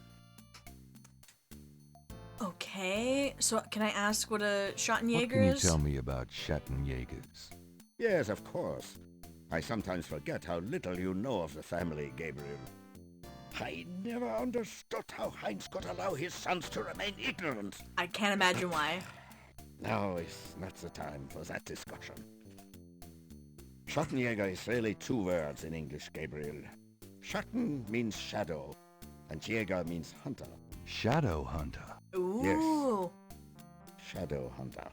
okay. So can I ask what a Schattenjäger What can you is? tell me about Schattenjägers? Yes, of course. I sometimes forget how little you know of the family, Gabriel. I never understood how Heinz could allow his sons to remain ignorant. I can't imagine why. Now is not the time for that discussion. Schattenjäger is really two words in English, Gabriel. Schatten means shadow, and Jäger means hunter. Shadow hunter. Ooh. Yes. Shadow hunter.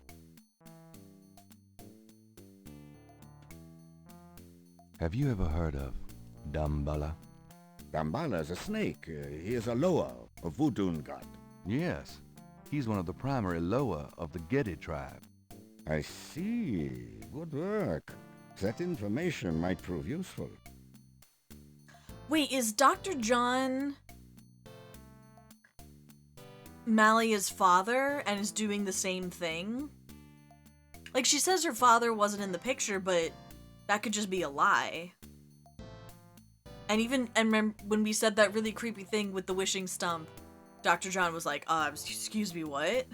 Have you ever heard of Damballa? Damballa is a snake. He is a Loa, a voodoo god. Yes. He's one of the primary Loa of the Gedi tribe. I see. Good work. That information might prove useful. Wait, is Dr. John Malia's father and is doing the same thing? Like, she says her father wasn't in the picture, but that could just be a lie. And remember when we said that really creepy thing with the wishing stump, Dr. John was like, excuse me, what?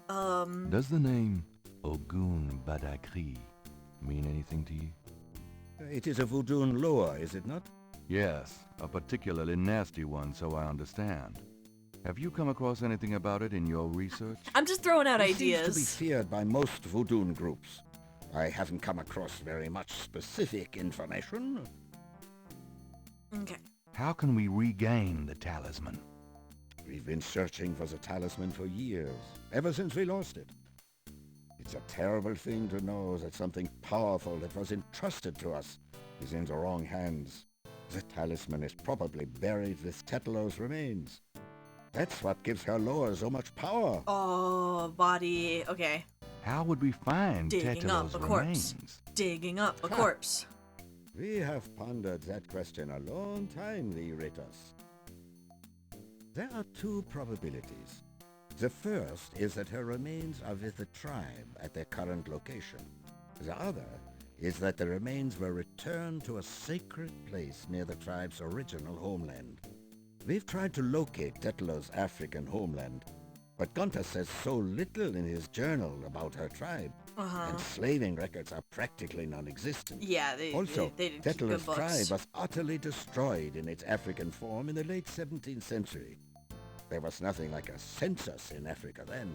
Does the name Ogun Badagri mean anything to you? It is a voodoo Loa, is it not? Yes, a particularly nasty one, so I understand. Have you come across anything about it in your research? I'm just throwing out It ideas. seems to be feared by most voodoo groups. I haven't come across very much specific information. Okay. How can we regain the talisman? We've been searching for the talisman for years, ever since we lost it. It's a terrible thing to know that something powerful that was entrusted to us is in the wrong hands. The talisman is probably buried with Tetelo's remains. That's what gives her Loa so much power. Oh, body. Okay. How would we find Digging up Tetelo's a corpse. remains? Digging up a corpse. We have pondered that question a long time, the Ritters. There are two probabilities. The first is that her remains are with the tribe at their current location. The other is that the remains were returned to a sacred place near the tribe's original homeland. We've tried to locate Tetelo's African homeland, but Gunther says so little in his journal about her tribe, and slaving records are practically non-existent. Yeah, they didn't keep good Tetelo's books. tribe was utterly destroyed in its African form in the late 17th century. There was nothing like a census in Africa then.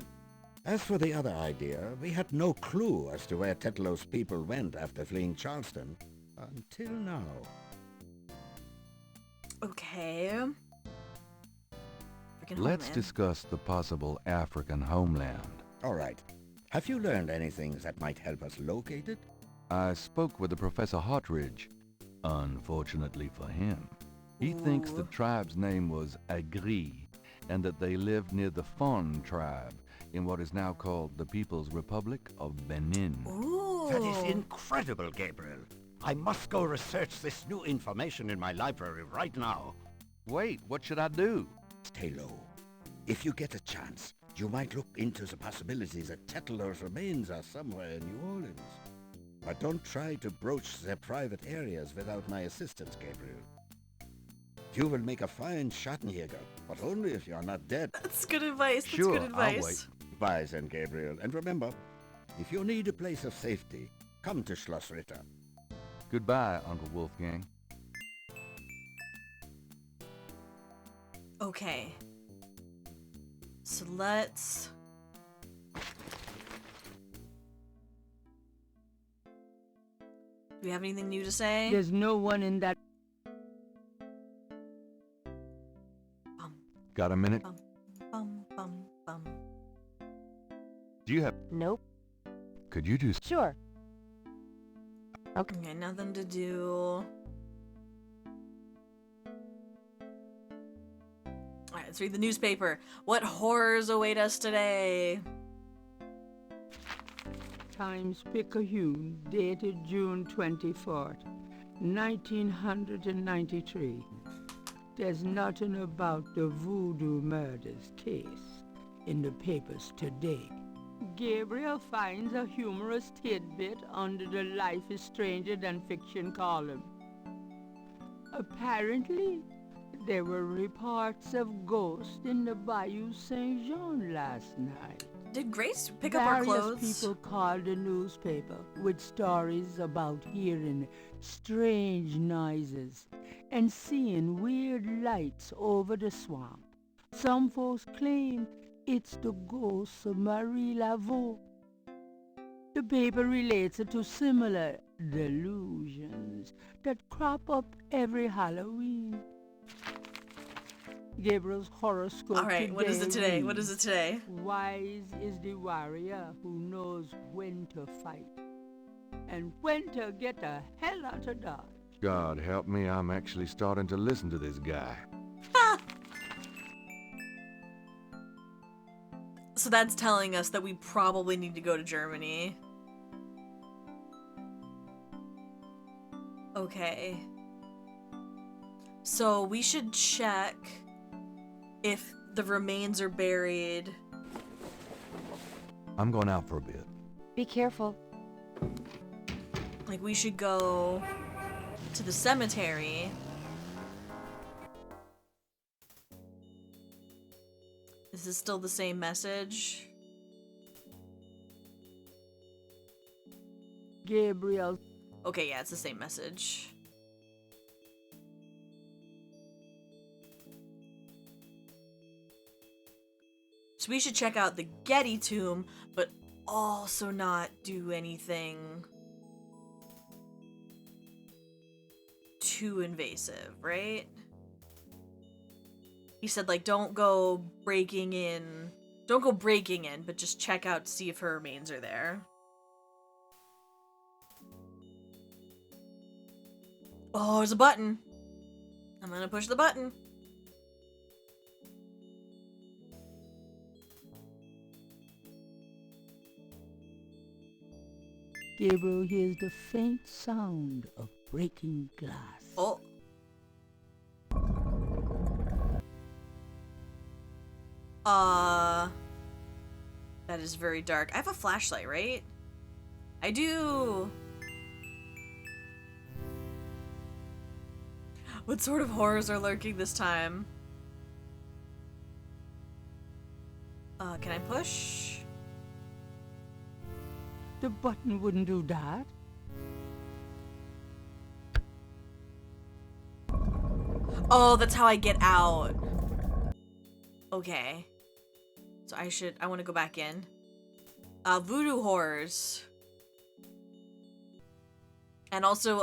As for the other idea, we had no clue as to where Tetelo's people went after fleeing Charleston, until now. Okay. Let's discuss the possible African homeland. All right. Have you learned anything that might help us locate it? I spoke with the Professor Hartridge. Unfortunately for him, he thinks the tribe's name was Agri, and that they lived near the Fon tribe in what is now called the People's Republic of Benin. That is incredible, Gabriel. I must go research this new information in my library right now. Wait, what should I do? Stay low. If you get a chance, you might look into the possibility that Tetelo's remains are somewhere in New Orleans. But don't try to broach their private areas without my assistance, Gabriel. You will make a fine Schattenjäger, but only if you are not dead. That's good advice. That's Sure, good advice. I'll wait. Goodbye, then, Gabriel. And remember, if you need a place of safety, come to Schloss Ritter. Goodbye, Uncle Wolfgang. Okay. So let's... Do we have anything new to say? There's no one in that... Got a minute? Bum, bum, bum. Do you have... Nope. Could you do... Sure. Okay, nothing to do. Alright, let's read the newspaper. What horrors await us today? Times-Picayune, dated June 24th, 1993. There's nothing about the Voodoo Murders case in the papers today. Gabriel finds a humorous tidbit under the Life is Stranger Than Fiction column. Apparently, there were reports of ghosts in the Bayou Saint Jean last night. Did Grace pick up our clothes? Various people called the newspaper with stories about hearing strange noises and seeing weird lights over the swamp. Some folks claim it's the ghost of Marie Laveau. The paper relates it to similar delusions that crop up every Halloween. Gabriel's horoscope. All right, what is it today? What is it reads, today? Wise is the warrior who knows when to fight and when to get the hell out of Dodge. God help me, I'm actually starting to listen to this guy. So that's telling us that we probably need to go to Germany. Okay. So we should check if the remains are buried. I'm going out for a bit. Be careful. Like, we should go to the cemetery. Is this still the same message? Gabriel. Okay, yeah, it's the same message. So we should check out the Getty tomb, but also not do anything too invasive, right? He said, like, don't go breaking in, but just check out to see if her remains are there. Oh, there's a button. I'm gonna push the button. Gabriel hears the faint sound of breaking glass. Oh. That is very dark. I have a flashlight, right? I do. What sort of horrors are lurking this time? Can I push? The button wouldn't do that. Oh, that's how I get out. Okay. So I want to go back in. Voodoo horrors. And also,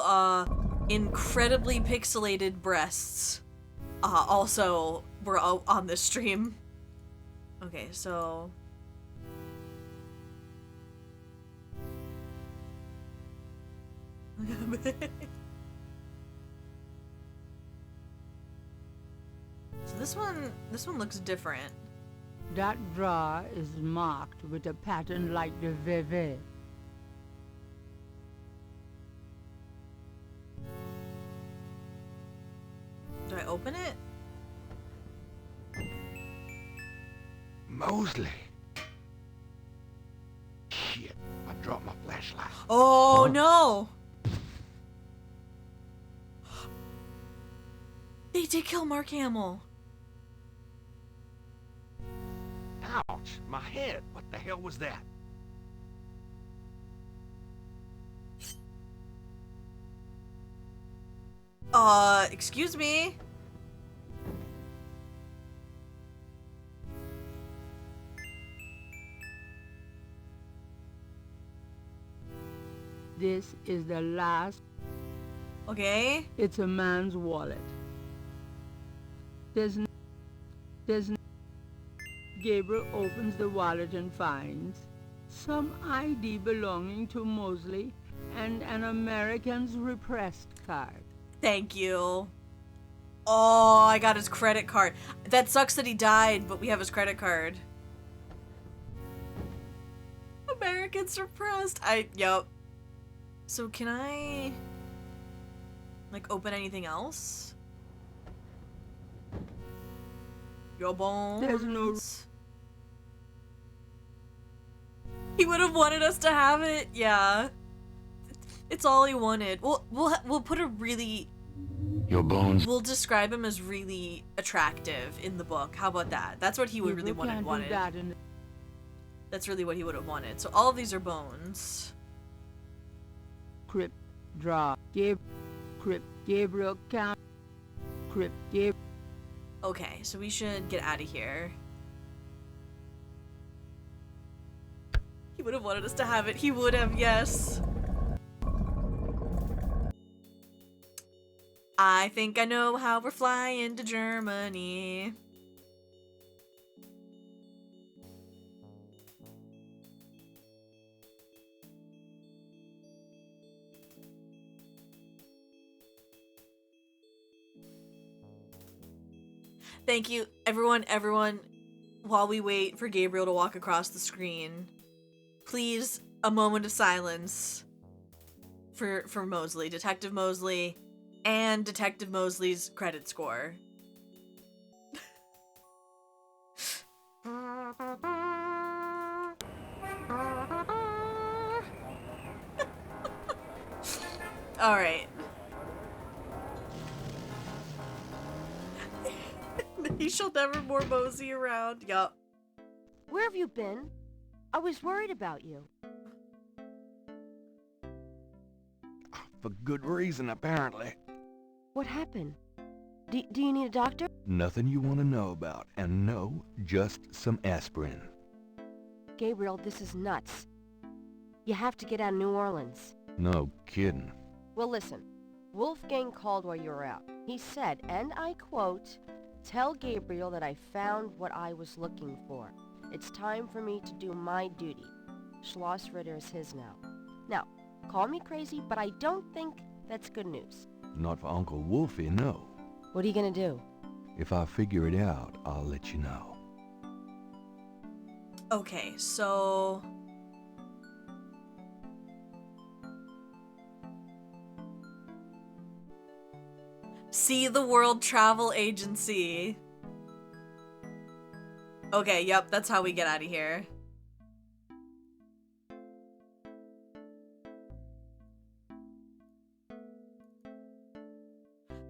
incredibly pixelated breasts. Also were on this stream. Okay, so... So this one looks different. That drawer is marked with a pattern like the VV. Do I open it? Mosley. Shit, I dropped my flashlight. Oh, Huh? no! They did kill Mark Hamill. Ouch, my head. What the hell was that? Excuse me? This is the last. Okay. It's a man's wallet. Gabriel opens the wallet and finds some ID belonging to Mosley and an American's repressed card. Thank you. Oh, I got his credit card. That sucks that he died, but we have his credit card. Americans suppressed. Yup. So can I, like, open anything else? Your bones. There's no... He would have wanted us to have it. Yeah. It's all he wanted. We'll put a really... Your bones. We'll describe him as really attractive in the book. How about that? That's what he would really wanted. That's really what he would have wanted. So all of these are bones. Crypt draw. Gabriel count. Crypt Gabriel. Okay, so we should get out of here. He would have wanted us to have it. He would have, yes. I think I know how we're flying to Germany. Thank you, everyone, while we wait for Gabriel to walk across the screen, please, a moment of silence for Mosley, Detective Mosley, and Detective Mosley's credit score. Alright. He shall never more mosey around. Yup. Where have you been? I was worried about you. For good reason, apparently. What happened? Do you need a doctor? Nothing you want to know about, and no, just some aspirin. Gabriel, this is nuts. You have to get out of New Orleans. No kidding. Well, listen. Wolfgang called while you were out. He said, and I quote, "Tell Gabriel that I found what I was looking for. It's time for me to do my duty. Schloss Ritter is his now." Now, call me crazy, but I don't think that's good news. Not for Uncle Wolfie, no. What are you gonna do? If I figure it out, I'll let you know. Okay, so... See the World Travel Agency. Okay, yep, that's how we get out of here.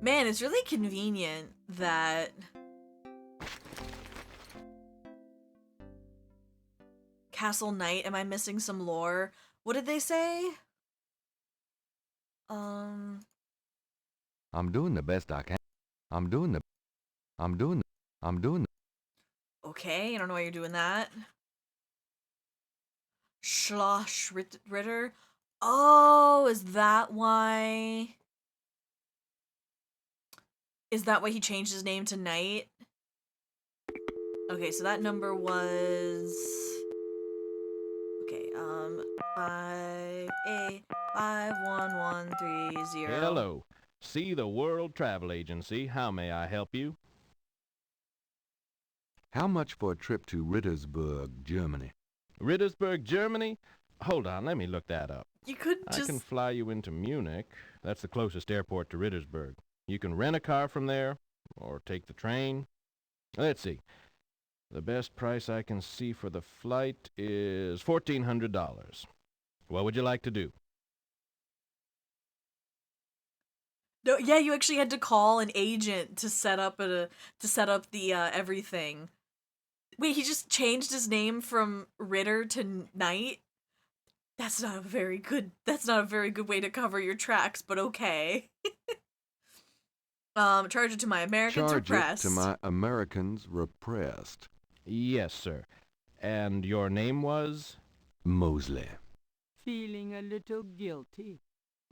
Man, it's really convenient that... Castle Knight, am I missing some lore? What did they say? I'm doing the best I can. Okay, I don't know why you're doing that. Schloss Ritter? Oh, is that why... Is that why he changed his name to Knight? Okay, so that number was... Okay, 5851130. Hello. See the World Travel Agency. How may I help you? How much for a trip to Rittersburg, Germany? Rittersburg, Germany? Hold on, let me look that up. You could just... I can fly you into Munich. That's the closest airport to Rittersburg. You can rent a car from there, or take the train. Let's see. The best price I can see for the flight is $1,400. What would you like to do? No, yeah, you actually had to call an agent to set up the everything. Wait, he just changed his name from Ritter to Knight? That's not a very good way to cover your tracks, but okay. Charge it to my Americans repressed. Charge it to my Americans repressed. Yes, sir. And your name was? Mosley. Feeling a little guilty,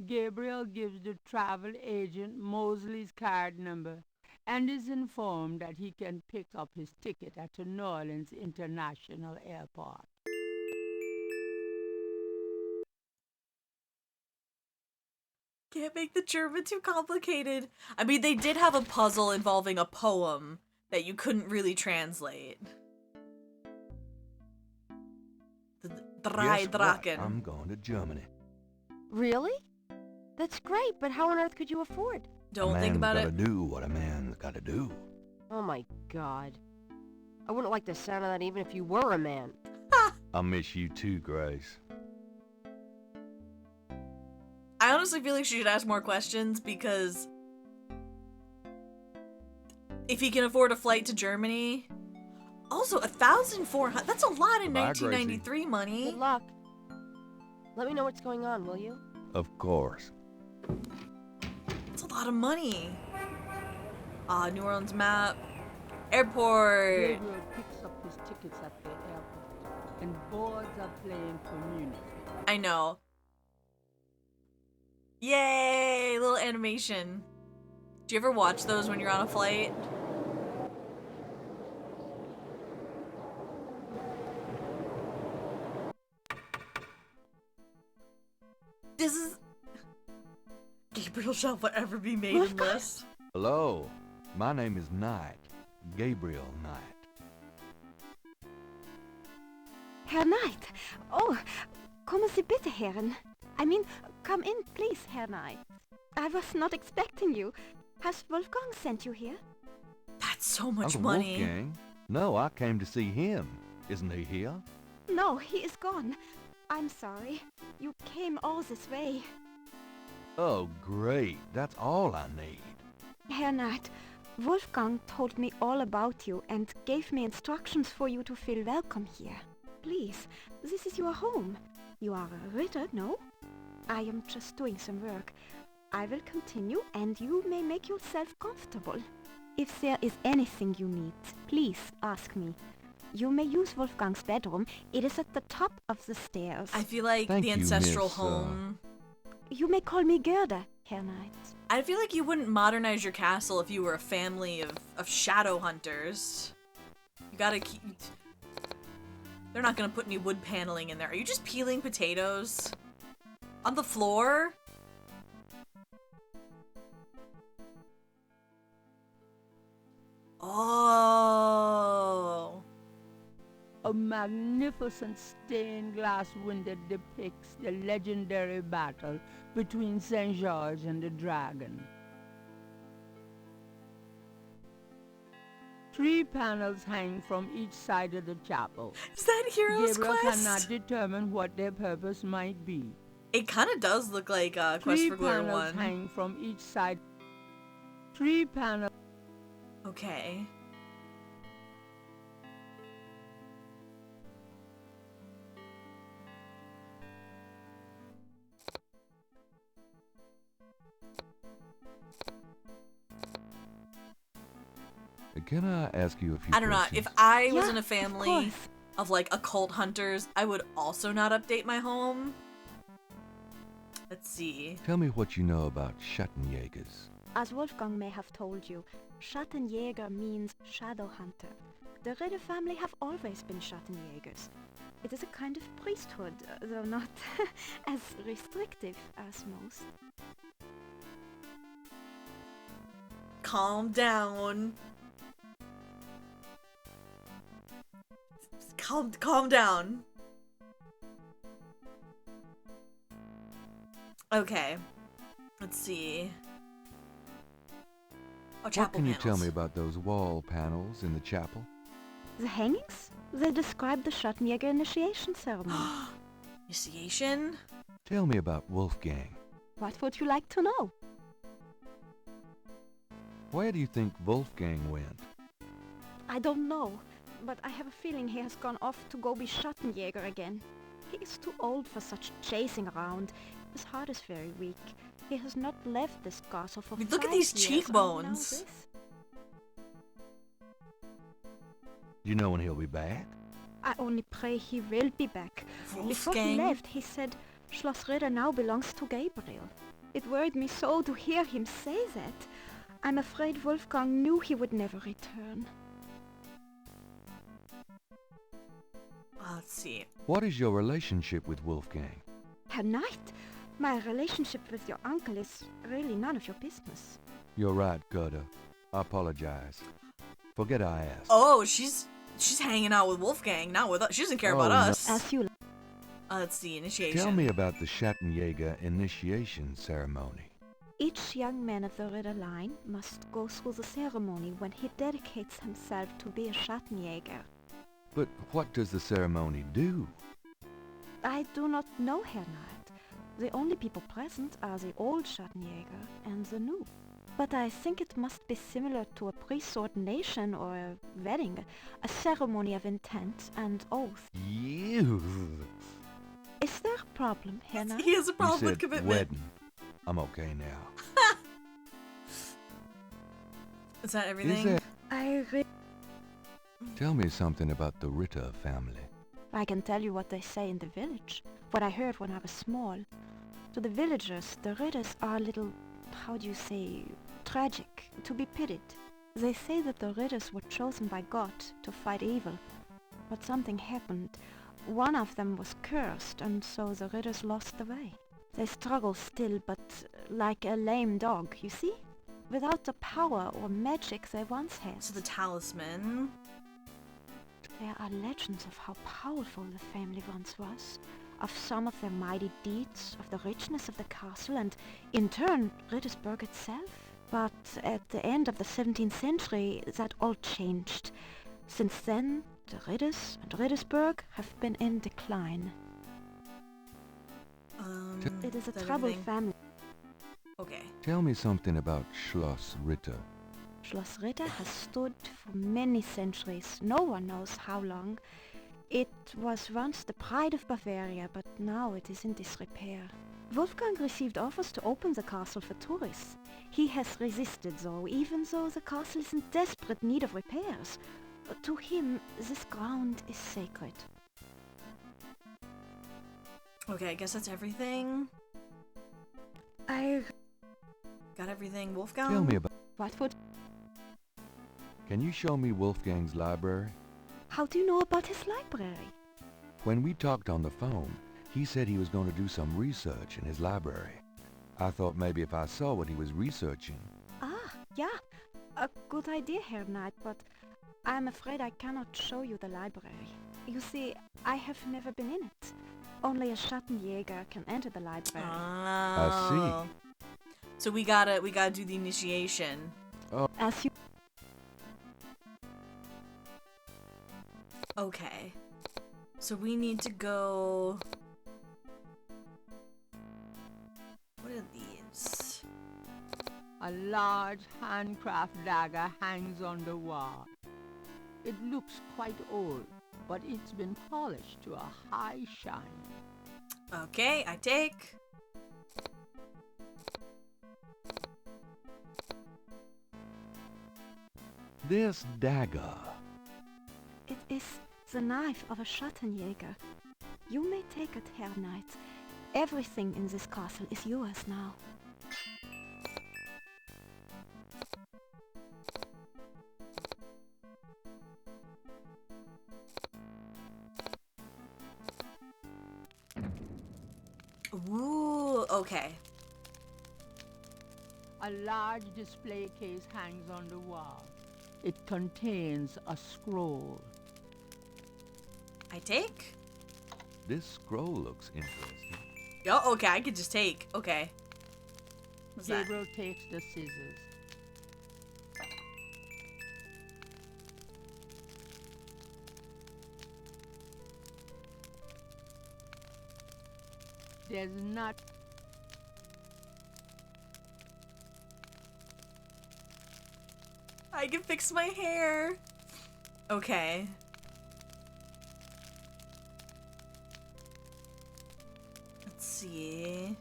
Gabriel gives the travel agent Mosley's card number and is informed that he can pick up his ticket at the New Orleans International Airport. Can't make the German too complicated. I mean, they did have a puzzle involving a poem that you couldn't really translate. The Drei Guess Drachen. what? I'm going to Germany. Really? That's great, but how on earth could you afford? Don't think about it. A man's gotta do what a man's gotta do. Oh my god. I wouldn't like the sound of that even if you were a man. I miss you too, Grace. I honestly feel like she should ask more questions because if he can afford a flight to Germany, also 1,400. That's a lot in 1993 money. Good luck. Let me know what's going on, will you? Of course. That's a lot of money. New Orleans map, airport. Gabriel picks up his tickets at the airport. and boards are playing community. I know. Yay! Little animation. Do you ever watch those when you're on a flight? This is... Gabriel shall forever be maidenless. Hello, my name is Knight. Gabriel Knight. Herr Knight! Oh, kommen Sie bitte, Herren. I mean, come in, please, Herr Knight. I was not expecting you. Has Wolfgang sent you here? That's so much Uncle money. Wolfgang? No, I came to see him. Isn't he here? No, he is gone. I'm sorry. You came all this way. Oh, great. That's all I need. Herr Knight, Wolfgang told me all about you and gave me instructions for you to feel welcome here. Please, this is your home. You are a Ritter, no? I am just doing some work. I will continue and you may make yourself comfortable. If there is anything you need, please ask me. You may use Wolfgang's bedroom. It is at the top of the stairs. I feel like Thank the you, ancestral Miss, home... You may call me Gerda, Herr Knight. I feel like you wouldn't modernize your castle if you were a family of shadow hunters. You gotta keep... They're not gonna put any wood paneling in there. Are you just peeling potatoes? On the floor? Oh. A magnificent stained glass window depicts the legendary battle between Saint George and the dragon. 3 panels hang from each side of the chapel. Is that Hero's Gabriel Quest? cannot determine what their purpose might be. It kind of does look like Quest for Glory 3 panels 1. hang from each side. 3 panels. Okay. Can I ask you a few I don't know. questions? If I was Yeah, in a of family course. of like occult hunters, I would also not update my home. Let's see. Tell me what you know about Schattenjägers. As Wolfgang may have told you, Schattenjäger means shadow hunter. The Ritter family have always been Schattenjägers. It is a kind of priesthood, though not as restrictive as most. Calm down. Calm down. Okay. Let's see. Oh, What chapel can you panels. tell me about those wall panels in the chapel? The hangings? They describe the Schattenjäger initiation ceremony. Initiation? Tell me about Wolfgang. What would you like to know? Where do you think Wolfgang went? I don't know, but I have a feeling he has gone off to go be Schattenjäger again. He is too old for such chasing around. His heart is very weak. He has not left this castle for 5 Look at these years, cheekbones. and now this. Do you know when he'll be back? I only pray he will be back. Before he Wolfgang? left, he said Schloss Ritter now belongs to Gabriel. It worried me so to hear him say that. I'm afraid Wolfgang knew he would never return. Let's see. What is your relationship with Wolfgang? Herr Knight, my relationship with your uncle is really none of your business. You're right, Gerda. I apologize. Forget I asked. Oh, she's hanging out with Wolfgang, not with us. She doesn't care about Oh, no. us. As you Let's see. Initiation. Tell me about the Schattenjäger initiation ceremony. Each young man of the Ritter line must go through the ceremony when he dedicates himself to be a Schattenjäger. But what does the ceremony do? I do not know, Herr Knight. The only people present are the old Schattenjäger and the new. But I think it must be similar to a priest's ordination or a wedding, a ceremony of intent and oath. You. Is there a problem, Herr Knight? He has a You problem with said commitment. wedding. I'm okay now. Is that Is everything? there... I Tell me something about the Ritter family. I can tell you what they say in the village, what I heard when I was small. To the villagers, the Ridders are a little, how do you say, tragic, to be pitied. They say that the Ridders were chosen by God to fight evil, but something happened. One of them was cursed, and so the Ridders lost the way. They struggle still, but like a lame dog, you see? Without the power or magic they once had. So the Talisman. There are legends of how powerful the family once was, of some of their mighty deeds, of the richness of the castle, and in turn, Riddersburg itself. But at the end of the 17th century, that all changed. Since then, the Ridders and Riddersburg have been in decline. It is a troubled family. Okay. Tell me something about Schloss Ritter. Schloss Ritter has stood for many centuries, no one knows how long. It was once the pride of Bavaria, but now it is in disrepair. Wolfgang received offers to open the castle for tourists. He has resisted though, even though the castle is in desperate need of repairs. To him, this ground is sacred. Okay, I guess that's everything. I... Got everything, Wolfgang? Tell me about... What would... Can you show me Wolfgang's library? How do you know about his library? When we talked on the phone, he said he was going to do some research in his library. I thought maybe if I saw what he was researching... Ah, yeah. A good idea, Herr Knight, but I'm afraid I cannot show you the library. You see, I have never been in it. Only a Schattenjäger can enter the library. I see. So we gotta do the initiation. Oh. As you... Okay. So we need to go... What are these? A large handcraft dagger hangs on the wall. It looks quite old, but it's been polished to a high shine. Okay, I take. This dagger. It is the knife of a Schattenjäger. You may take it, Herr Knight. Everything in this castle is yours now. Ooh, okay. A large display case hangs on the wall. It contains a scroll. I take? This scroll looks interesting. Oh, okay, I could just take. Okay. What's that? Gabriel takes the scissors. There's not... I can fix my hair. Okay. Let's see.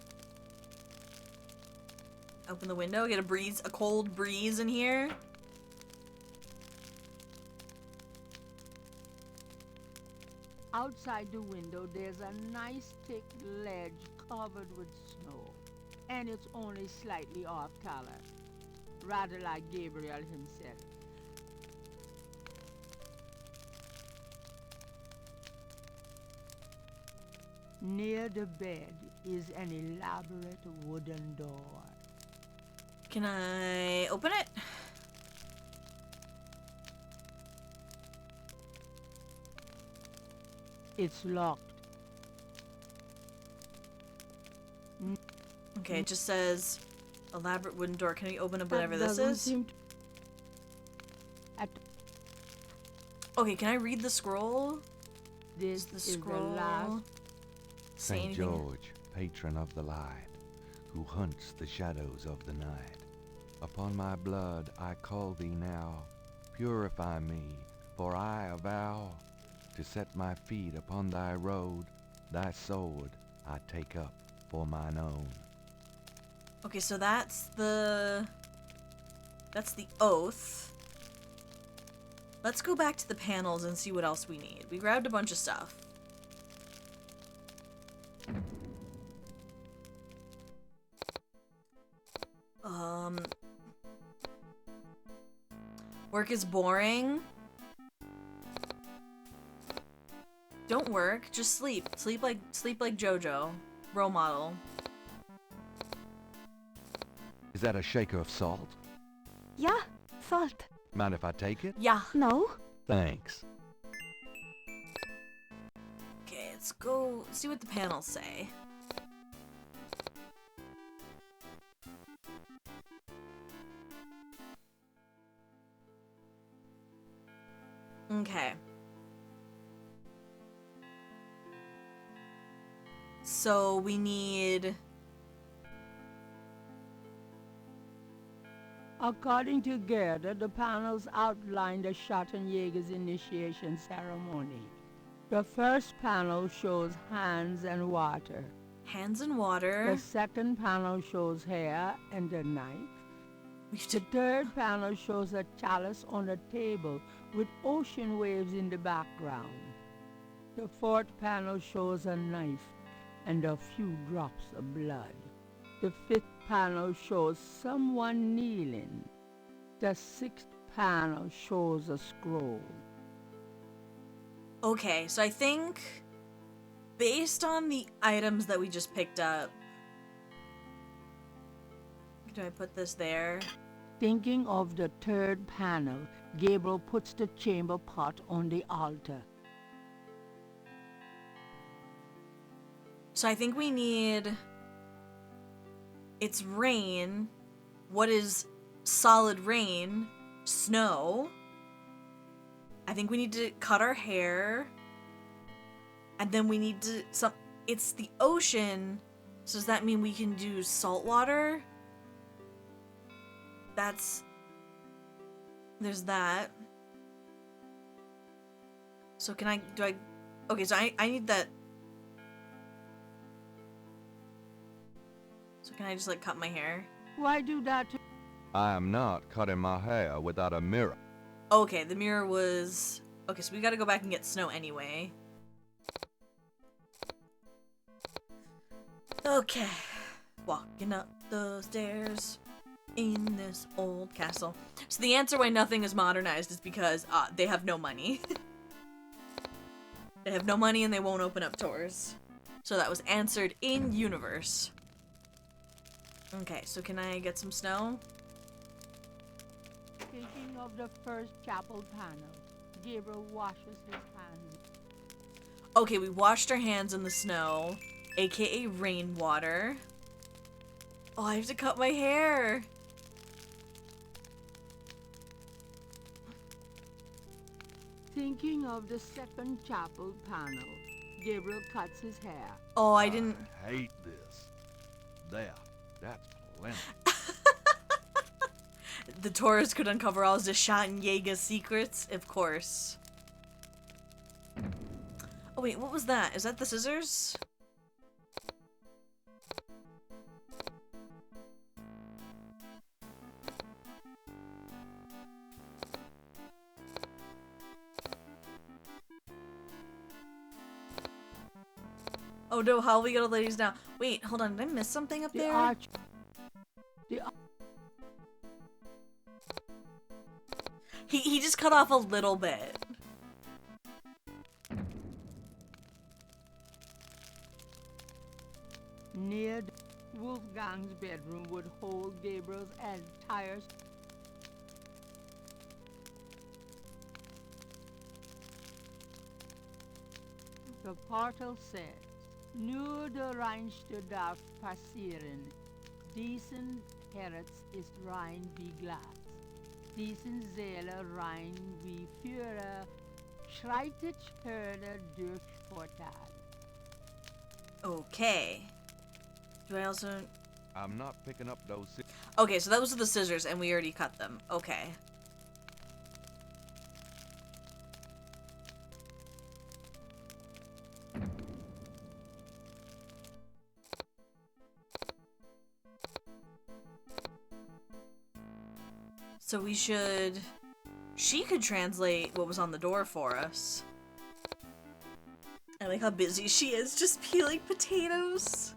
Open the window, get a cold breeze in here. Outside the window, there's a nice thick ledge covered with snow, and it's only slightly off color, rather like Gabriel himself. Near the bed is an elaborate wooden door. Can I open it? It's locked. Okay, it just says elaborate wooden door. Can we open up whatever this is? Okay, can I read the scroll? This the is scroll. the last. Say St. anything? George, patron of the light, who hunts the shadows of the night. Upon my blood I call thee now, purify me, for I avow to set my feet upon thy road, thy sword I take up for mine own. Okay, so that's the oath. Let's go back to the panels and see what else we need. We grabbed a bunch of stuff. Work is boring. Don't work, just sleep. Sleep like JoJo. Role model. Is that a shaker of salt? Yeah, salt. Mind if I take it? Yeah. No? Thanks. Okay, let's go see what the panels say. Okay. So we need... According to Gerda, the panels outline the Schattenjäger's initiation ceremony. The first panel shows hands and water. Hands and water. The second panel shows hair and a knife. The third panel shows a chalice on a table with ocean waves in the background. The fourth panel shows a knife and a few drops of blood. The fifth panel shows someone kneeling. The sixth panel shows a scroll. Okay, so I think based on the items that we just picked up, do I put this there? Thinking of the third panel, Gabriel puts the chamber pot on the altar. So I think we need... It's rain. What is solid rain? Snow. I think we need to cut our hair. And then we need to... It's the ocean. So does that mean we can do salt water? There's that. So can I... Okay, so I need that... So can I just, like, cut my hair? Why do that? I am not cutting my hair without a mirror. Okay, the mirror was... Okay, so we gotta go back and get snow anyway. Okay. Walking up the stairs in this old castle. So the answer why nothing is modernized is because they have no money. They have no money and they won't open up tours. So that was answered in universe. Okay, so can I get some snow? Thinking of the first chapel panel, Gabriel washes his hands. Okay, we washed our hands in the snow, aka rainwater. Oh, I have to cut my hair. Thinking of the second chapel panel, Gabriel cuts his hair. Oh, I didn't... I hate this. There. That's plenty. The tourist could uncover all the Schattenjäger secrets, of course. Oh wait, what was that? Is that the scissors? Oh no, how are we gonna lay these down? Wait, hold on, did I miss something up there? He just cut off a little bit. Near Wolfgang's bedroom would hold Gabriel's entire... The portal says, Nur der Reinste darf passieren. Diesen Herz ist rein wie Glas. Diesen Seele rein wie Führer. Schreitet Hörner durch Portal. Okay. Do I also... I'm not picking up those... Okay, so those are the scissors, and we already cut them. Okay. So we should... She could translate what was on the door for us. I like how busy she is just peeling potatoes.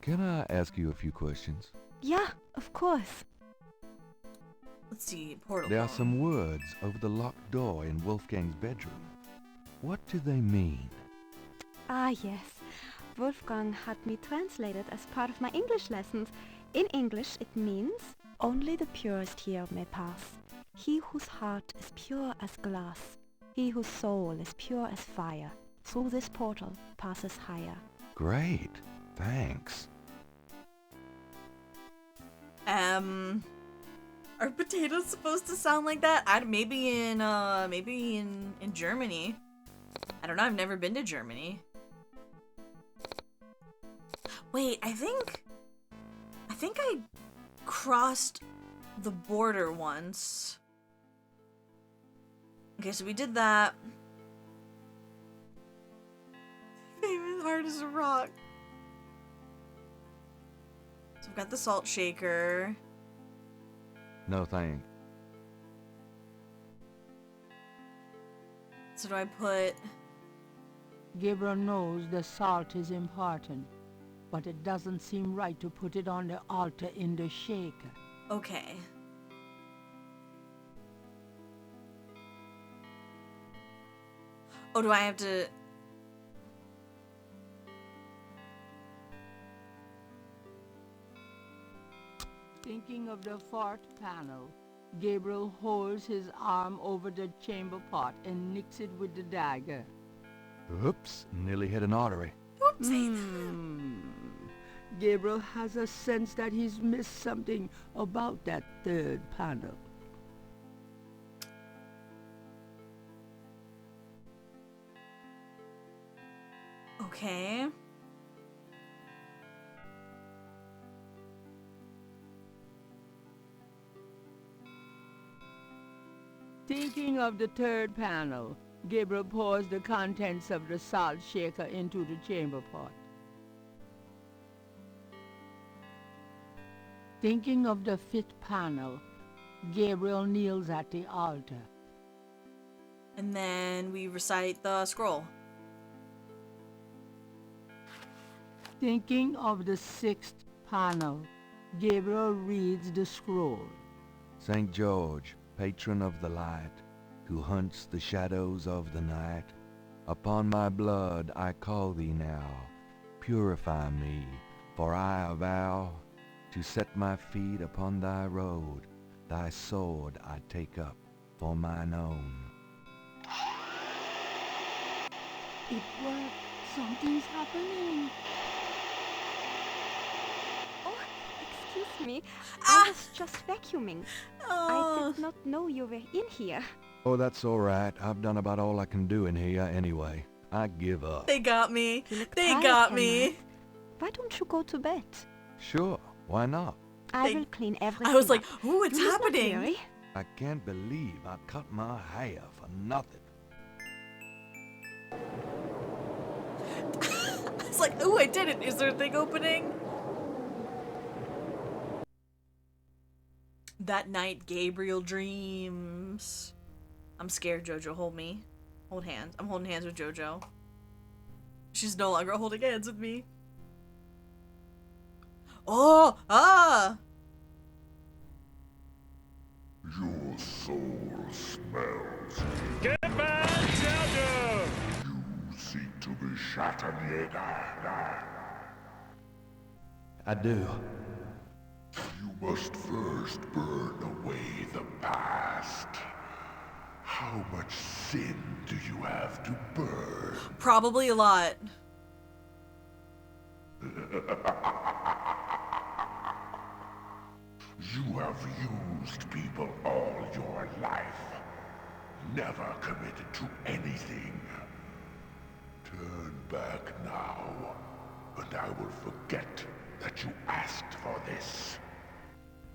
Can I ask you a few questions? Yeah, of course. Let's see, portal. There are some words over the locked door in Wolfgang's bedroom. What do they mean? Ah, yes. Wolfgang had me translated as part of my English lessons. In English, it means, only the purest here may pass. He whose heart is pure as glass, he whose soul is pure as fire, through this portal passes higher. Great. Thanks. Are potatoes supposed to sound like that? Maybe in Germany. I don't know, I've never been to Germany. Wait, I think I crossed the border once. Okay, so we did that. Famous hard as a rock. So I've got the salt shaker. No thanks. So do I put... Gabriel knows the salt is important, but it doesn't seem right to put it on the altar in the shaker. Okay. Oh, do I have to... Thinking of the fourth panel, Gabriel holds his arm over the chamber pot and nicks it with the dagger. Oops, nearly hit an artery. Gabriel has a sense that he's missed something about that third panel. Okay. Thinking of the third panel, Gabriel pours the contents of the salt shaker into the chamber pot. Thinking of the fifth panel, Gabriel kneels at the altar. And then we recite the scroll. Thinking of the sixth panel, Gabriel reads the scroll. St. George, patron of the light, who hunts the shadows of the night, upon my blood I call thee now. Purify me, for I avow to set my feet upon thy road. Thy sword I take up for mine own. It worked. Something's happening. Oh, excuse me. I was just vacuuming. I did not know you were in here. Oh, that's all right. I've done about all I can do in here anyway. I give up. They got me. They Tired, got me. Hamill. Why don't you go to bed? Sure, why not? I will clean everything I was like, up. ooh, it's You must not happening. worry. I can't believe I cut my hair for nothing. It's like, ooh, I did it. Is there a thing opening? That night, Gabriel dreams. I'm scared, Jojo. Hold me. Hold hands. I'm holding hands with Jojo. She's no longer holding hands with me. Oh! Ah! Your soul smells. Get back, Jojo! You seek to be Schattenjäger. I do. You must first burn away the past. How much sin do you have to burn? Probably a lot. You have used people all your life. Never committed to anything. Turn back now, and I will forget that you asked for this.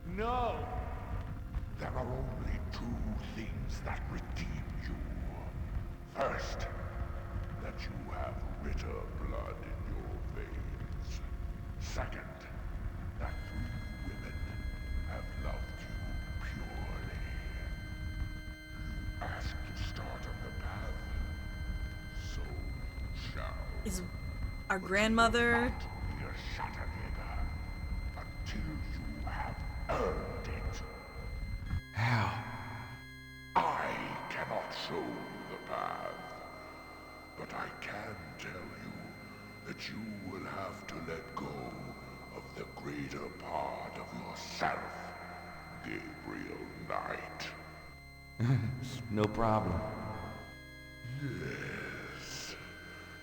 No! There are only two things that redeem you. First, that you have Ritter blood in your veins. Second, that 3 women have loved you purely. You asked to start on the path, so you shall. Is our grandmother... Be a Schattenjäger. You have earned it. How? I cannot show you the path, but I can tell you that you will have to let go of the greater part of yourself, Gabriel Knight. No problem. Yes.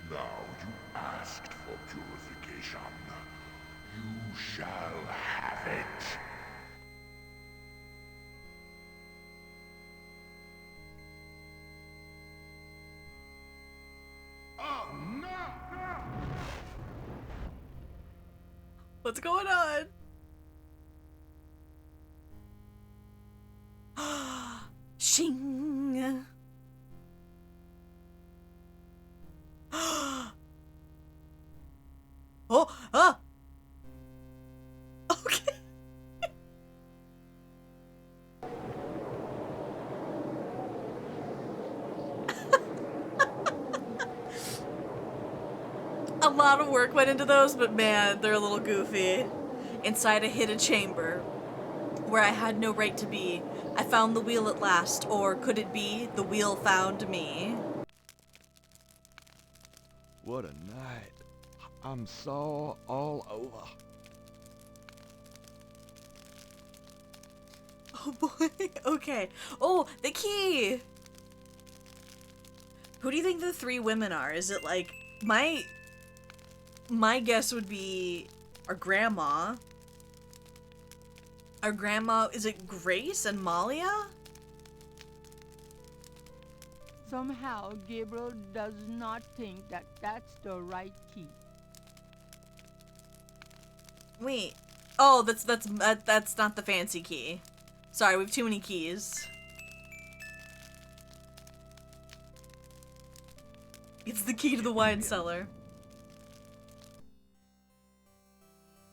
Now you asked for purification. You shall have it. Oh, no! What's going on? Shing. Oh, ah. Okay. A lot of work went into those, but man, they're a little goofy. Inside a hidden chamber, where I had no right to be, I found the wheel at last, or could it be, the wheel found me? What a night. I'm sore all over. Oh boy, okay. Oh, the key! Who do you think the three women are? Is it like, my guess would be our grandma. Our grandma, is it Grace and Malia? Somehow, Gabriel does not think that that's the right key. Wait. Oh, that's not the fancy key. Sorry, we have too many keys. It's the key to the wine cellar.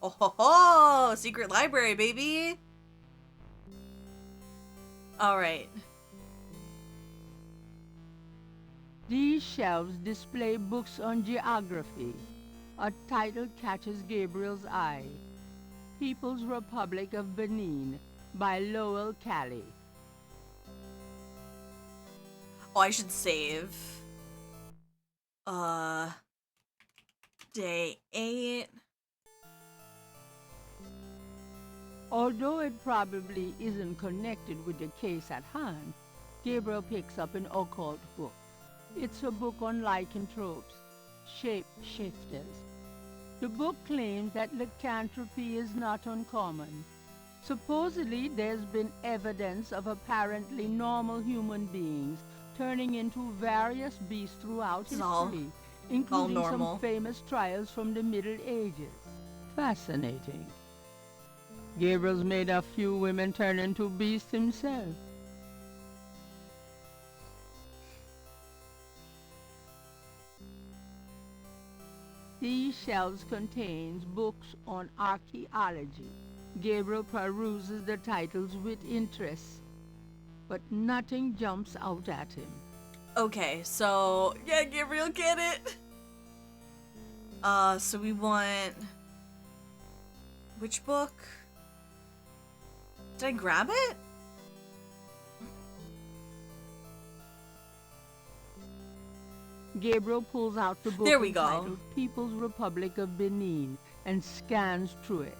Oh ho ho! Secret library, baby! Alright. These shelves display books on geography. A title catches Gabriel's eye. People's Republic of Benin by Lowell Cali. Oh, I should save. Day 8. Although it probably isn't connected with the case at hand, Gabriel picks up an occult book. It's a book on lycanthropes, shape-shifters. The book claims that lycanthropy is not uncommon. Supposedly, there's been evidence of apparently normal human beings turning into various beasts throughout history, including some famous trials from the Middle Ages. Fascinating. Gabriel's made a few women turn into beasts himself. These shelves contains books on archaeology. Gabriel peruses the titles with interest, but nothing jumps out at him. Okay, so yeah, Gabriel, get it. So we want which book? Did I grab it? Gabriel pulls out the book entitled People's Republic of Benin and scans through it.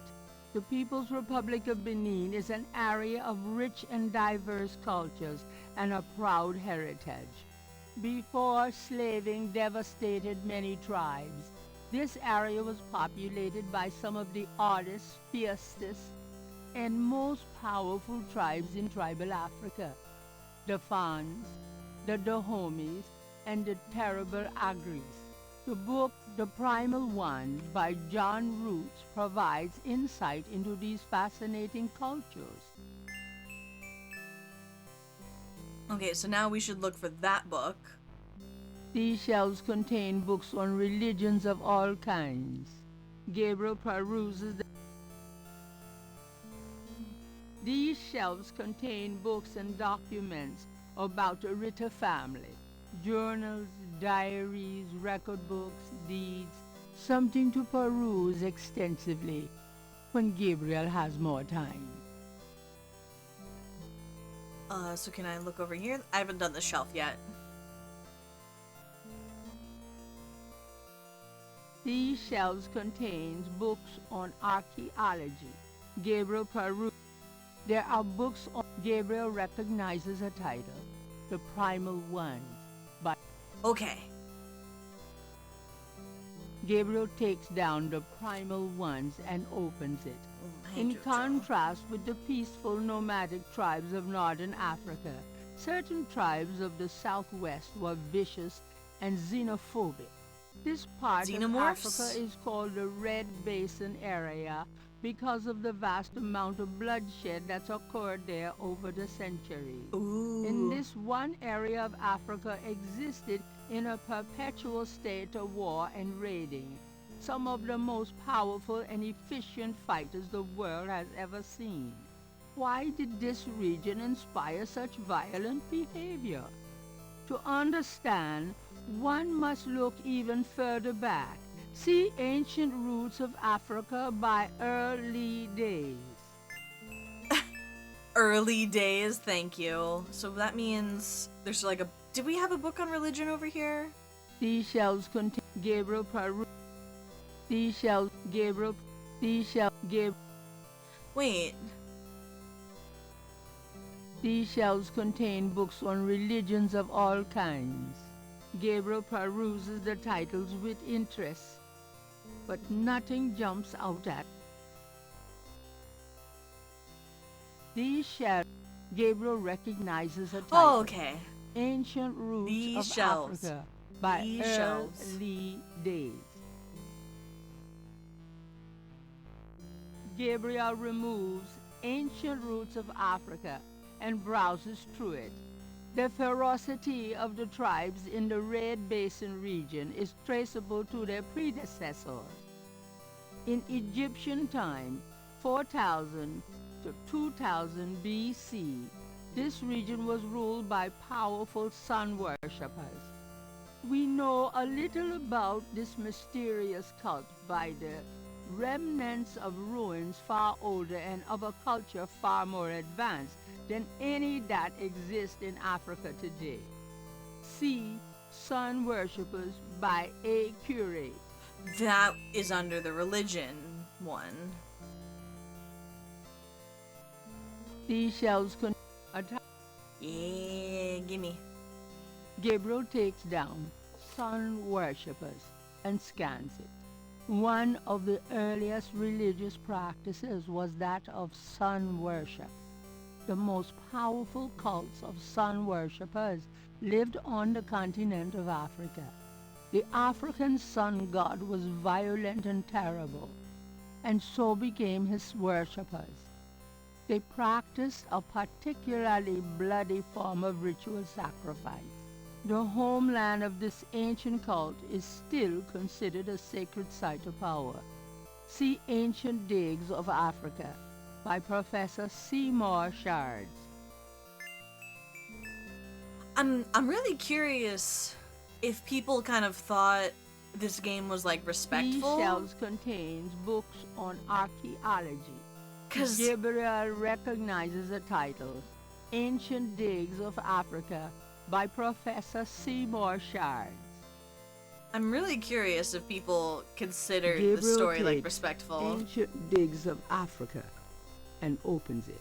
The People's Republic of Benin is an area of rich and diverse cultures and a proud heritage. Before slaving devastated many tribes, this area was populated by some of the oddest, fiercest, and most powerful tribes in tribal Africa. The Fans, the Dahomis, and the terrible Agris. The book, The Primal One, by John Roots, provides insight into these fascinating cultures. Okay, so now we should look for that book. These shelves contain books on religions of all kinds. Gabriel peruses them. These shelves contain books and documents about the Ritter family. Journals, diaries, record books, deeds, something to peruse extensively. when Gabriel has more time. So can I look over here? I haven't done the shelf yet. These shelves contains books on archaeology. Gabriel perused. There are books on Gabriel recognizes a title, The Primal Ones, by... Okay. Gabriel takes down The Primal Ones and opens it. Hey, In Jojo. contrast with the peaceful nomadic tribes of northern Africa, certain tribes of the southwest were vicious and xenophobic. This part of Xenomorphs? Africa is called the Red Basin area because of the vast amount of bloodshed that's occurred there over the centuries. Ooh. In this one area of Africa existed in a perpetual state of war and raiding, some of the most powerful and efficient fighters the world has ever seen. Why did this region inspire such violent behavior? To understand, one must look even further back. See Ancient Roots of Africa by Early Days. Early days, thank you. So that means there's like a... Did we have a book on religion over here? These shells contain Gabriel Peru. These shells, Gabriel. These shells, Gabriel. Wait. These shelves contain books on religions of all kinds. Gabriel peruses the titles with interest, but nothing jumps out at. These shelves, Gabriel recognizes a title. Oh, okay. Ancient Roots These of shelves. Africa by These shelves. Early Days. Gabriel removes Ancient Roots of Africa and browses through it. The ferocity of the tribes in the Red Basin region is traceable to their predecessors. In Egyptian time, 4000 to 2000 BC, this region was ruled by powerful sun worshippers. We know a little about this mysterious cult by the remnants of ruins far older and of a culture far more advanced than any that exists in Africa today. See Sun Worshippers by A. Curate. That is under the religion one. These shells contain Yeah, gimme. Gabriel takes down Sun Worshippers and scans it. One of the earliest religious practices was that of sun worship. The most powerful cults of sun worshippers lived on the continent of Africa. The African sun god was violent and terrible, and so became his worshippers. They practiced a particularly bloody form of ritual sacrifice. The homeland of this ancient cult is still considered a sacred site of power. See Ancient Digs of Africa by Professor Seymour Shards. I'm really curious if people kind of thought this game was like respectful. These shelves contains books on archaeology. 'Cause Gabriel recognizes the title, Ancient Digs of Africa by Professor Seymour Shards. I'm really curious if people considered the Gabriel story like takes respectful. Ancient Digs of Africa and opens it.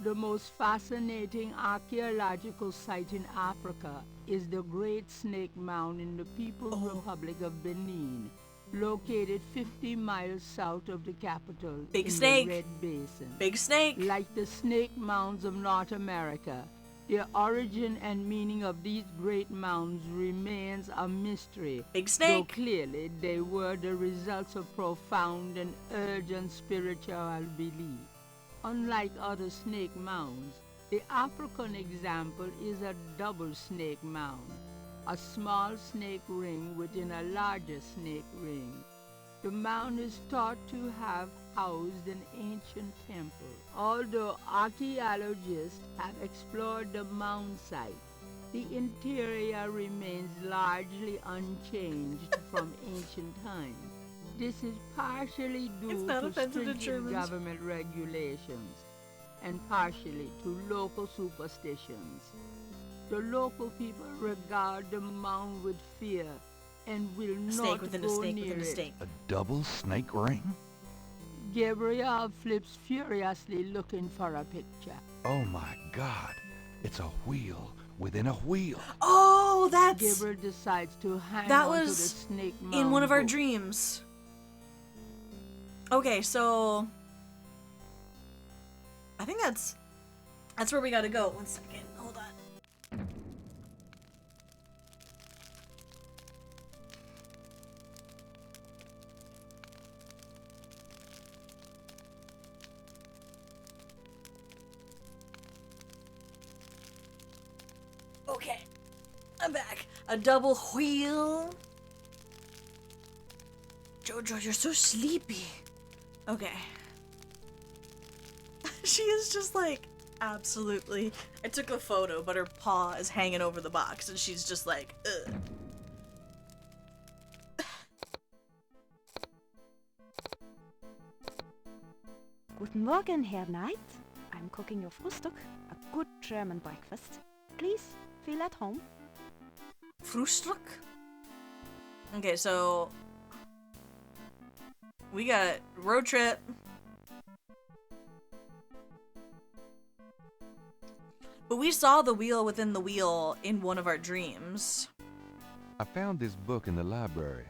The most fascinating archaeological site in Africa is the Great Snake Mound in the People's Republic of Benin, located 50 miles south of the capital Big in snake. the Red Basin. Big snake. Like the snake mounds of North America, the origin and meaning of these great mounds remains a mystery. Big snake. Though clearly they were the results of profound and urgent spiritual belief. Unlike other snake mounds, the African example is a double snake mound, a small snake ring within a larger snake ring. The mound is thought to have housed an ancient temple. Although archaeologists have explored the mound site, the interior remains largely unchanged from ancient times. This is partially due It's not to offensive to stringent Germans. government regulations and partially to local superstitions. The local people regard the mound with fear and will A snake not within a go snake near within a it. snake. A double snake ring? Gabriel flips furiously looking for a picture. Oh my god. It's a wheel within a wheel. Oh, that's... Gabriel decides to hang That on to the was snake in one of our book. dreams. Okay, so... I think that's where we gotta go. One second, hold on. Okay, I'm back. A double wheel. Jojo, you're so sleepy. Okay. She is just like, absolutely. I took a photo, but her paw is hanging over the box, and she's just like, ugh. Guten Morgen, Herr Knight. I'm cooking your Frühstück, a good German breakfast. Please feel at home. Frühstück? Okay, so we got road trip. But we saw the wheel within the wheel in one of our dreams. I found this book in the library.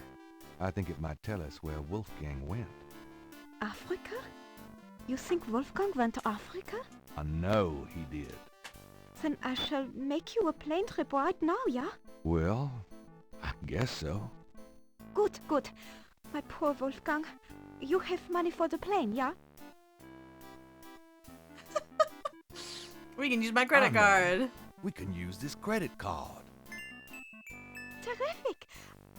I think it might tell us where Wolfgang went. Africa? You think Wolfgang went to Africa? I know he did. Then I shall make you a plane trip right now, yeah? Well, I guess so. Good, good. My poor Wolfgang. You have money for the plane, yeah? We can use my credit card. We can use this credit card. Terrific.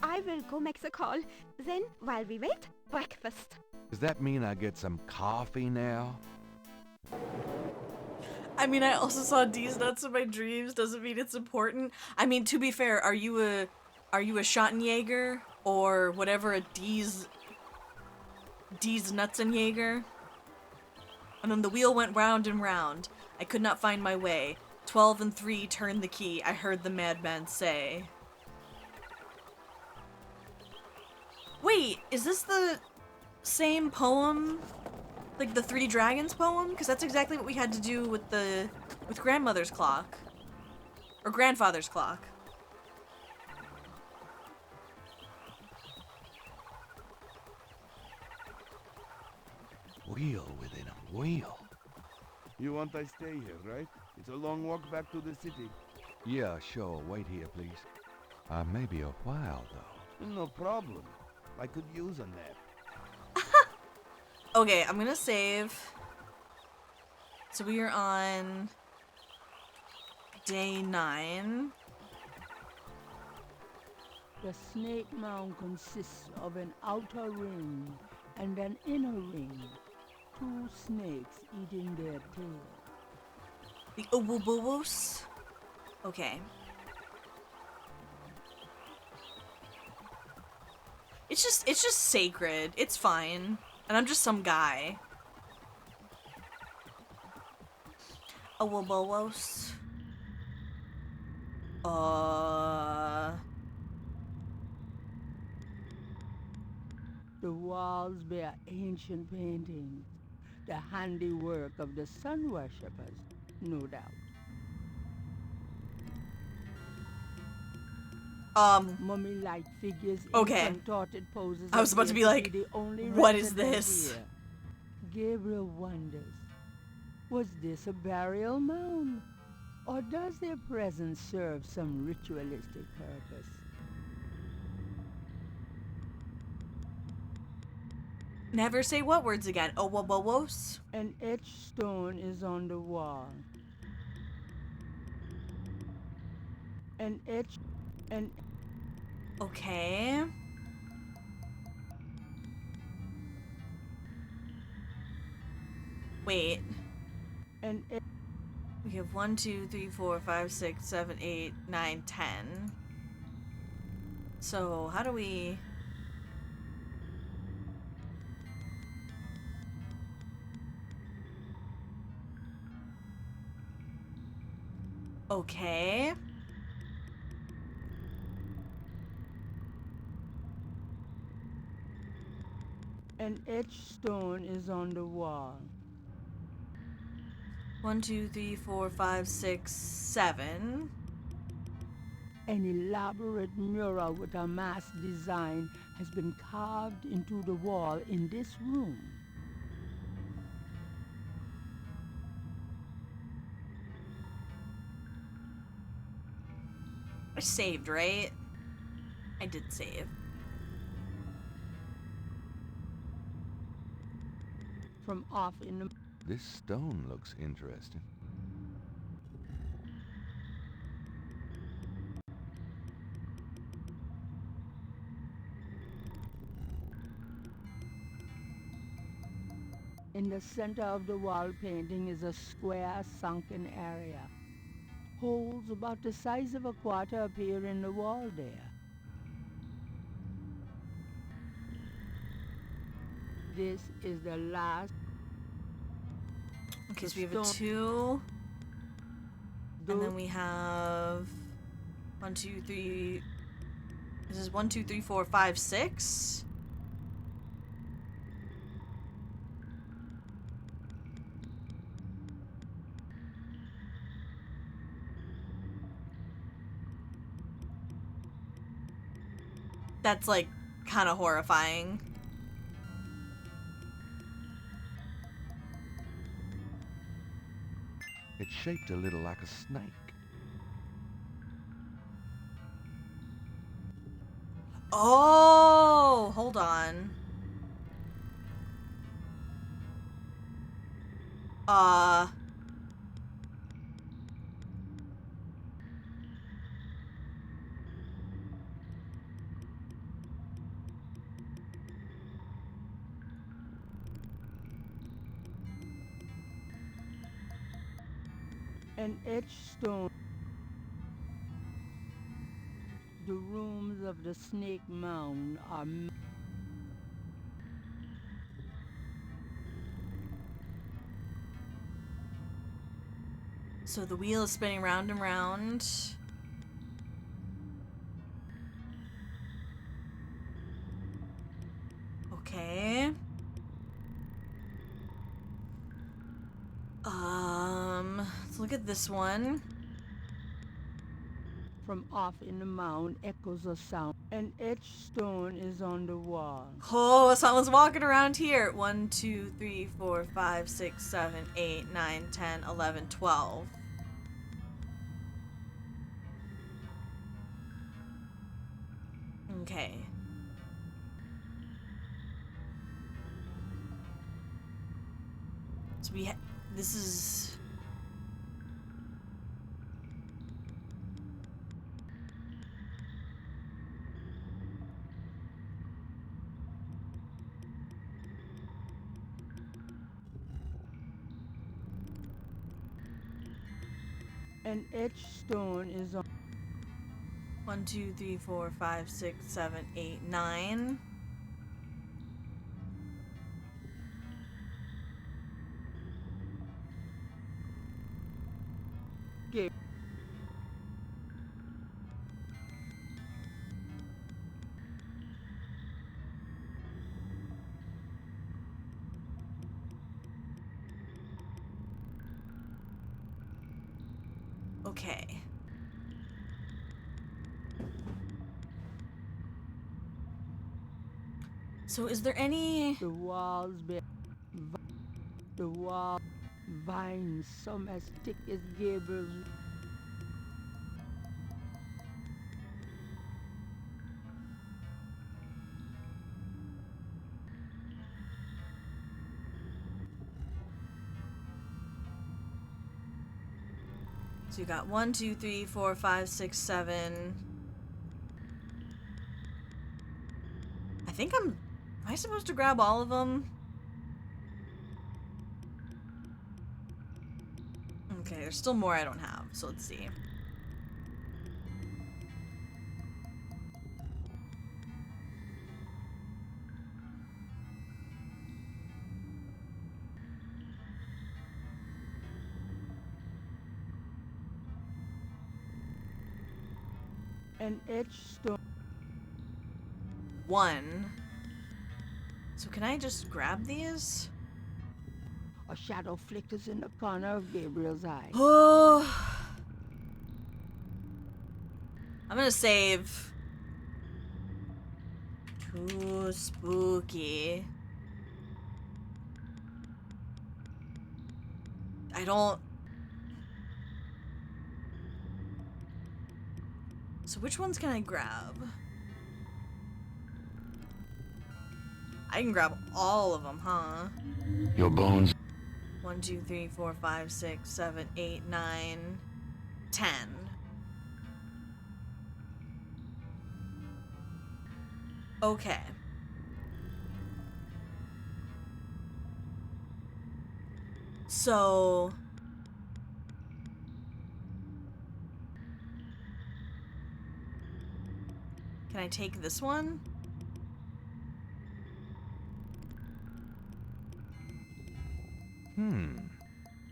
I will go make the call. Then, while we wait, breakfast. Does that mean I get some coffee now? I mean, I also saw D's nuts in my dreams. Doesn't mean it's important. I mean, to be fair, are you a Schattenjäger or whatever a D's Nutzenjäger? And then the wheel went round and round. I could not find my way. 12 and 3 turned the key. I heard the madman say. Wait, is this the same poem? Like the 3 dragons poem? Because that's exactly what we had to do with grandmother's clock. Or grandfather's clock. Wheel within a wheel. You want I stay here, right? It's a long walk back to the city. Yeah, sure. Wait here, please. May be a while, though. No problem. I could use a nap. Okay, I'm gonna save. So we are on day 9. The snake mound consists of an outer ring and an inner ring. 2 snakes eating their tail. The Obobobos? Okay. It's just sacred. It's fine. And I'm just some guy. Obobobos. The walls bear ancient paintings, the handiwork of the sun worshippers, no doubt. Mummy-like figures Okay. in contorted poses. I was about to be appear like, the only what is resident this? here. Gabriel wonders, was this a burial mound? Or does their presence serve some ritualistic purpose? Never say what words again. Obobobos? An etched stone is on the wall. Okay. Wait. We have 1, 2, 3, 4, 5, 6, 7, 8, 9, 10. So how do we... Okay. An etched stone is on the wall. 1, 2, 3, 4, 5, 6, 7. An elaborate mural with a mask design has been carved into the wall in this room. I saved, right? I did save. From off in the... This stone looks interesting. In the center of the wall painting is a square sunken area. Holes about the size of a quarter appear in the wall there. This is the last... Okay, so we have a 2. And then we have 1, 2, 3. This is 1, 2, 3, 4, 5, 6. That's like kind of horrifying. It's shaped a little like a snake. Oh, hold on. An etched stone. The rooms of the Snake Mound are... So the wheel is spinning round and round. Okay. Let's look at this one. From off in the mound echoes a sound. An etched stone is on the wall. Oh, someone's walking around here. 1, 2, 3, 4, 5, 6, 7, 8, 9, 10, 11, 12. Okay. So this is... An etched stone is on... 1, 2, 3, 4, 5, 6, 7, 8, 9. Gabriel. Okay. So is there any... The walls bear... The wall vines, some as thick as Gabriel's... So you got 1, 2, 3, 4, 5, 6, 7. I think am I supposed to grab all of them? Okay, there's still more I don't have, so let's see. An etched stone. 1. So can I just grab these? A shadow flickers in the corner of Gabriel's eye. Oh. I'm gonna save. Too spooky. I don't... So which ones can I grab? I can grab all of them, huh? Your bones. 1, 2, 3, 4, 5, 6, 7, 8, 9, 10. Okay. So... Can I take this one?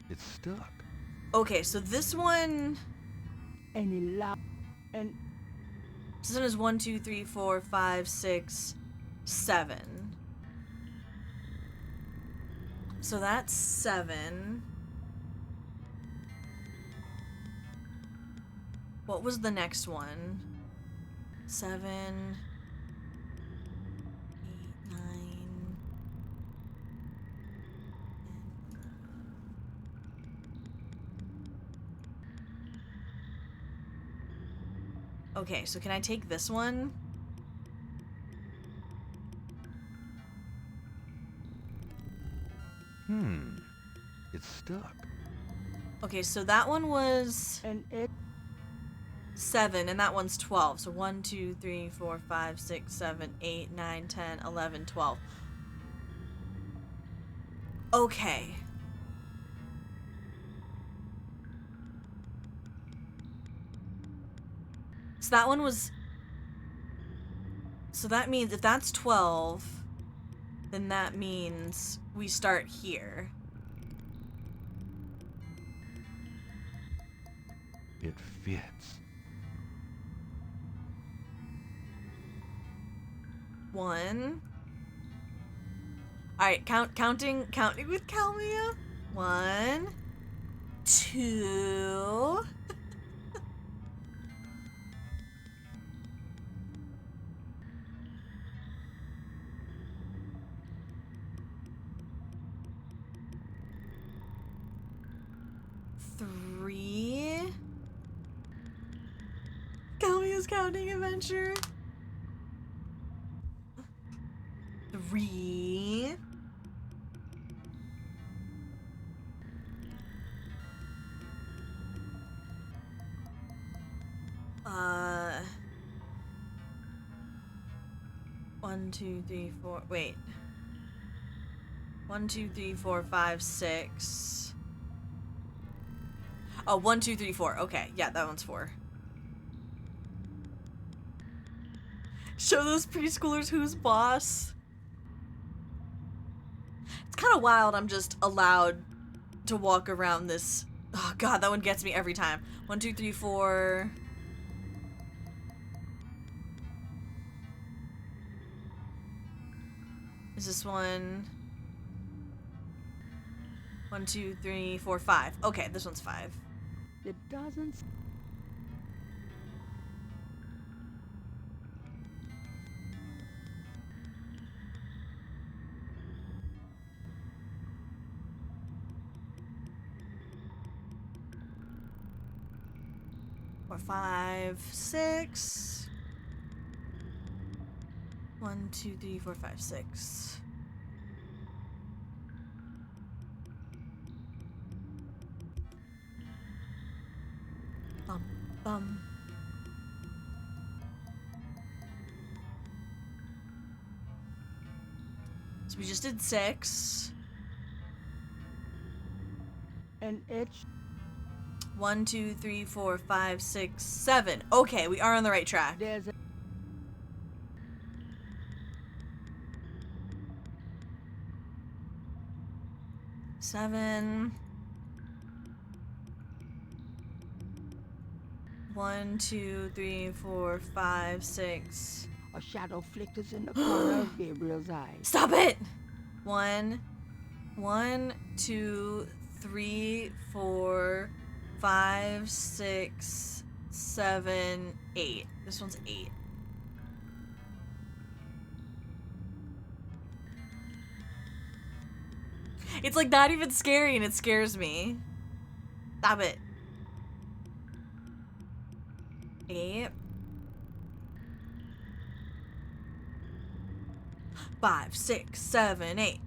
It's stuck. Okay, so this one... And This one is 1, 2, 3, 4, 5, 6, 7. So that's 7. What was the next one? 7, 8, 9. Okay, so can I take this one? It's stuck. Okay, so that one was 7, and that one's 12. So 1, 2, 3, 4, 5, 6, 7, 8, 9, 10, 11, 12. Okay. So that one was... So that means if that's 12, then that means we start here. It fits. 1. Alright, counting with Kalmia. 1, 2. Kalmia's counting adventure. 3. 1, 2, 3, 4. Wait. 1, 2, 3, 4, 5, 6. Oh, 1, 2, 3, 4. Okay, yeah, that one's 4. Show those preschoolers who's boss. It's kind of wild I'm just allowed to walk around this. Oh god, that one gets me every time. 1, 2, 3, 4. Is this one? 1, 2, 3, 4, 5. Okay, this one's 5. It doesn't... Or 5, 6. 1, 2, 3, 4, 5, 6. Bum, bum. So we just did 6. An itch. 1, 2, 3, 4, 5, 6, 7. Okay, we are on the right track. There's a... 7. 1, 1, 2, 3, 4, 5, 6. A shadow flickers in the corner of Gabriel's eye. Stop it! 1, 2, 3, 4, 5, 6, 7, 8. This one's 8. It's like not even scary and it scares me. Stop it. 8. 5, 6, 7, 8.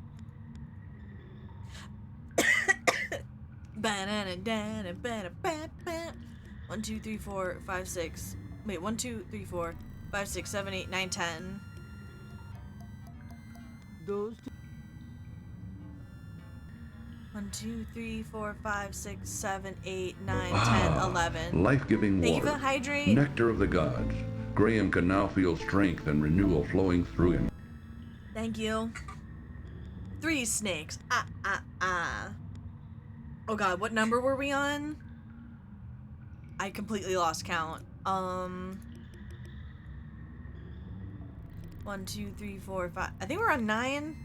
Banana, 1, 2, 3, 4, 5, 6. Wait, 1, 2, 3, 4, 5, 6, 7, 8, 9, 10. Those two. 1, 2, 3, 4, 5, 6, 7, 8, 9, 10, 11. Life-giving Thank you water. for the hydrate. Nectar of the gods. Graham can now feel strength and renewal flowing through him. Thank you. 3 snakes. Oh god, what number were we on? I completely lost count. 1, 2, 3, 4, 5. I think we're on 9.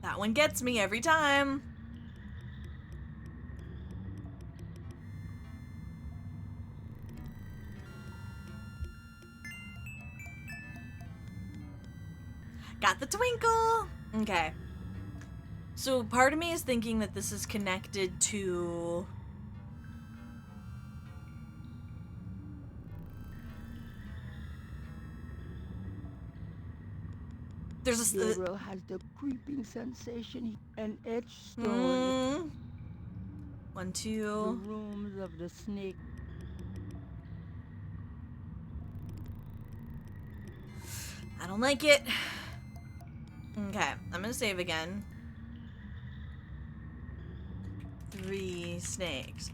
That one gets me every time. Got the twinkle. Okay. So part of me is thinking that this is connected to... There's a... Gabriel has the creeping sensation an etched stone. 1, 2. The rooms of the snake. I don't like it. Okay, I'm gonna save again. 3 snakes.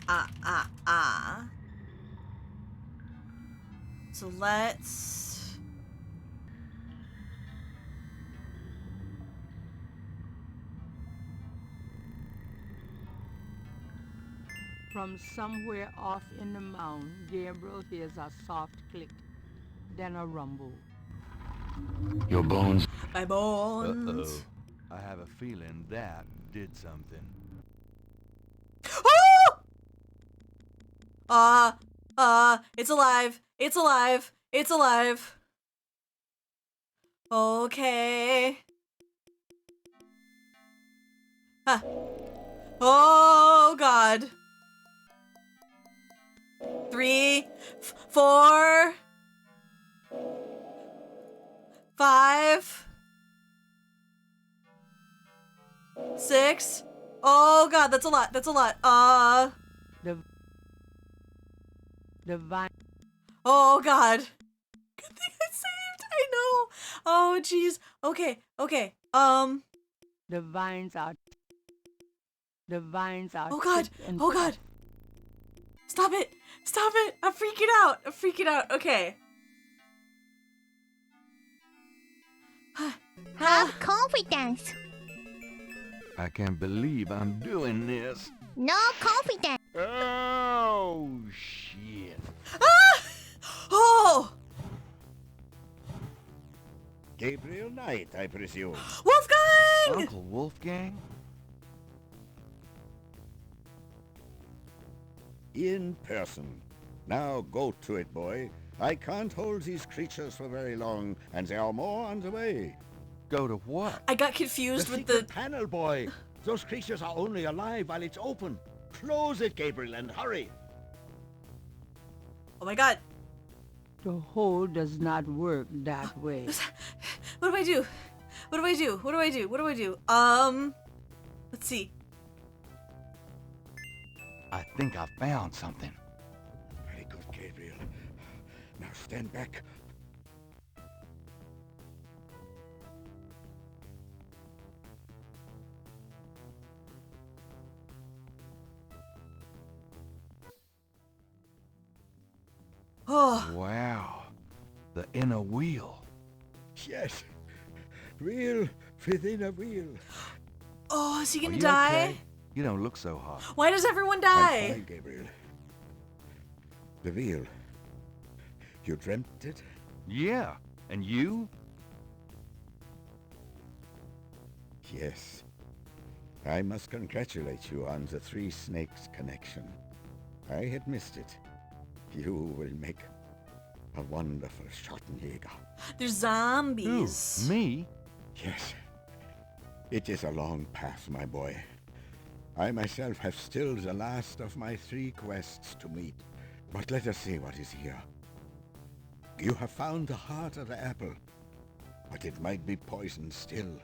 So let's... From somewhere off in the mound, Gabriel hears a soft click, then a rumble. Your bones. My bones. Uh-oh. I have a feeling that did something. It's alive. It's alive. It's alive. Okay. Huh. Oh, God. 3, 4, 5, 6. Oh, God, that's a lot. That's a lot. The vine. Oh, God. Good thing I saved. I know. Oh, jeez. Okay. Okay. The vines are. Oh, God. Oh, God. Stop it. Stop it. I'm freaking out. I'm freaking out. Okay. Have confidence. I can't believe I'm doing this. No confidence. Oh, shit. Oh! Gabriel Knight, I presume. Wolfgang! Uncle Wolfgang? In person. Now go to it, boy. I can't hold these creatures for very long, and there are more on the way. Go to what? I got confused with the panel, boy. Those creatures are only alive while it's open. Close it, Gabriel, and hurry. Oh my God. The hole does not work that way. What do I do? What do I do? What do I do? What do I do? Let's see. I think I found something. Very good, Gabriel. Now stand back. Oh. Wow. The inner wheel. Yes. Wheel within a wheel. Oh, is he gonna you die? Okay? You don't look so hot. Why does everyone I'm die? fine, Gabriel. The wheel. You dreamt it? Yeah. And you? Yes. I must congratulate you on the Three Snakes connection. I had missed it. You will make a wonderful Schattenjäger. There's zombies. Who? Me? Yes. It is a long path, my boy. I myself have still the last of my 3 quests to meet. But let us see what is here. You have found the heart of the apple, but it might be poisoned still.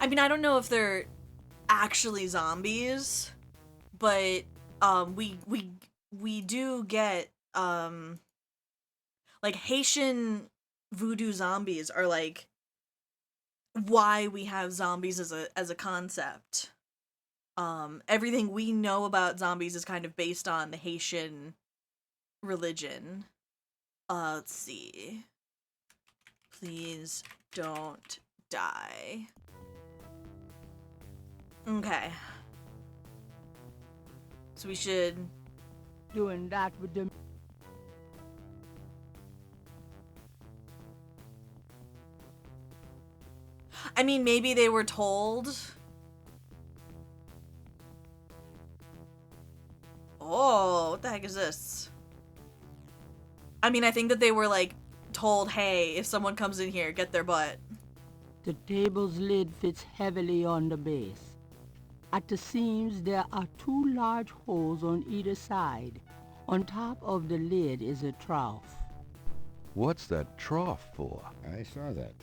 I mean, I don't know if they're actually zombies, but we do get like Haitian voodoo zombies are like why we have zombies as a concept. Everything we know about zombies is kind of based on the Haitian religion. Let's see. Please don't die. Okay. So we should... Doing that with them. I mean, maybe they were told. Oh, what the heck is this? I mean, I think that they were, like, told, hey, if someone comes in here, get their butt. The table's lid fits heavily on the base. At the seams, there are 2 large holes on either side. On top of the lid is a trough. What's that trough for? I saw that.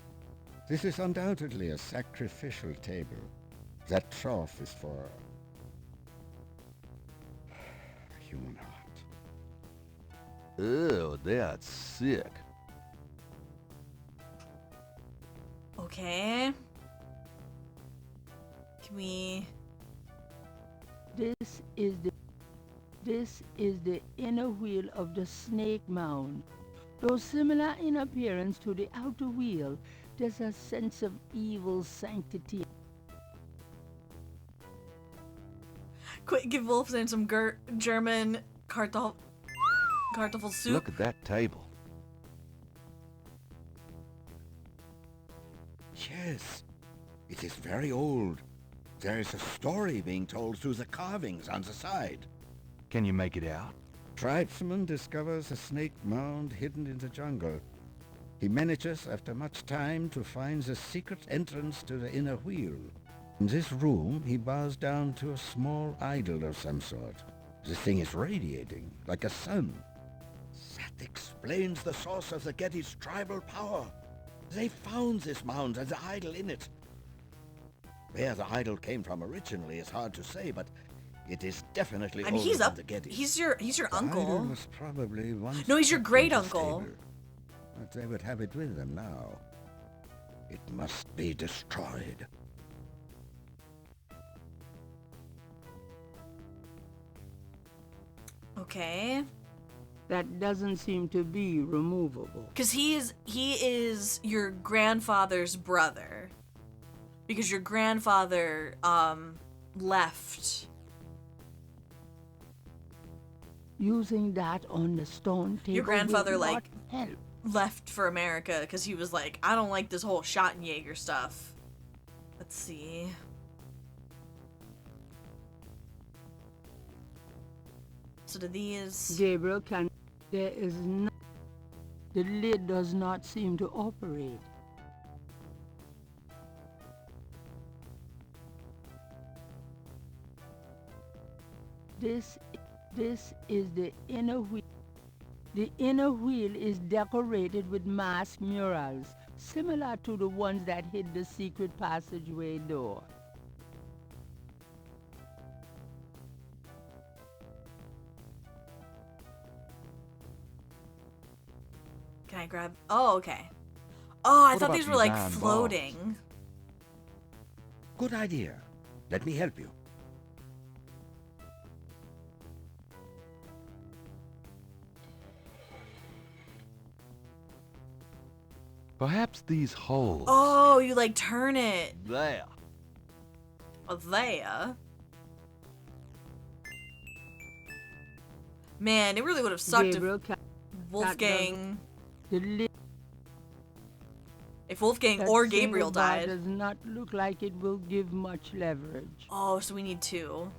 This is undoubtedly a sacrificial table. That trough is for a human heart. Ew, that's sick. Okay. Can we... This is the inner wheel of the snake mound. Though similar in appearance to the outer wheel, there's a sense of evil sanctity. Quick, give Wolfson some German Kartoffel soup. Look at that table. Yes, it is very old. There is a story being told through the carvings on the side. Can you make it out? Tribesman discovers a snake mound hidden in the jungle. He manages, after much time, to find the secret entrance to the inner wheel. In this room, he bows down to a small idol of some sort. The thing is radiating, like a sun. That explains the source of the Getty's tribal power. They found this mound and the idol in it. Where the idol came from originally is hard to say, but it is definitely I mean, older than the Gettys. He's your The uncle. idol was probably once No, he's your kept in great the uncle. stable, but they would have it with them now. It must be destroyed. Okay. That doesn't seem to be removable. Because he is your grandfather's brother. Because your grandfather, left. Using that on the stone table. Your grandfather, will like, not help. left for America because he was like, I don't like this whole Schattenjäger stuff. Let's see. So do these... Gabriel, there is no... The lid does not seem to operate. This is the inner wheel. The inner wheel is decorated with masked murals, similar to the ones that hid the secret passageway door. I grab... Oh, okay. Oh, I What thought about these were these like iron bars? floating. Good idea. Let me help you. Perhaps these holes. Oh, you like turn it. There. Oh, there. Man, it really would have sucked Gabriel if Wolfgang... The If Wolfgang that or single Gabriel bar died. does not look like it will give much leverage. Oh, so we need two.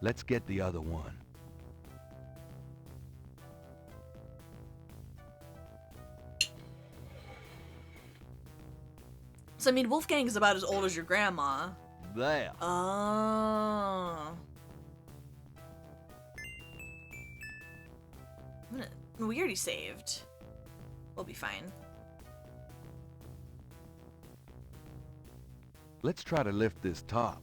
Let's get the other one. So, I mean, Wolfgang is about as old as your grandma. There. Oh. We already saved. We'll be fine. Let's try to lift this top.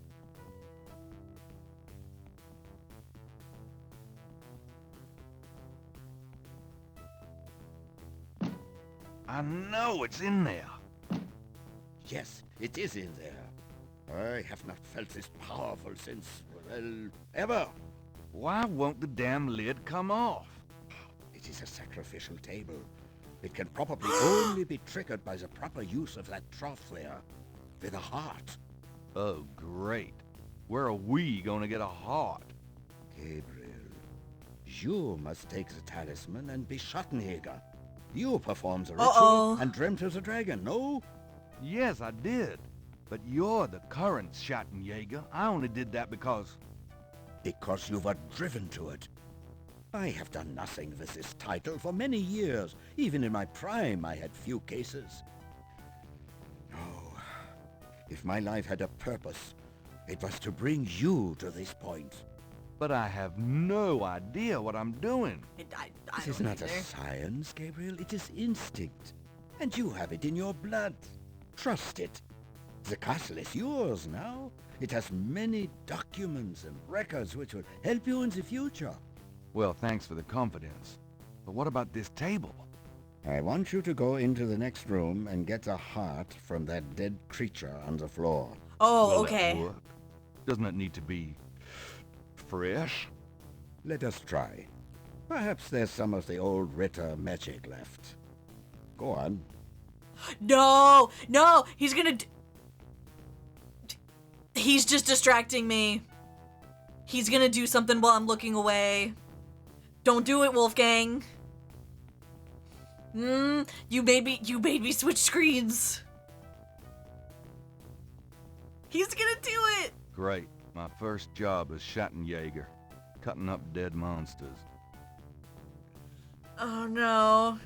I know it's in there. Yes, it is in there. I have not felt this powerful since, well, ever. Why won't the damn lid come off? It is a sacrificial table. It can probably only be triggered by the proper use of that trough there, with a heart. Oh, great. Where are we gonna get a heart? Gabriel, you must take the talisman and be Schattenjäger. You performed the ritual and dreamt of the dragon, no? Yes, I did. But you're the current Schattenjäger. I only did that because... Because you were driven to it. I have done nothing with this title for many years. Even in my prime, I had few cases. No. If my life had a purpose, it was to bring you to this point. But I have no idea what I'm doing. This is not a science, Gabriel. It is instinct. And you have it in your blood. Trust it. The castle is yours now. It has many documents and records which will help you in the future. Well, thanks for the confidence. But what about this table? I want you to go into the next room and get a heart from that dead creature on the floor. Oh, Will okay. that work? Doesn't it need to be... fresh? Let us try. Perhaps there's some of the old Ritter magic left. Go on. No! No! He's gonna... He's just distracting me. He's gonna do something while I'm looking away. Don't do it, Wolfgang. You made me switch screens. He's gonna do it! Great. My first job as Schattenjäger. Cutting up dead monsters. Oh no.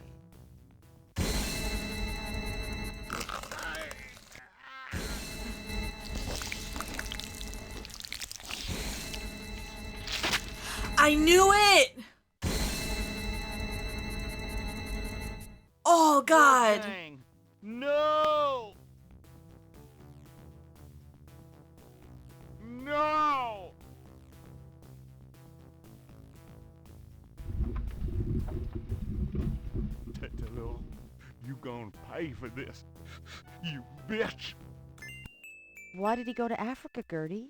I knew it! Oh god! No! No! Tetelo, you gonna pay for this, you bitch! Why did he go to Africa, Gertie?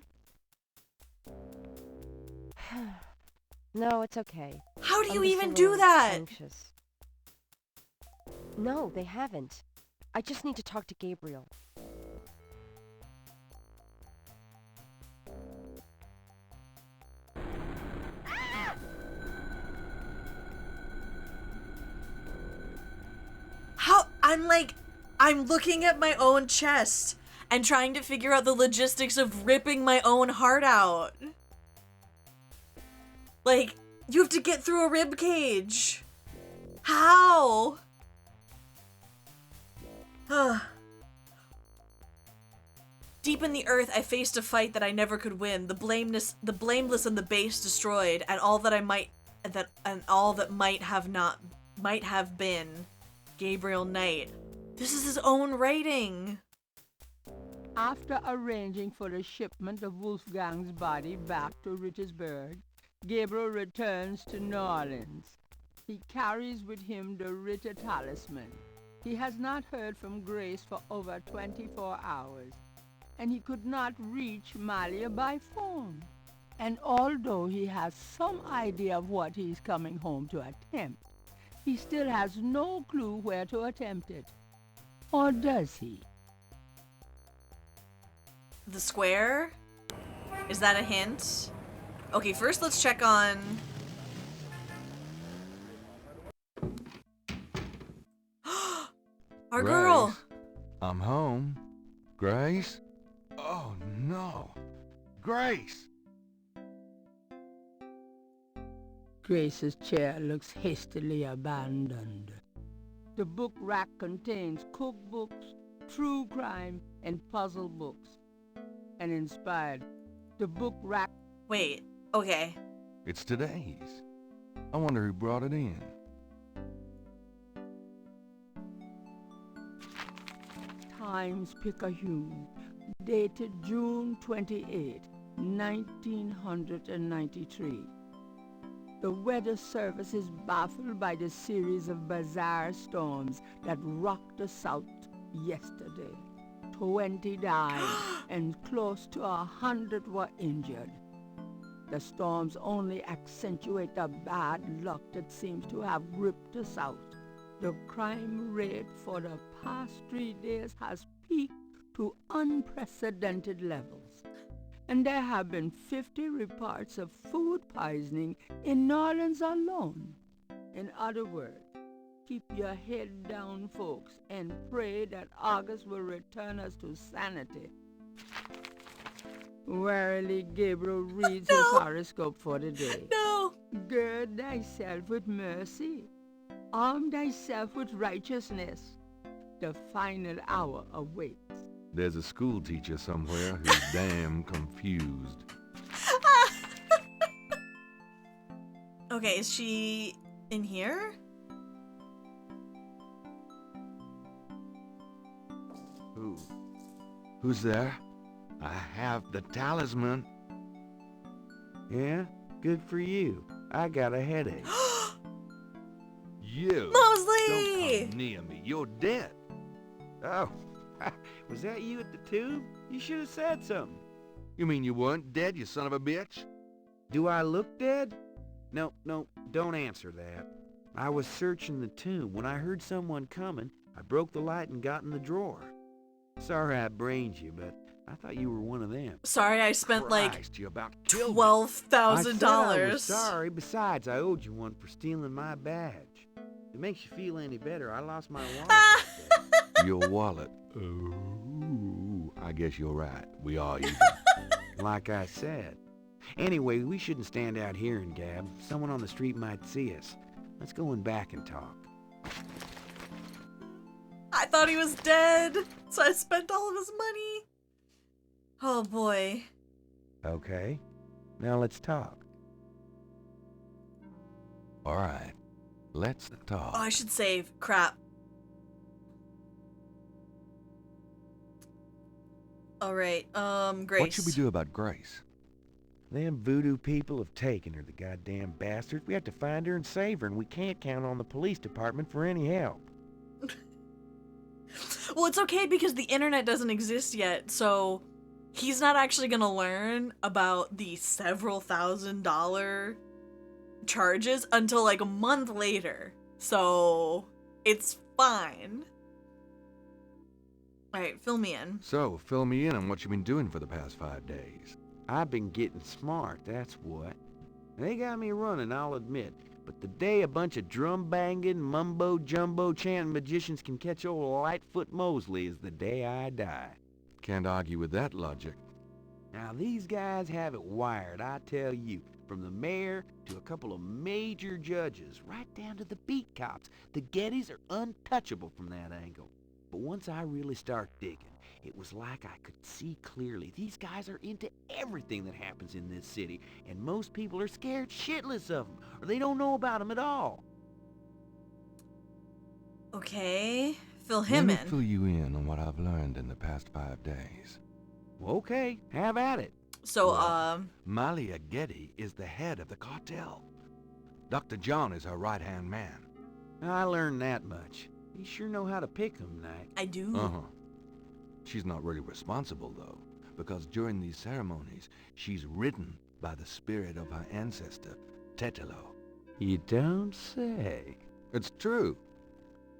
No, it's okay. How do I'm you just a even do little that? Anxious. No, they haven't. I just need to talk to Gabriel. How? I'm looking at my own chest and trying to figure out the logistics of ripping my own heart out. Like, you have to get through a rib cage. How? Deep in the earth, I faced a fight that I never could win. The blameless and the base destroyed, and all that might have been. Gabriel Knight. This is his own writing. After arranging for the shipment of Wolfgang's body back to Rittersburg, Gabriel returns to New Orleans. He carries with him the Ritter Talisman. He has not heard from Grace for over 24 hours, and he could not reach Malia by phone. And although he has some idea of what he's coming home to attempt, he still has no clue where to attempt it. Or does he? The square? Is that a hint? Okay, first let's check on... Our girl! Grace, I'm home. Grace? Oh no. Grace! Grace's chair looks hastily abandoned. The book rack contains cookbooks, true crime, and puzzle books. And inspired, the book rack... Wait, okay. It's today's. I wonder who brought it in. Times-Picayune, dated June 28, 1993. The Weather Service is baffled by the series of bizarre storms that rocked the South yesterday. 20 died and close to 100 were injured. The storms only accentuate the bad luck that seems to have gripped the South. The crime rate for the past 3 days has peaked to unprecedented levels. And there have been 50 reports of food poisoning in New Orleans alone. In other words, keep your head down, folks, and pray that August will return us to sanity. Warily, Gabriel reads his horoscope for the day. No! Gird thyself with mercy. Arm thyself with righteousness. The final hour awaits. There's a school teacher somewhere who's damn confused. Okay, is she in here? Who's there? I have the talisman. Yeah? Good for you. I got a headache. You! Mosley! Don't come near me. You're dead. Oh, was that you at the tube? You should have said something. You mean you weren't dead, you son of a bitch? Do I look dead? No, don't answer that. I was searching the tomb. When I heard someone coming, I broke the light and got in the drawer. Sorry I brained you, but I thought you were one of them. Sorry, I spent Christ, you about killed me. $12,000. I was sorry. Besides, I owed you one for stealing my badge. If it makes you feel any better, I lost my wallet. Your wallet. Oh, I guess you're right. We are even. Like I said. Anyway, we shouldn't stand out here and gab. Someone on the street might see us. Let's go in back and talk. I thought he was dead, so I spent all of his money. Oh boy. Okay. Now let's talk. All right. Let's talk. Oh, I should save. Crap. Alright, Grace. What should we do about Grace? Them voodoo people have taken her, the goddamn bastards. We have to find her and save her, and we can't count on the police department for any help. Well, it's okay because the internet doesn't exist yet, so he's not actually gonna learn about the several $1,000 charges until like a month later. So it's fine. Alright, fill me in. So, fill me in on what you've been doing for the past 5 days. I've been getting smart, that's what. They got me running, I'll admit. But the day a bunch of drum-banging, mumbo-jumbo chanting magicians can catch old Lightfoot Mosley is the day I die. Can't argue with that logic. Now these guys have it wired, I tell you. From the mayor to a couple of major judges, right down to the beat cops. The Gettys are untouchable from that angle. But once I really start digging, it was like I could see clearly. These guys are into everything that happens in this city, and most people are scared shitless of them, or they don't know about them at all. Okay, fill him in. Let me fill you in on what I've learned in the past 5 days. Okay, have at it. So, Malia Getty is the head of the cartel. Dr. John is her right-hand man. I learned that much. You sure know how to pick 'em, Knight. I do. Uh-huh. She's not really responsible, though, because during these ceremonies, she's ridden by the spirit of her ancestor, Tetelo. You don't say. It's true.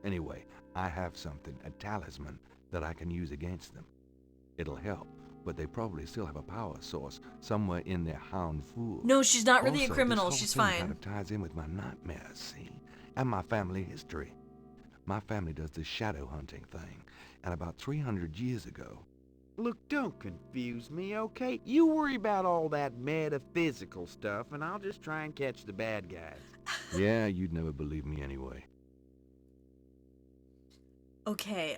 Anyway, I have something, a talisman, that I can use against them. It'll help, but they probably still have a power source somewhere in their hound fool. No, she's not really Also, a criminal. this whole She's thing fine. kind of ties in with my nightmares, see? And my family history. My family does this shadow hunting thing, and about 300 years ago... Look, don't confuse me, okay? You worry about all that metaphysical stuff, and I'll just try and catch the bad guys. Yeah, you'd never believe me anyway. Okay,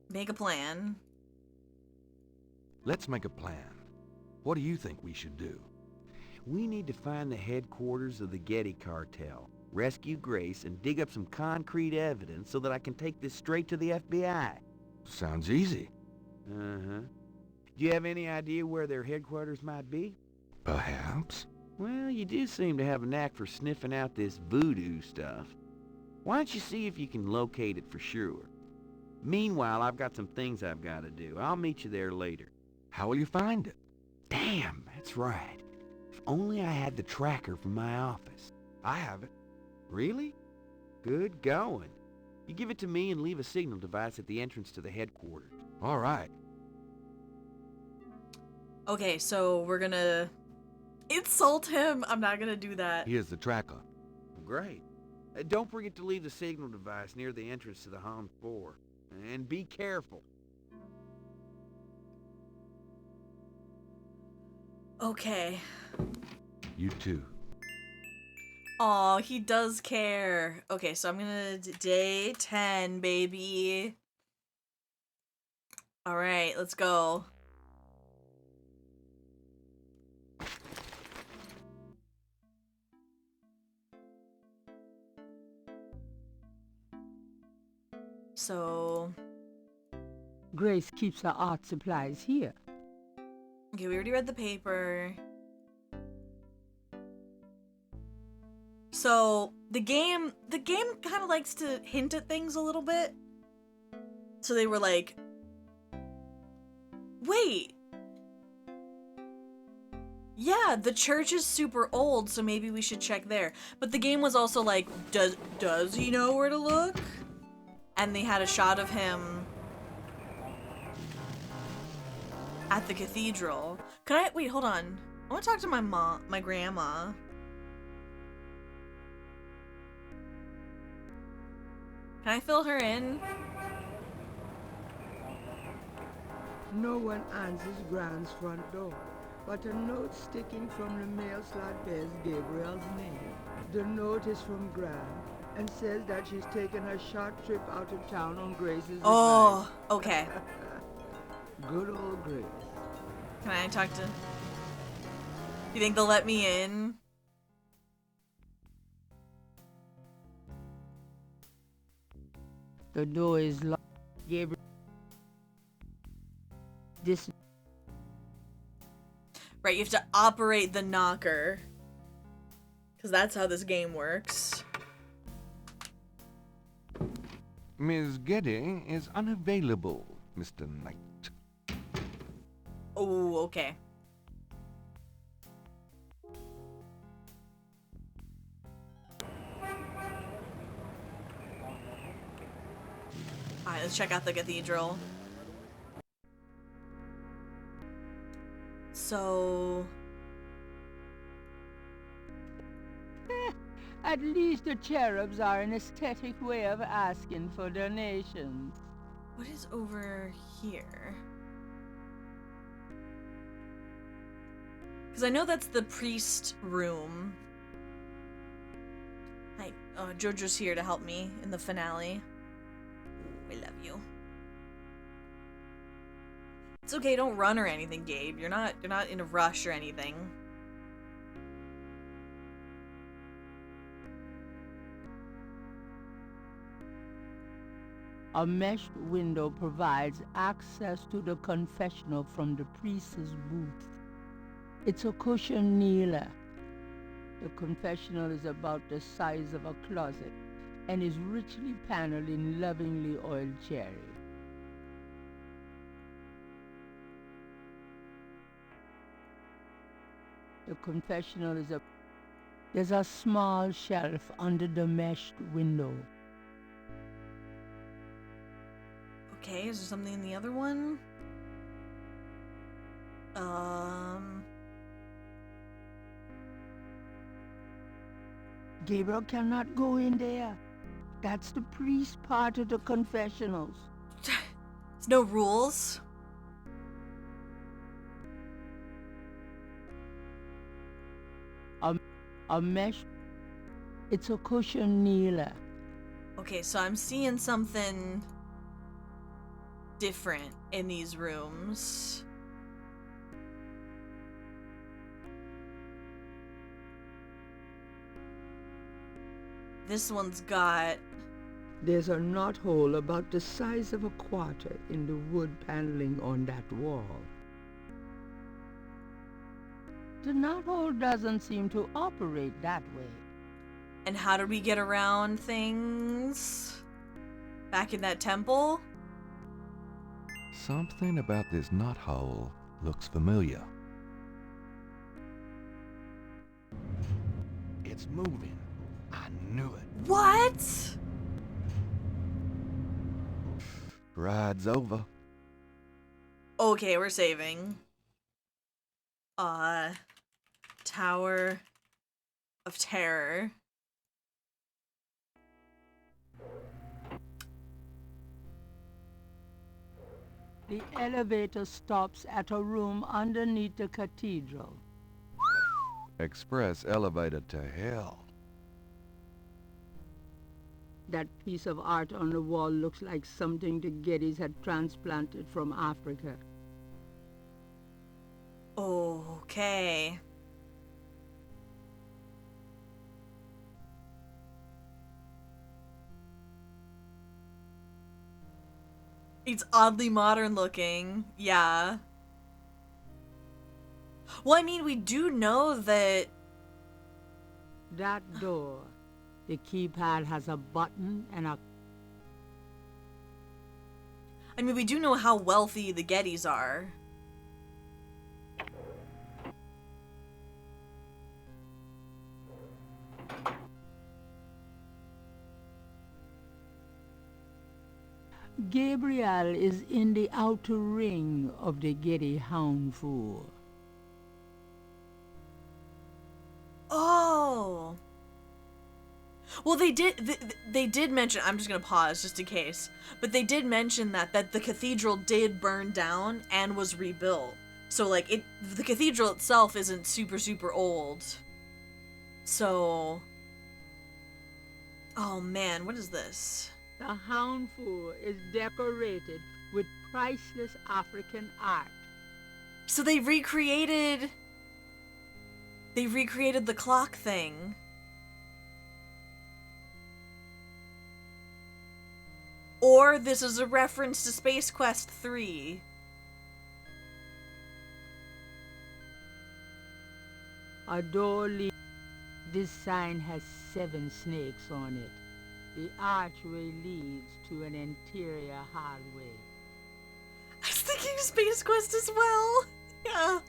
make a plan. Let's make a plan. What do you think we should do? We need to find the headquarters of the Getty cartel, rescue Grace, and dig up some concrete evidence so that I can take this straight to the FBI. Sounds easy. Uh-huh. Do you have any idea where their headquarters might be? Perhaps. Well, you do seem to have a knack for sniffing out this voodoo stuff. Why don't you see if you can locate it for sure? Meanwhile, I've got some things I've got to do. I'll meet you there later. How will you find it? Damn, that's right. If only I had the tracker from my office. I have it. Really? Good going. You give it to me and leave a signal device at the entrance to the headquarters. All right. Okay, so we're gonna insult him. I'm not gonna do that. Here's the tracker. Great. Don't forget to leave the signal device near the entrance to the Hound 4. And be careful. Okay. You too. Aw, he does care. Okay, so I'm gonna day 10, baby. Alright, let's go. So... Grace keeps her art supplies here. Okay, we already read the paper. So, the game kind of likes to hint at things a little bit. So they were like, wait. Yeah, the church is super old, so maybe we should check there. But the game was also like, does he know where to look? And they had a shot of him at the cathedral. Wait, hold on. I want to talk to my grandma. Can I fill her in? No one answers Gran's front door, but a note sticking from the mail slot bears Gabriel's name. The note is from Gran and says that she's taken a short trip out of town on Grace's advice. Oh, okay. Good old Grace. Can I talk to... You think they'll let me in? The door is locked. Gabriel. This. Right, you have to operate the knocker. Because that's how this game works. Ms. Getty is unavailable, Mr. Knight. Oh, okay. Alright, let's check out the cathedral. So... At least the cherubs are an aesthetic way of asking for donations. What is over here? Because I know that's the priest room. Hi, Jojo's here to help me in the finale. Ooh, I love you. It's okay, don't run or anything, Gabe. You're not in a rush or anything. A meshed window provides access to the confessional from the priest's booth. It's a cushion kneeler. The confessional is about the size of a closet and is richly paneled in lovingly oiled cherry. The confessional is there's a small shelf under the meshed window. Okay, is there something in the other one? Gabriel cannot go in there. That's the priest part of the confessionals. There's no rules. A mesh. It's a cushion kneeler. Okay, so I'm seeing something different in these rooms. This one's got... There's a knothole about the size of a quarter in the wood paneling on that wall. The knothole doesn't seem to operate that way. And how did we get around things? Back in that temple? Something about this knothole looks familiar. It's moving. I knew it. What? Ride's over. Okay, we're saving. Tower of Terror. The elevator stops at a room underneath the cathedral. Express elevator to hell. That piece of art on the wall looks like something the Gettys had transplanted from Africa. Okay. It's oddly modern looking. Yeah. Well, I mean, we do know that... That door, the keypad has a button and a... I mean, we do know how wealthy the Gettys are. Gabriel is in the outer ring of the Getty Houndfool. Oh. Well, they did mention, I'm just gonna pause just in case, but they did mention that the cathedral did burn down and was rebuilt. So like the cathedral itself isn't super old. So, oh man, what is this? The Houndfool is decorated with priceless African art. So they recreated the clock thing. Or this is a reference to Space Quest 3. A door leads. This sign has 7 snakes on it. The archway leads to an interior hallway. I was thinking Space Quest as well. Yeah.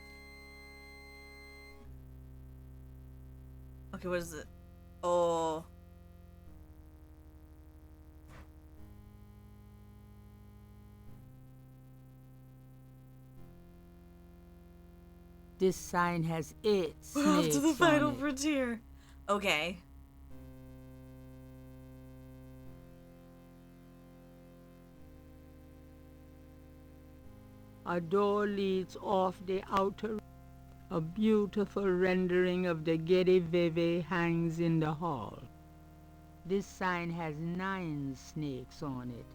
Okay, what is it? Oh. This sign has 8 snakes We're off to the final on it. frontier. Okay. A door leads off the outer. A beautiful rendering of the Getty Veve hangs in the hall. This sign has 9 snakes on it.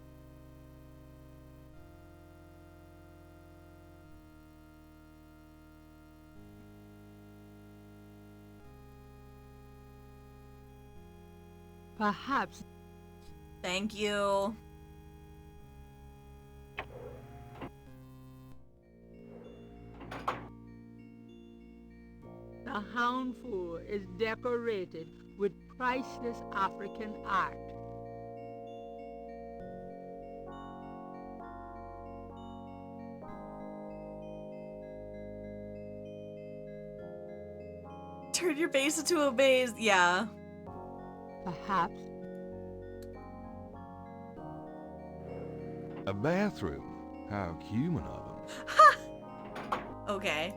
Perhaps. Thank you. Houndful is decorated with priceless African art. Turn your base into a base. Yeah. Perhaps. A bathroom. How human of them. Ha! Okay.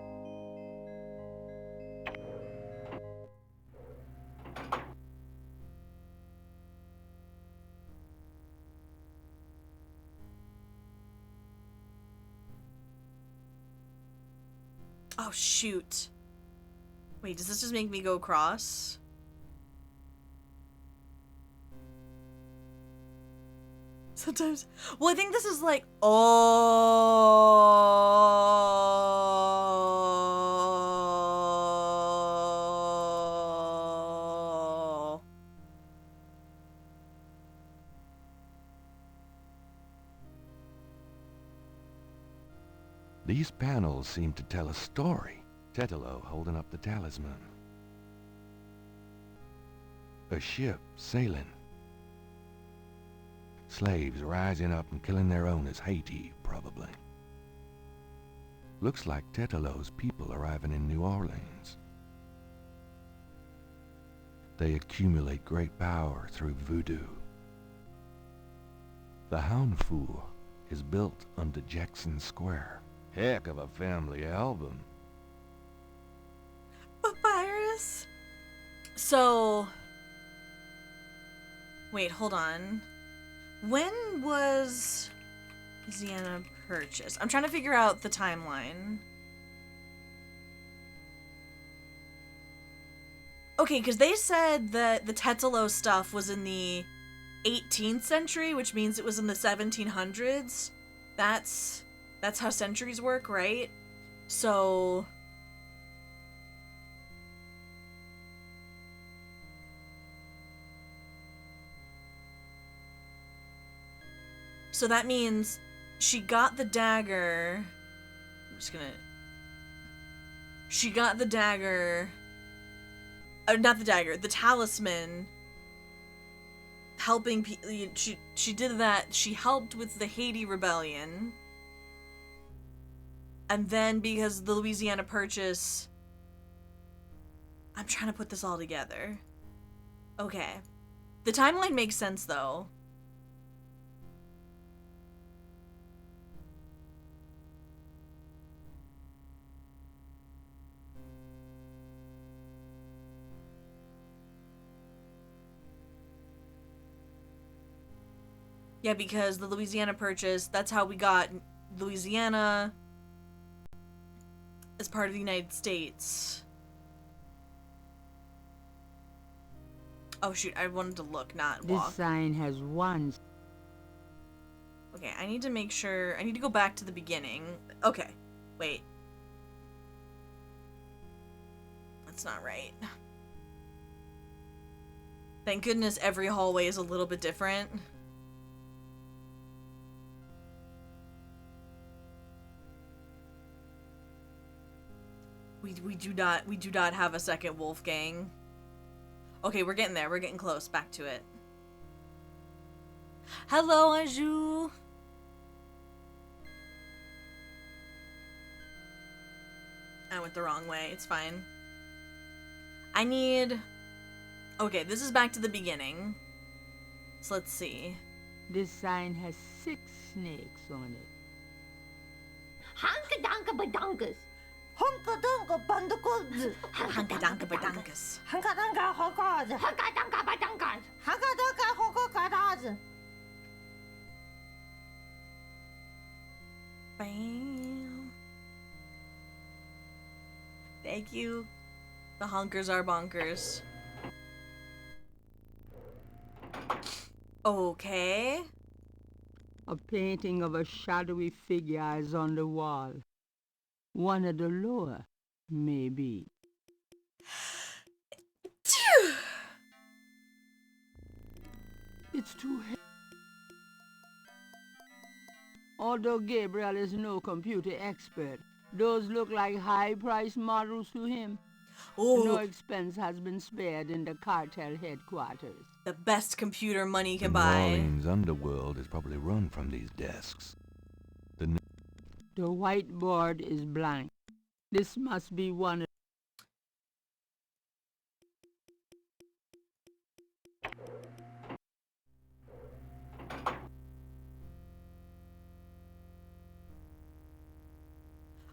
Oh, shoot. Wait, does this just make me go across? Sometimes. Well, I think this is like. Oh. These panels seem to tell a story. Tetelo holding up the talisman. A ship sailing. Slaves rising up and killing their owners. Haiti, probably. Looks like Tetelo's people arriving in New Orleans. They accumulate great power through voodoo. The Houndful is built under Jackson Square. Heck of a family album. Papyrus? So... Wait, hold on. When was Louisiana purchased? I'm trying to figure out the timeline. Okay, because they said that the Tetelo stuff was in the 18th century, which means it was in the 1700s. That's how centuries work, right? So... So that means she got the dagger. I'm just gonna... She got the dagger... not the dagger, the talisman. Helping people... She did that. She helped with the Haiti Rebellion. And then because the Louisiana Purchase... I'm trying to put this all together. Okay. The timeline makes sense, though. Yeah, because the Louisiana Purchase, that's how we got Louisiana as part of the United States. Oh shoot, I wanted to look, not walk. This sign has one. Okay, I need to make sure, I need to go back to the beginning. Okay, wait. That's not right. Thank goodness every hallway is a little bit different. We do not have a second Wolfgang. Okay, we're getting there. We're getting close. Back to it. Hello, Anjou. I went the wrong way. It's fine. I need... Okay, this is back to the beginning. So let's see. This sign has 6 snakes on it. Hanka-danka-badonkas. Hunka-dunka-bandakuds. Hanka-danka-badonkas. Hanka-danka-hokas. Hanka-danka-badonkas. Hanka-danka-hokas. Bam. Thank you. The honkers are bonkers. Okay. A painting of a shadowy figure is on the wall. One of the lower, maybe. It's too heavy. Although Gabriel is no computer expert, those look like high-priced models to him. Ooh. No expense has been spared in the cartel headquarters. The best computer money The can New buy. Orleans underworld is probably run from these desks. The whiteboard is blank. This must be one of...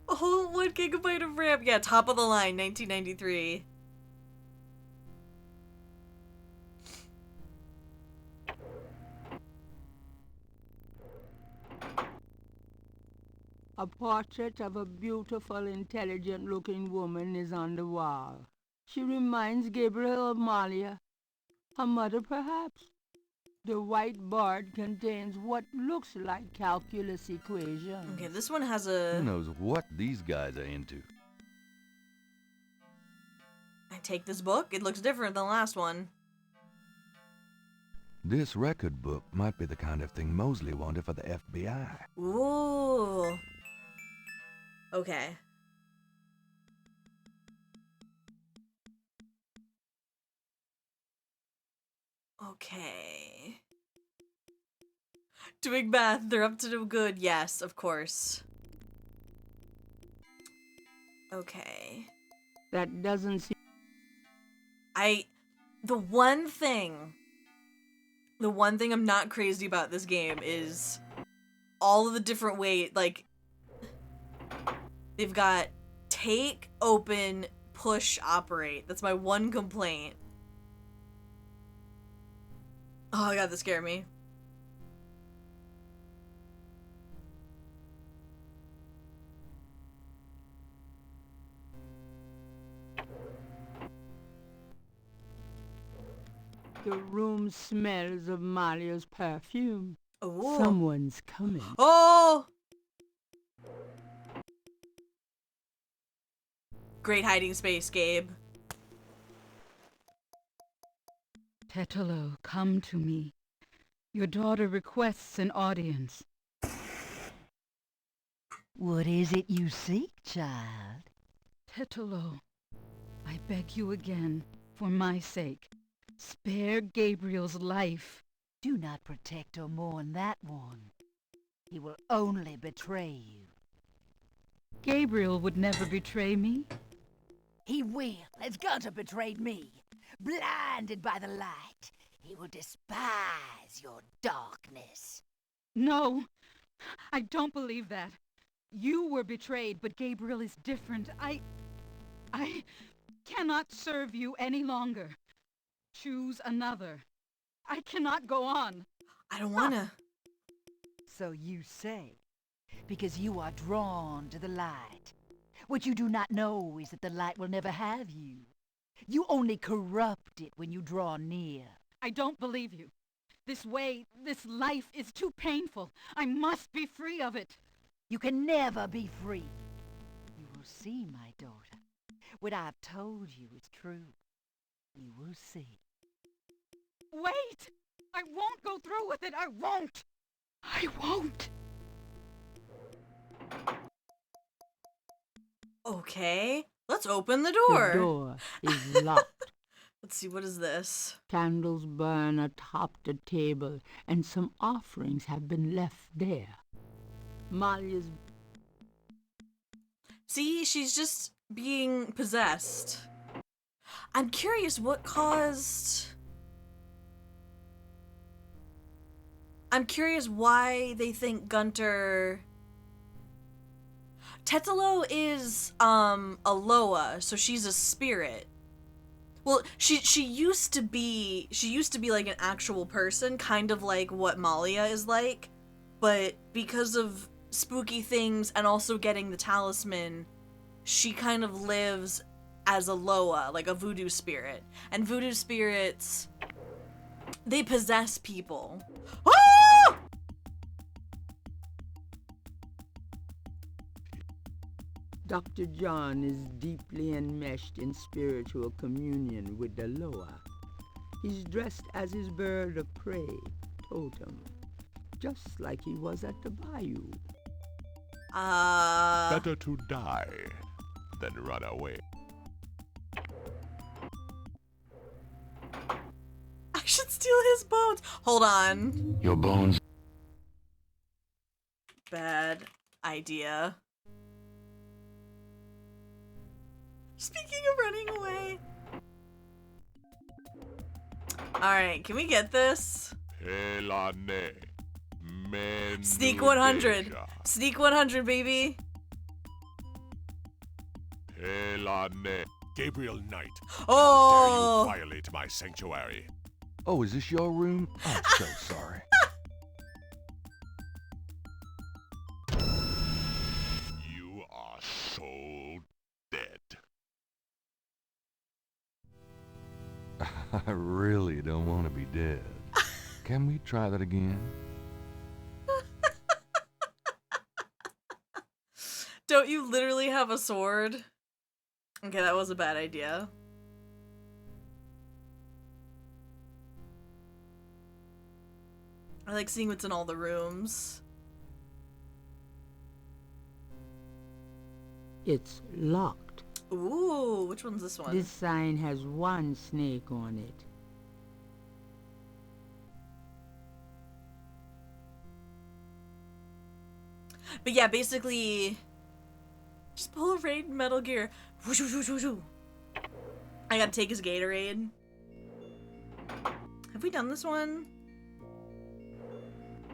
A whole 1 gigabyte of RAM. Yeah, top of the line, 1993. A portrait of a beautiful, intelligent-looking woman is on the wall. She reminds Gabriel of Malia. Her mother, perhaps? The whiteboard contains what looks like calculus equations. Okay, this one has a... Who knows what these guys are into? I take this book. It looks different than the last one. This record book might be the kind of thing Mosley wanted for the FBI. Ooh. Okay. Okay. Doing math, they're up to no good. Yes, of course. Okay. That doesn't seem... The one thing I'm not crazy about this game is all of the different ways, like, they've got take, open, push, operate. That's my one complaint. Oh god, that scared me. The room smells of Malia's perfume. Ooh. Someone's coming. Oh! Great hiding space, Gabe. Tetelo, come to me. Your daughter requests an audience. What is it you seek, child? Tetelo, I beg you again, for my sake, spare Gabriel's life. Do not protect or mourn that one. He will only betray you. Gabriel would never betray me. He will, as Gunter betrayed me. Blinded by the light, he will despise your darkness. No, I don't believe that. You were betrayed, but Gabriel is different. I cannot serve you any longer. Choose another. I cannot go on. I don't wanna. So you say, because you are drawn to the light. What you do not know is that the light will never have you. You only corrupt it when you draw near. I don't believe you. This way, this life is too painful. I must be free of it. You can never be free. You will see, my daughter. What I've told you is true. You will see. Wait! I won't go through with it. I won't. I won't. Okay, let's open the door. The door is locked. Let's see, what is this? Candles burn atop the table, and some offerings have been left there. Malia's... See, she's just being possessed. I'm curious what caused... I'm curious why they think Gunter... Tetelo is, a Loa, so she's a spirit. Well, she used to be like an actual person, kind of like what Malia is like, but because of spooky things and also getting the talisman, she kind of lives as a Loa, like a voodoo spirit. And voodoo spirits, they possess people. Ah! Dr. John is deeply enmeshed in spiritual communion with the Loa. He's dressed as his bird of prey, Totem, just like he was at the bayou. Better to die than run away. Steal his bones. Hold on. Your bones. Bad idea. Speaking of running away. Alright, can we get this? Sneak 100. Sneak 100, baby. Gabriel Knight. Oh! How dare you violate my sanctuary? Oh, is this your room? I'm so sorry. You are so dead. I really don't want to be dead. Can we try that again? Don't you literally have a sword? Okay, that was a bad idea. I like seeing what's in all the rooms. It's locked. Ooh, which one's this one? This sign has one snake on it. But yeah, basically, just pull a raid in Metal Gear. Whoosh, whoosh, whoosh, whoosh, whoosh. I gotta take his Gatorade. Have we done this one?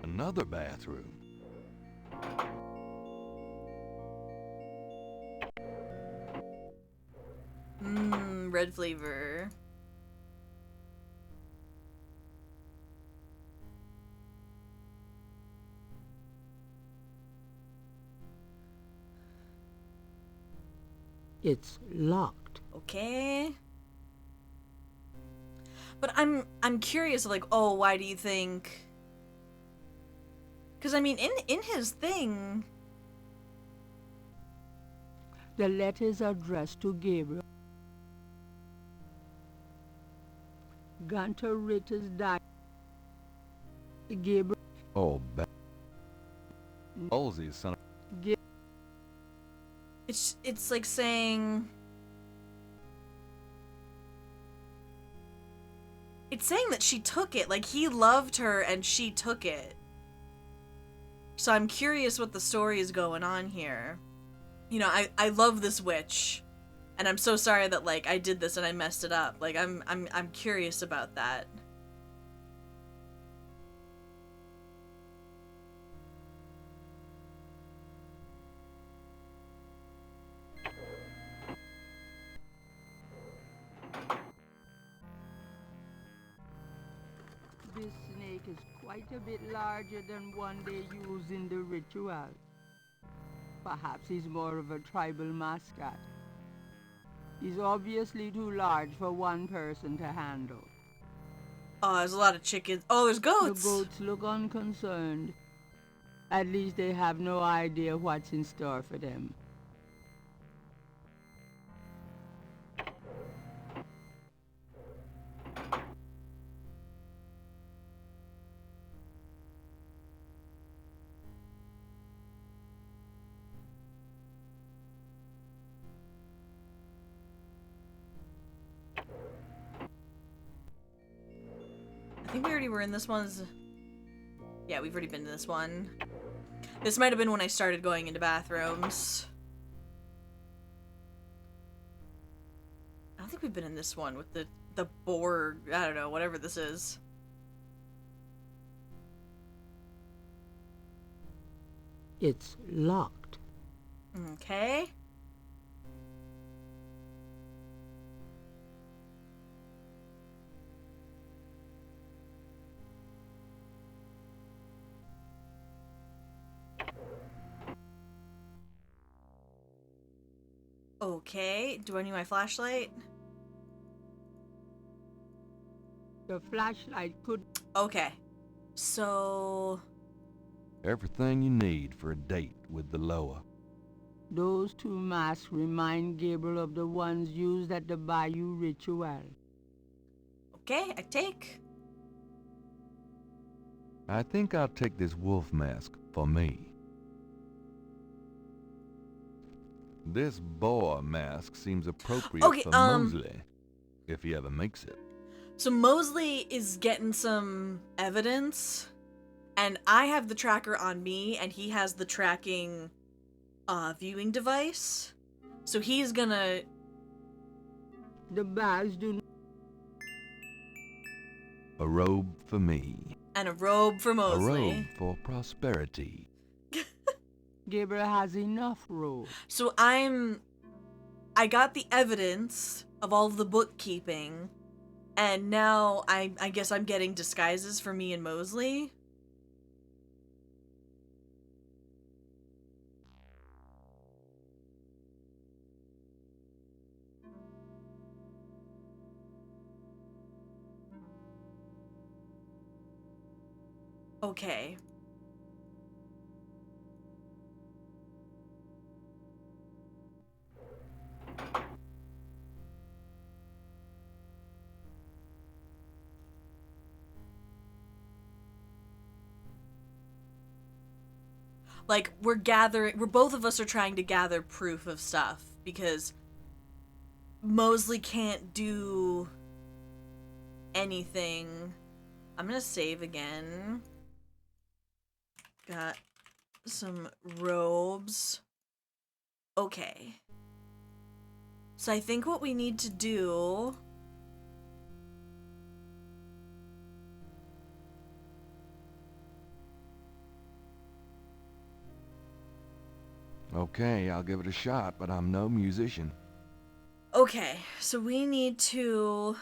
Another bathroom. Red flavor. It's locked. Okay. But I'm curious, like, oh, why do you think? Because I mean, in his thing, The letters are addressed to Gabriel. Gunter Ritter's died. Gabriel. Oh, Halsey, son of... it's like saying, it's saying that she took it, like he loved her and she took it. So I'm curious what the story is going on here. You know, I love this witch, and I'm so sorry that like I did this and I messed it up. Like I'm curious about that. This snake is quite a bit larger than one they use in the ritual. Perhaps he's more of a tribal mascot. He's obviously too large for one person to handle. Oh, there's a lot of chickens. Oh, there's goats! The goats look unconcerned. At least they have no idea what's in store for them. I think we already were in this one. Yeah, we've already been to this one. This might have been when I started going into bathrooms. I don't think we've been in this one with the boar, I don't know, whatever this is. It's locked. Okay. Okay, do I need my flashlight? The flashlight could... Okay. So... Everything you need for a date with the Loa. Those two masks remind Gabriel of the ones used at the Bayou ritual. Okay, I take. I think I'll take this wolf mask for me. This boar mask seems appropriate Okay, for Mosley, if he ever makes it. So Mosley is getting some evidence, and I have the tracker on me, and he has the tracking viewing device. So he's gonna... The bags do... A robe for me. And a robe for Mosley. A robe for prosperity. Gabriel has enough robe. So I got the evidence of all of the bookkeeping, and now I guess I'm getting disguises for me and Mosley. Okay. Like, we're both of us are trying to gather proof of stuff, because Mosley can't do anything. I'm gonna save again. Got some robes. Okay. So I think what we need to do... Okay, I'll give it a shot, but I'm no musician. Okay, so we need to...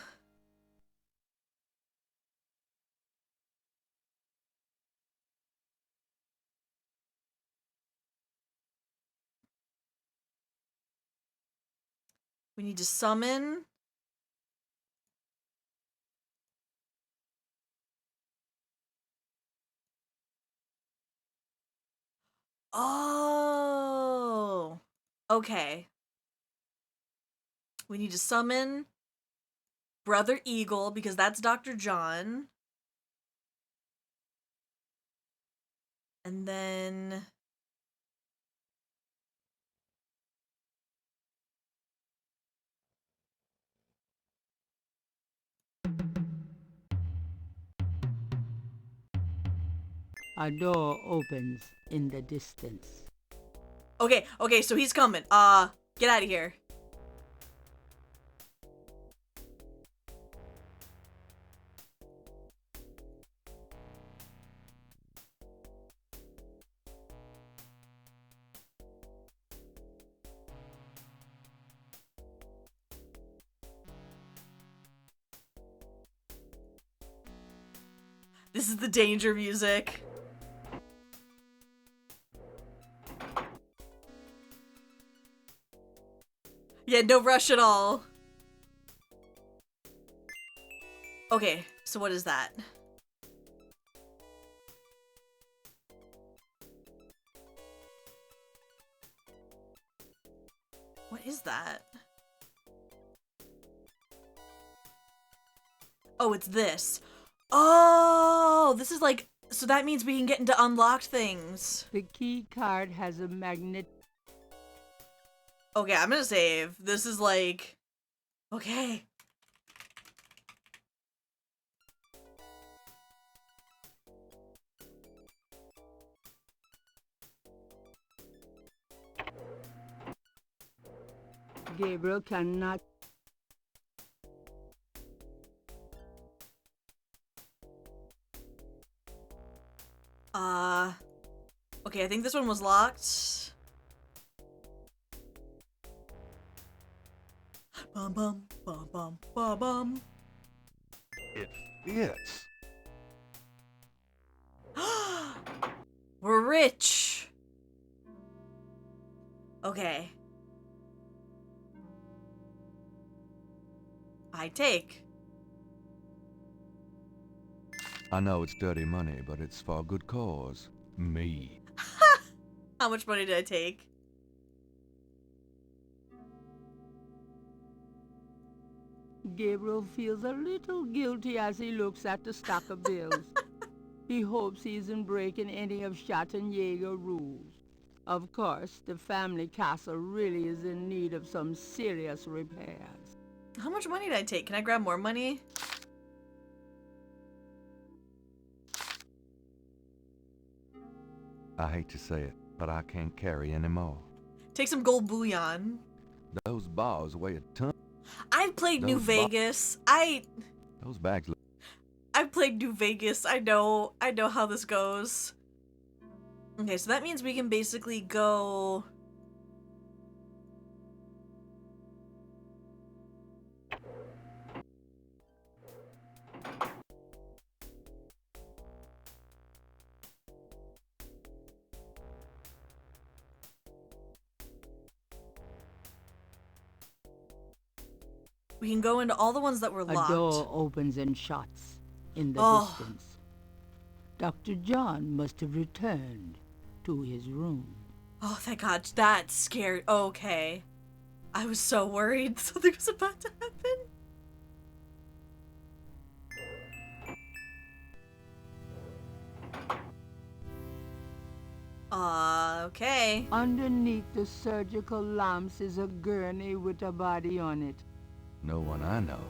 We need to summon... Oh! Okay. We need to summon Brother Eagle, because that's Dr. John. And then... A door opens in the distance. Okay, so he's coming. Get out of here. This is the danger music. Yeah, no rush at all. Okay, so what is that? What is that? Oh, it's this. Oh, this is like... So that means we can get into unlocked things. The key card has a magnet... Okay, I'm gonna save. This is like... Okay. Gabriel cannot... Okay, I think this one was locked. Bum bum bum bum bum bum. It fits. We're rich. Okay. I take. I know it's dirty money, but it's for a good cause. Me. How much money did I take? Gabriel feels a little guilty as he looks at the stack of bills. He hopes he isn't breaking any of Schattenjäger rules. Of course, the family castle really is in need of some serious repairs. How much money did I take? Can I grab more money? I hate to say it, but I can't carry any more. Take some gold bullion. Those bars weigh a ton. I've played New Those Vegas. Those bags look... I've played New Vegas. I know how this goes. Okay, so that means we can basically go... We can go into all the ones that were locked. A door opens and shuts in the distance. Dr. John must have returned to his room. Oh, thank God. That scared... Okay. I was so worried something was about to happen. Okay. Underneath the surgical lamps is a gurney with a body on it. No one I know.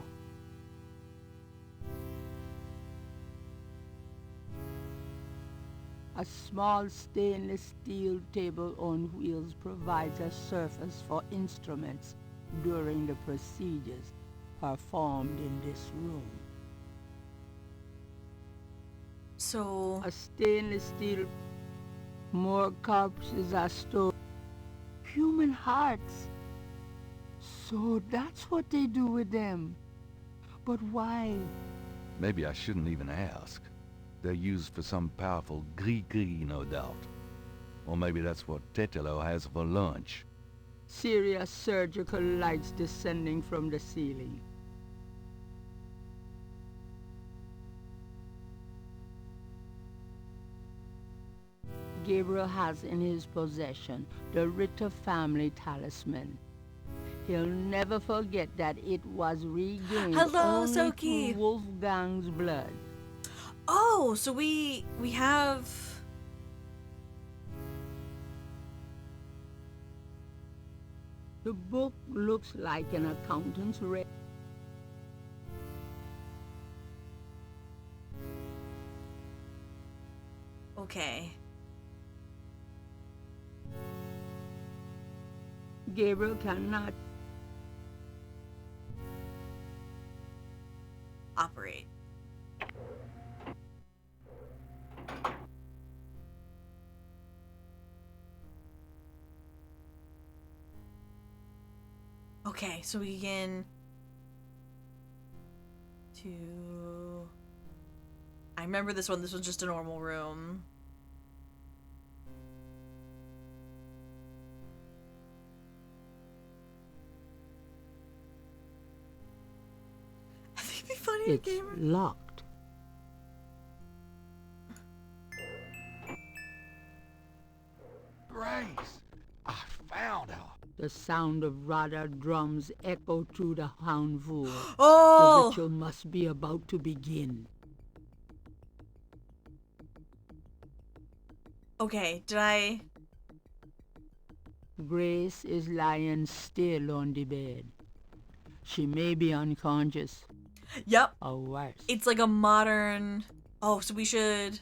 A small stainless steel table on wheels provides a surface for instruments during the procedures performed in this room. So... A stainless steel... More corpses are stored. Human hearts. So that's what they do with them. But why? Maybe I shouldn't even ask. They're used for some powerful gris-gris, no doubt. Or maybe that's what Tetelo has for lunch. Serious surgical lights descending from the ceiling. Gabriel has in his possession the Ritter family talisman. He'll never forget that it was regained only Soki. through Wolfgang's blood. Oh, so we have... The book looks like an accountant's record. Okay. Gabriel cannot operate. Okay, so we can I remember this one. This was just a normal room. I think it'd be funny It's if locked. Grace, I found her. The sound of Radha drums echo through the Houndvoer. Oh! The ritual must be about to begin. Okay, did I... Grace is lying still on the bed. She may be unconscious. Yep. Or worse. It's like a modern... Oh, so we should...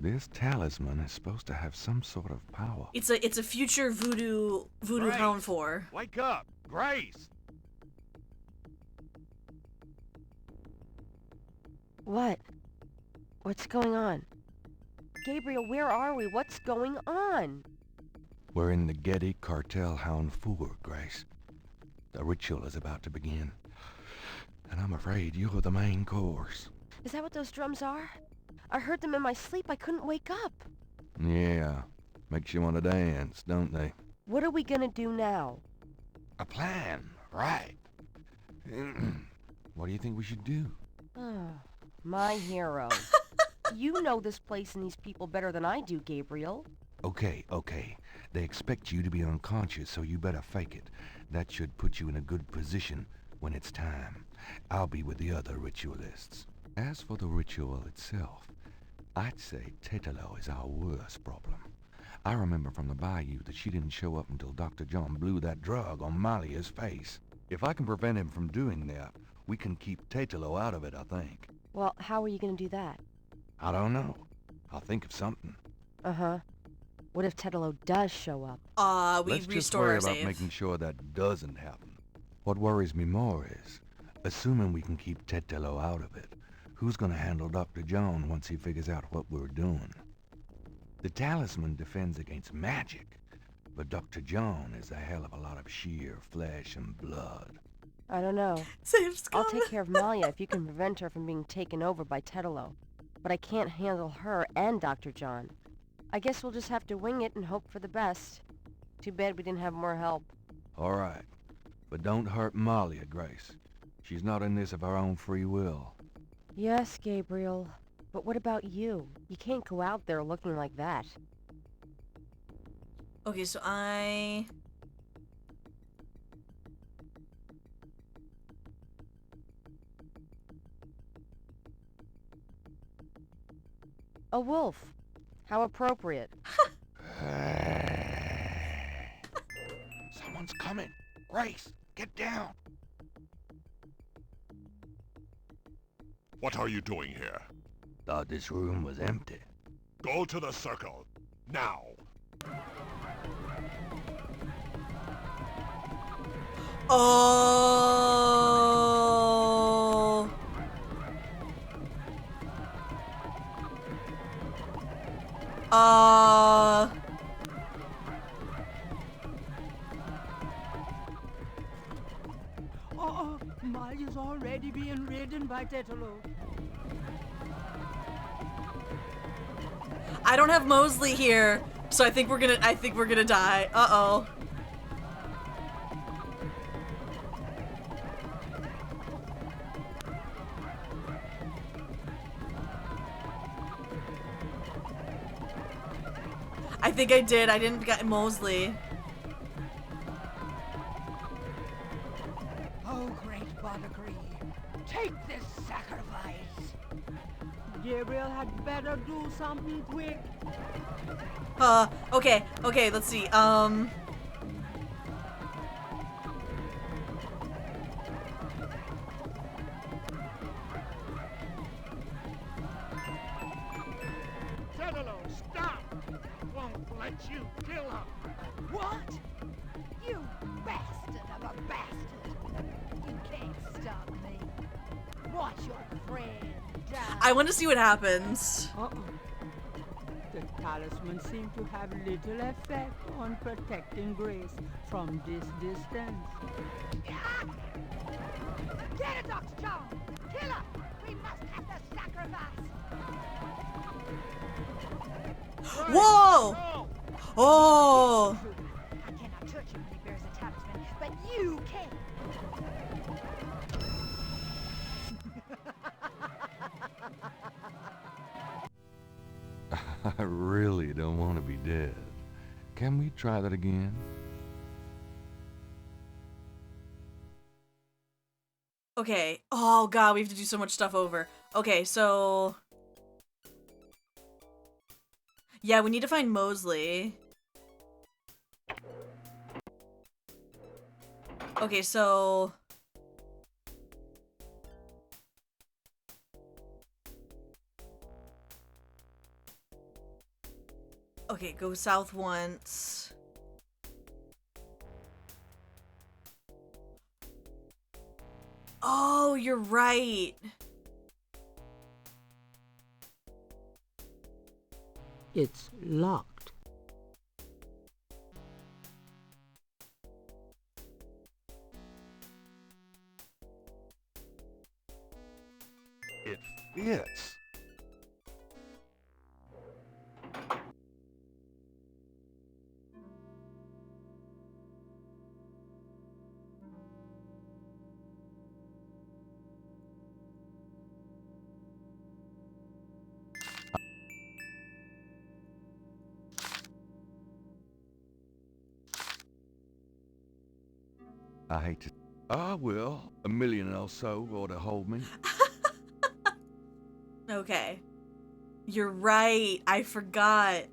This talisman is supposed to have some sort of power. It's a future voodoo Grace, hound for. Wake up, Grace! What? What's going on? Gabriel, where are we? What's going on? We're in the Getty Cartel Hound Four, Grace. The ritual is about to begin. And I'm afraid you're the main course. Is that what those drums are? I heard them in my sleep. I couldn't wake up. Yeah. Makes you want to dance, don't they? What are we gonna do now? A plan, right. What do you think we should do? My hero. You know this place and these people better than I do, Gabriel. Okay. They expect you to be unconscious, so you better fake it. That should put you in a good position when it's time. I'll be with the other ritualists. As for the ritual itself, I'd say Tetelo is our worst problem. I remember from the bayou that she didn't show up until Dr. John blew that drug on Malia's face. If I can prevent him from doing that, we can keep Tetelo out of it, I think. Well, how are you gonna do that? I don't know. I'll think of something. Uh-huh. What if Tetelo does show up? We Let's just restore worry our about save. making sure that doesn't happen. What worries me more is, assuming we can keep Tetelo out of it, who's gonna handle Dr. John once he figures out what we're doing? The Talisman defends against magic, but Dr. John is a hell of a lot of sheer flesh and blood. I don't know. Save's I'll take care of Malia if you can prevent her from being taken over by Tetelo. But I can't handle her and Dr. John. I guess we'll just have to wing it and hope for the best. Too bad we didn't have more help. All right, but don't hurt Malia, Grace. She's not in this of her own free will. Yes, Gabriel. But what about you? You can't go out there looking like that. Okay, so I... A wolf. How appropriate. Someone's coming. Grace, get down. What are you doing here? Thought this room was empty. Go to the circle. Now. Oh. Malia's already being ridden by Tetelo. I don't have Mosley here, so I think we're gonna die. Uh-oh. I think I did. I didn't get Mosley. Oh, great Badagree, take this sacrifice. Gabriel had better do something quick. Okay, let's see. Tetelo, stop! Won't let you kill her. What? You bastard of a bastard! You can't stop me. Watch your friend die. I want to see what happens. Uh-oh. The talisman seemed to have little effect on protecting Grace from this distance. Get it, Dr. John! Kill her! We must have the sacrifice! Whoa! No. Oh! I cannot touch him when he bears a talisman, but you can! I really don't want to be dead. Can we try that again? Okay. Oh god, we have to do so much stuff over. Okay, so... yeah, we need to find Mosley. Okay, so... okay, go south once. Oh, you're right. It's locked. It fits. I hate to... I will. A million or so ought to hold me. Okay. You're right. I forgot.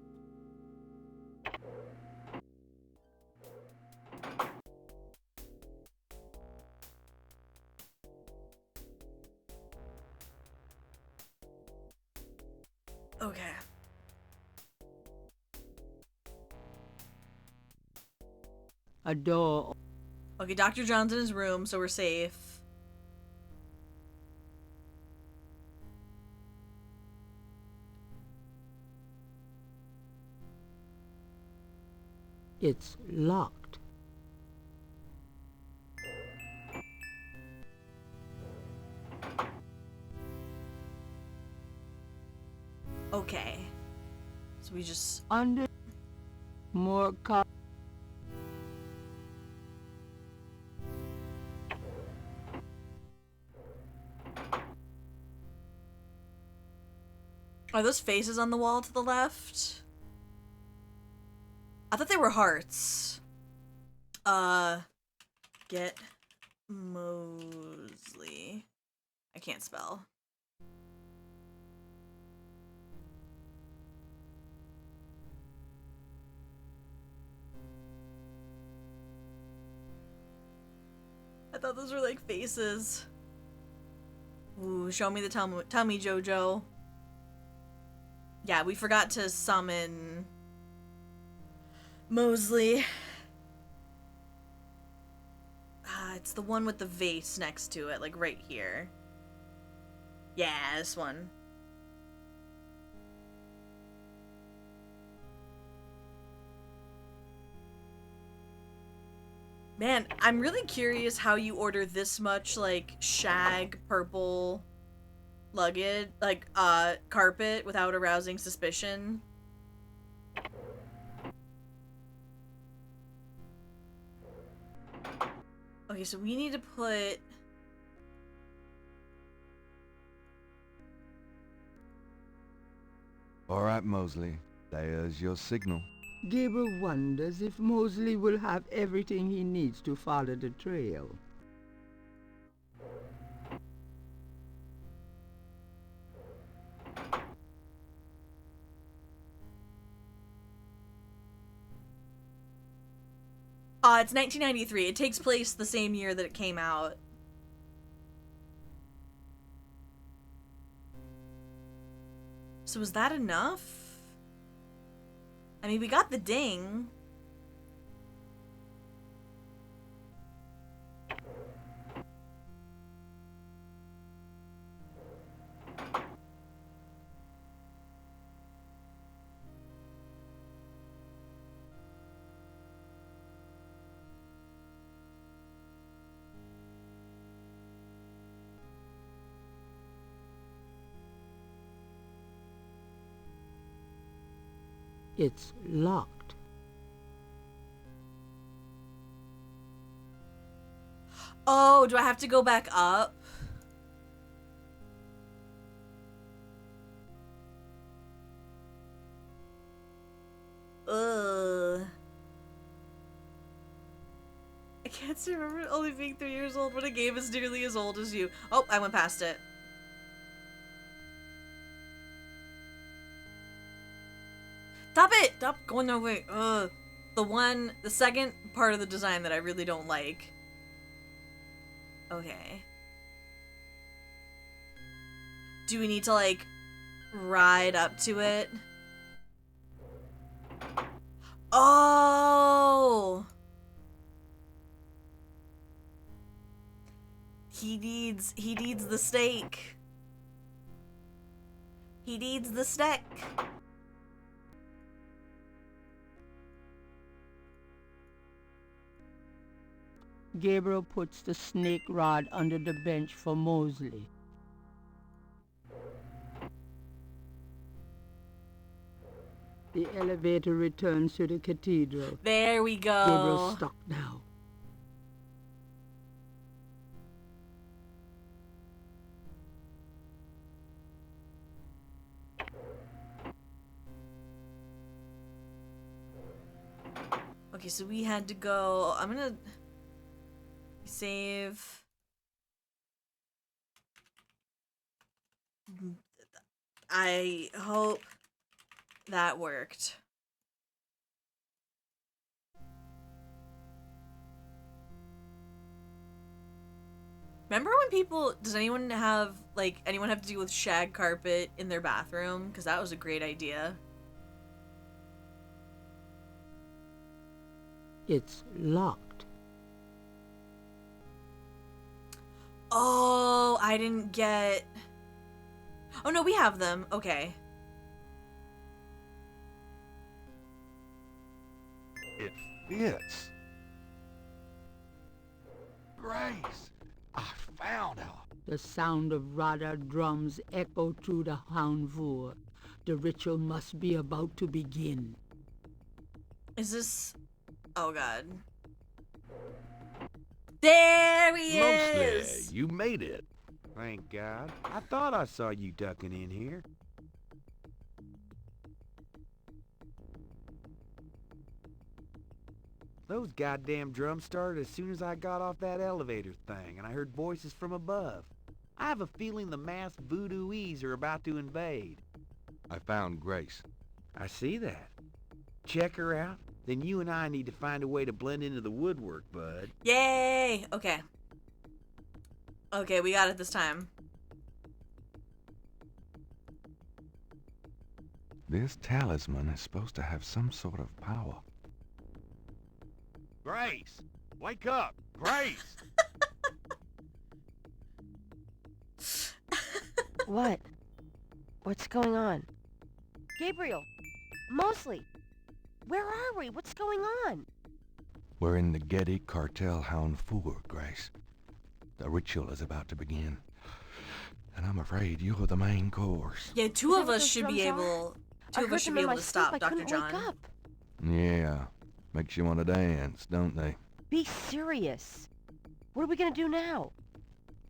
Okay. A door. Okay, Dr. John's in his room, so we're safe. It's locked. Okay. So we just... Under... More car... Are those faces on the wall to the left? I thought they were hearts. Get Mosley. I can't spell. I thought those were like faces. Ooh, show me the tell me, Jojo. Yeah, we forgot to summon Mosley. It's the one with the vase next to it, like right here. Yeah, this one. Man, I'm really curious how you order this much, like, shag purple luggage, like, carpet without arousing suspicion. Okay, so we need to put... All right, Mosley. There's your signal. Gabriel wonders if Mosley will have everything he needs to follow the trail. It's 1993. It takes place the same year that it came out. So is that enough? I mean, we got the ding. It's locked. Oh, do I have to go back up? Ugh. I can't still remember only being 3 years old when a game is nearly as old as you. Oh, I went past it. Stop it! Stop going that way. Ugh. The second part of the design that I really don't like. Okay. Do we need to, like, ride up to it? Oh! He needs the steak. He needs the steak. Gabriel puts the snake rod under the bench for Mosley. The elevator returns to the cathedral. There we go. Gabriel's stuck now. Okay, so we had to go... I'm gonna... Save... I hope that worked. Remember when people... Does anyone have, like, anyone have to deal with shag carpet in their bathroom? Because that was a great idea. It's locked. Oh, I didn't get... Oh no, we have them. Okay. It fits. Grace, I found her. The sound of Radha drums echo through the Houndvoer. The ritual must be about to begin. Is this... Oh god. There he is! Mostly, you made it. Thank God. I thought I saw you ducking in here. Those goddamn drums started as soon as I got off that elevator thing, and I heard voices from above. I have a feeling the masked voodooies are about to invade. I found Grace. I see that. Check her out. Then you and I need to find a way to blend into the woodwork, bud. Yay! Okay. Okay, we got it this time. This talisman is supposed to have some sort of power. Grace! Wake up! Grace! What? What's going on? Gabriel! Mosley! Where are we? What's going on? We're in the Getty Cartel Houndvoer, Grace. The ritual is about to begin. And I'm afraid you're the main course. Yeah, two of us should be able... Two of us should be able to stop Dr. John. Yeah. Makes you want to dance, don't they? Be serious. What are we gonna do now?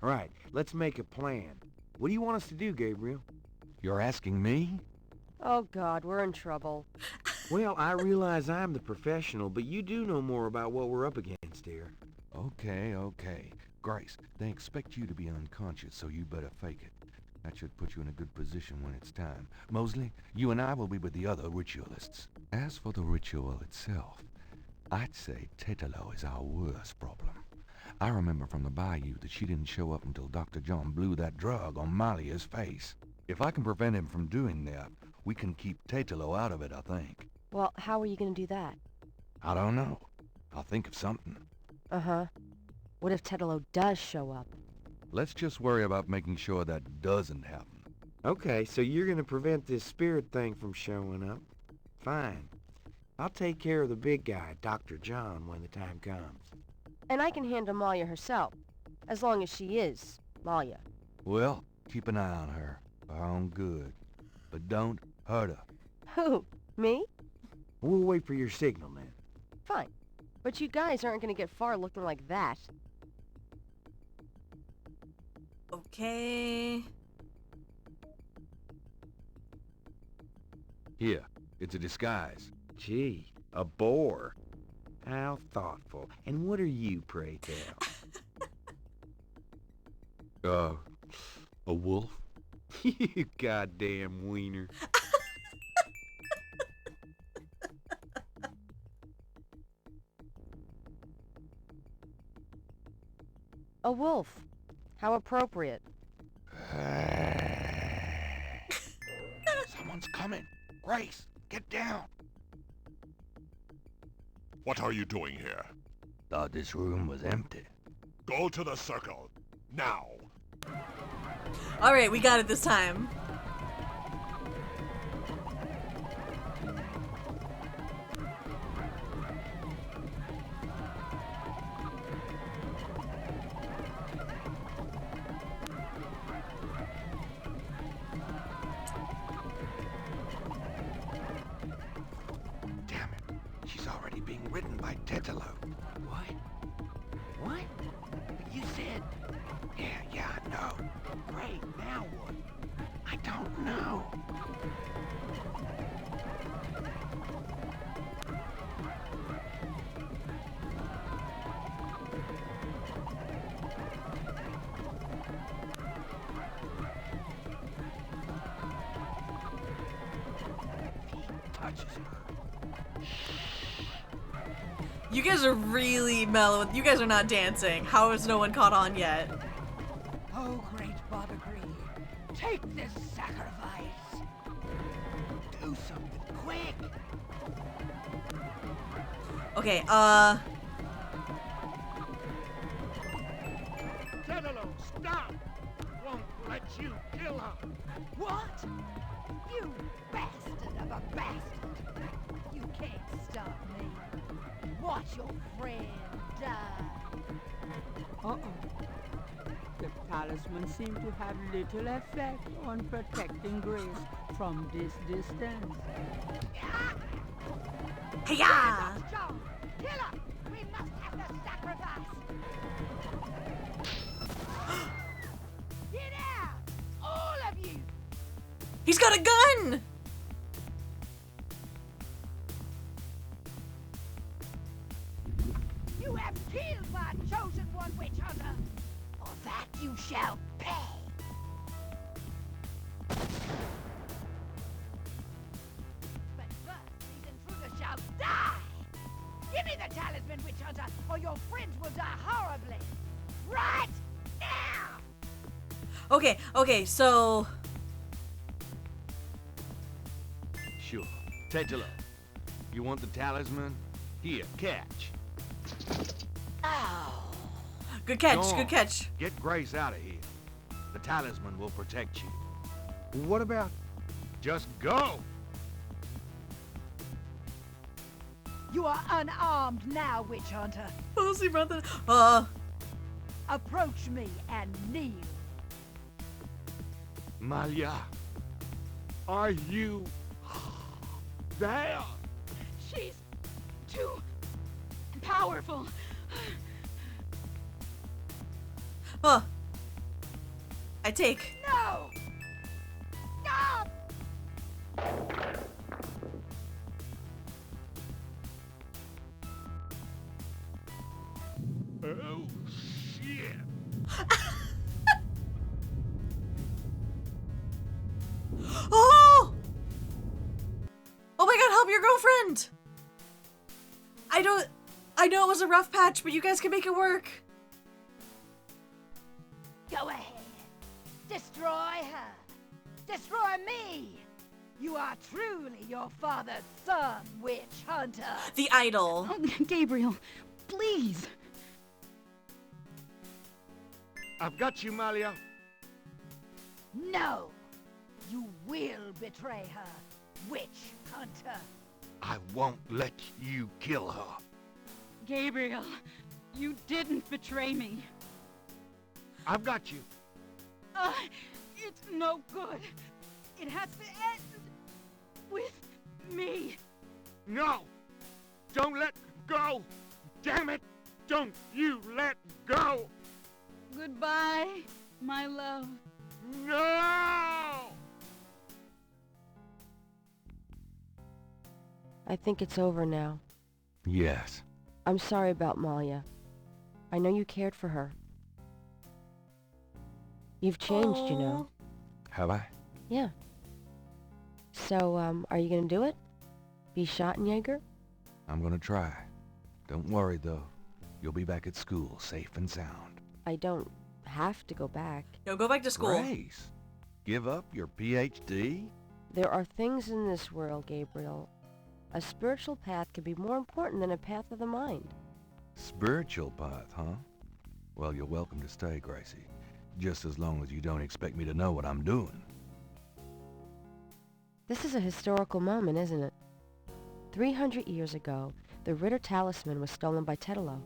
Right, let's make a plan. What do you want us to do, Gabriel? You're asking me? Oh god, we're in trouble. Well, I realize I'm the professional, but you do know more about what we're up against here. Okay. Grace, they expect you to be unconscious, so you better fake it. That should put you in a good position when it's time. Mosley, you and I will be with the other ritualists. As for the ritual itself, I'd say Tetelo is our worst problem. I remember from the bayou that she didn't show up until Dr. John blew that drug on Malia's face. If I can prevent him from doing that, we can keep Tetelo out of it, I think. Well, how are you gonna do that? I don't know. I'll think of something. Uh-huh. What if Tetelo does show up? Let's just worry about making sure that doesn't happen. Okay, so you're gonna prevent this spirit thing from showing up. Fine. I'll take care of the big guy, Dr. John, when the time comes. And I can handle Malia herself, as long as she is Malia. Well, keep an eye on her, for her own good. But don't hurt her. Who? Me? We'll wait for your signal, then. Fine. But you guys aren't gonna get far looking like that. Okay. Here, it's a disguise. Gee, a boar. How thoughtful. And what are you, pray tell? A wolf? You goddamn wiener. A wolf. How appropriate. Someone's coming. Grace, get down. What are you doing here? Thought this room was empty. Go to the circle. Now. Alright, we got it this time. Damn it. She's already being ridden by Tetelo. What? What? But you said... Yeah, I know. Great, now what? I don't know. Touches her. You guys are really mellow. You guys are not dancing. How is no one caught on yet? Oh, great Bobagri, take this sacrifice. Do something quick! Okay, Tetelo, stop! Won't let you kill her! What? You bastard of a bastard! You can't stop me. Watch your friend die. Uh-oh. The talisman seemed to have little effect on protecting Grace from this distance. Hiya! Killer! We must have the sacrifice! Get out! All of you! He's got a gun! You have killed my chosen one, witch hunter! For that you shall pay! But first, these intruders shall die! Give me the talisman, witch hunter, or your friends will die horribly! Right now! Okay, so... Sure. Tetelo, you want the talisman? Here, catch. Ow! Good catch, Dorn, good catch. Get Grace out of here. The talisman will protect you. What about... just go? You are unarmed now, witch hunter. Pussy brother. Approach me and kneel. Malia, are you... there? She's too powerful. I take. No! Stop! Oh, shit. Oh! Oh my god, help your girlfriend! I know it was a rough patch, but you guys can make it work. Go ahead. Destroy her. Destroy me. You are truly your father's son, witch hunter. The idol. Oh, Gabriel, please. I've got you, Malia. No. You will betray her, witch hunter. I won't let you kill her. Gabriel, you didn't betray me. I've got you. It's no good. It has to end with me. No! Don't let go! Damn it! Don't you let go! Goodbye, my love. No! I think it's over now. Yes. I'm sorry about Malia. I know you cared for her. You've changed, you know. Have I? Yeah. So, are you gonna do it? Be Schattenjäger? I'm gonna try. Don't worry, though. You'll be back at school, safe and sound. I don't have to go back. No, go back to school. Grace, give up your PhD? There are things in this world, Gabriel. A spiritual path can be more important than a path of the mind. Spiritual path, huh? Well, you're welcome to stay, Gracie. Just as long as you don't expect me to know what I'm doing. This is a historical moment, isn't it? 300 years ago, the Ritter Talisman was stolen by Tetelo.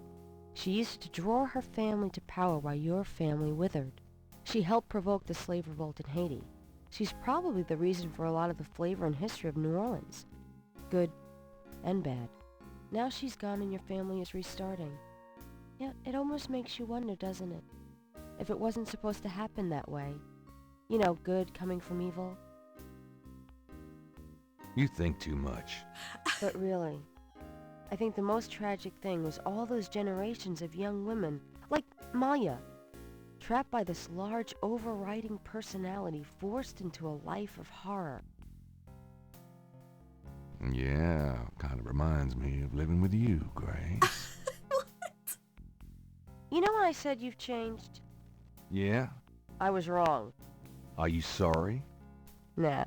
She used it to draw her family to power while your family withered. She helped provoke the slave revolt in Haiti. She's probably the reason for a lot of the flavor and history of New Orleans. Good and bad. Now she's gone and your family is restarting. Yeah, it almost makes you wonder, doesn't it? If it wasn't supposed to happen that way. You know, good coming from evil. You think too much. But really, I think the most tragic thing was all those generations of young women, like Maya, trapped by this large overriding personality forced into a life of horror. Yeah, kind of reminds me of living with you, Grace. What? You know when I said you've changed? Yeah? I was wrong. Are you sorry? Nah.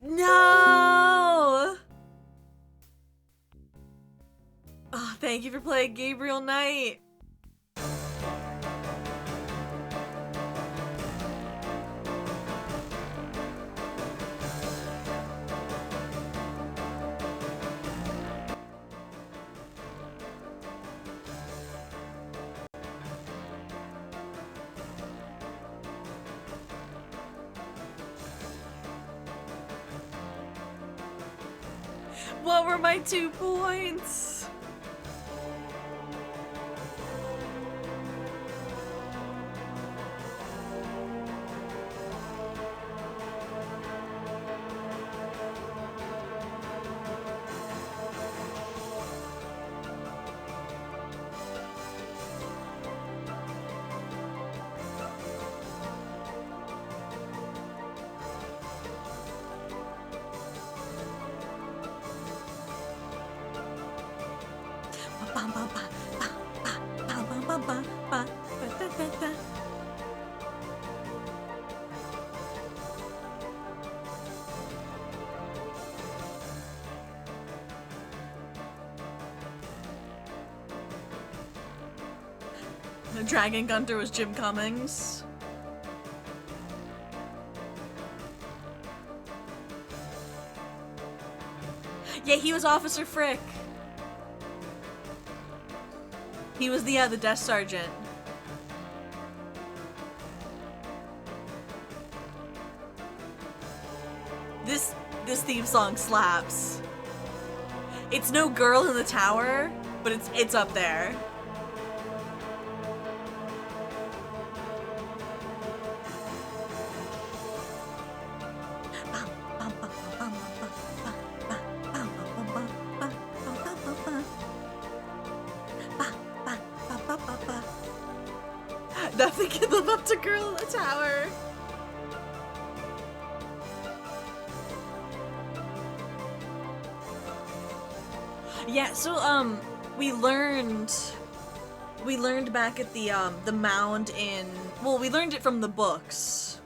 No! Oh, thank you for playing Gabriel Knight. What were my 2 points? Dragon Gunter was Jim Cummings. Yeah, he was Officer Frick. He was the desk sergeant. This theme song slaps. It's no Girl in the Tower, but it's up there. Nothing can live up to Girl in the Tower. Yeah, so we learned back at the Mound in, well, we learned it from the books.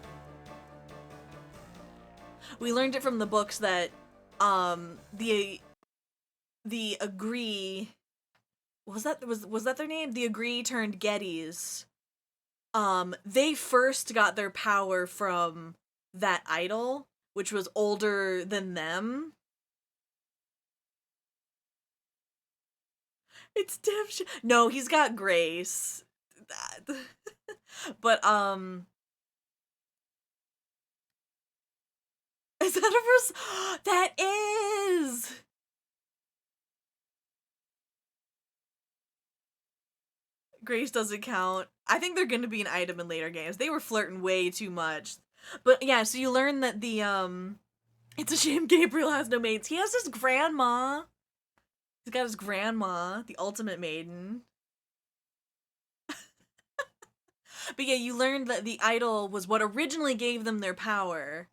We learned it from the books that the Agree, was that their name? The Agree turned Gettys. They first got their power from that idol, which was older than them. It's dipshit. No, he's got grace. But, is that a verse? That is! Grace doesn't count. I think they're gonna be an item in later games. They were flirting way too much. But yeah, so you learn that the, it's a shame Gabriel has no mates. He has his grandma. He's got his grandma, the ultimate maiden. But yeah, you learned that the idol was what originally gave them their power.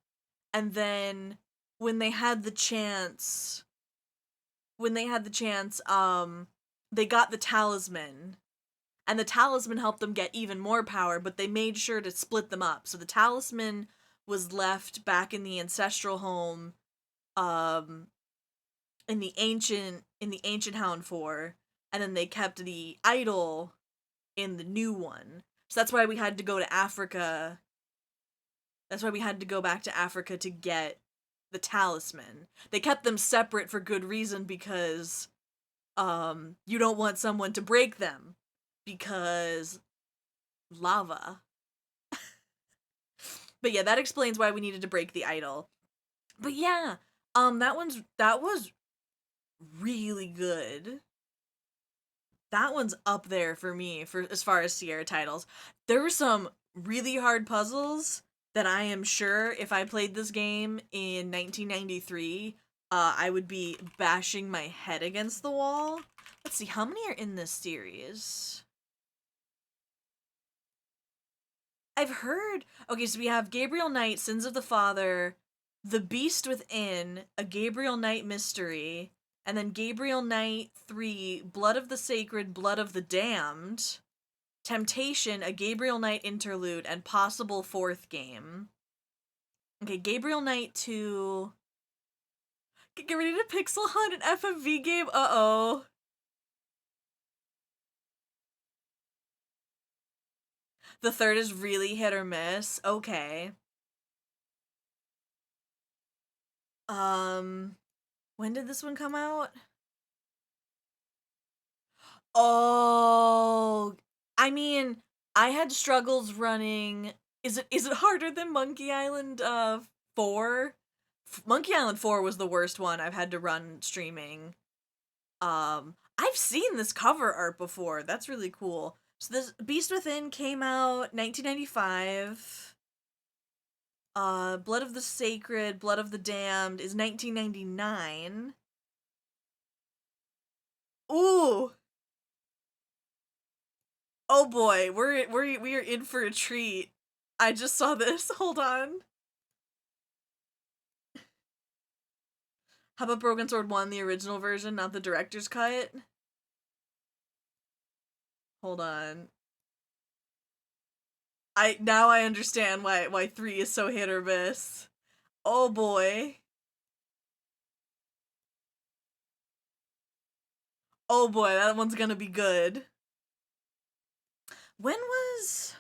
And then when they had the chance, they got the talisman. And the talisman helped them get even more power, but they made sure to split them up. So the talisman was left back in the ancestral home, in the ancient Hound 4, and then they kept the idol in the new one. So that's why we had to go to Africa. That's why we had to go back to Africa to get the talisman. They kept them separate for good reason, because you don't want someone to break them, because lava. But yeah, that explains why we needed to break the idol. But yeah, that was really good. That one's up there for me for as far as Sierra titles. There were some really hard puzzles that I am sure if I played this game in 1993, I would be bashing my head against the wall. Let's see, how many are in this series? I've heard... Okay, so we have Gabriel Knight, Sins of the Father, The Beast Within, A Gabriel Knight Mystery, and then Gabriel Knight 3, Blood of the Sacred, Blood of the Damned, Temptation, A Gabriel Knight Interlude, and possible 4th game. Okay, Gabriel Knight 2... Get ready to pixel hunt an FMV game. Uh-oh. The third is really hit or miss. Okay. When did this one come out? Oh, I mean, I had struggles running. Is it harder than Monkey Island 4? Monkey Island 4 was the worst one I've had to run streaming. I've seen this cover art before. That's really cool. So this Beast Within came out 1995. Blood of the Sacred, Blood of the Damned is 1999. Ooh. Oh boy, we are in for a treat. I just saw this. Hold on. How about Broken Sword 1, the original version, not the director's cut? Hold on. Now I understand why 3 is so hit or miss. Oh boy. Oh boy, that one's gonna be good. When was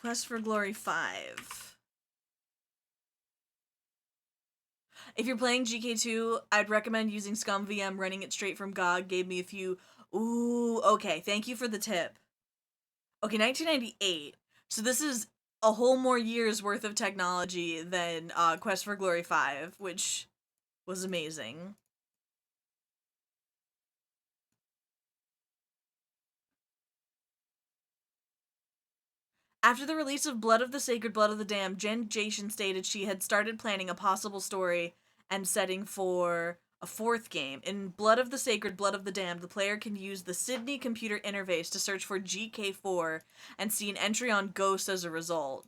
Quest for Glory 5? If you're playing GK2, I'd recommend using ScumVM. Running it straight from GOG gave me a few... Ooh, okay, thank you for the tip. Okay, 1998. So this is a whole more year's worth of technology than Quest for Glory 5, which was amazing. After the release of Blood of the Sacred, Blood of the Damned, Jen Jason stated she had started planning a possible story and setting for a 4th game. In Blood of the Sacred, Blood of the Damned, the player can use the Sydney computer interface to search for GK4 and see an entry on Ghost as a result.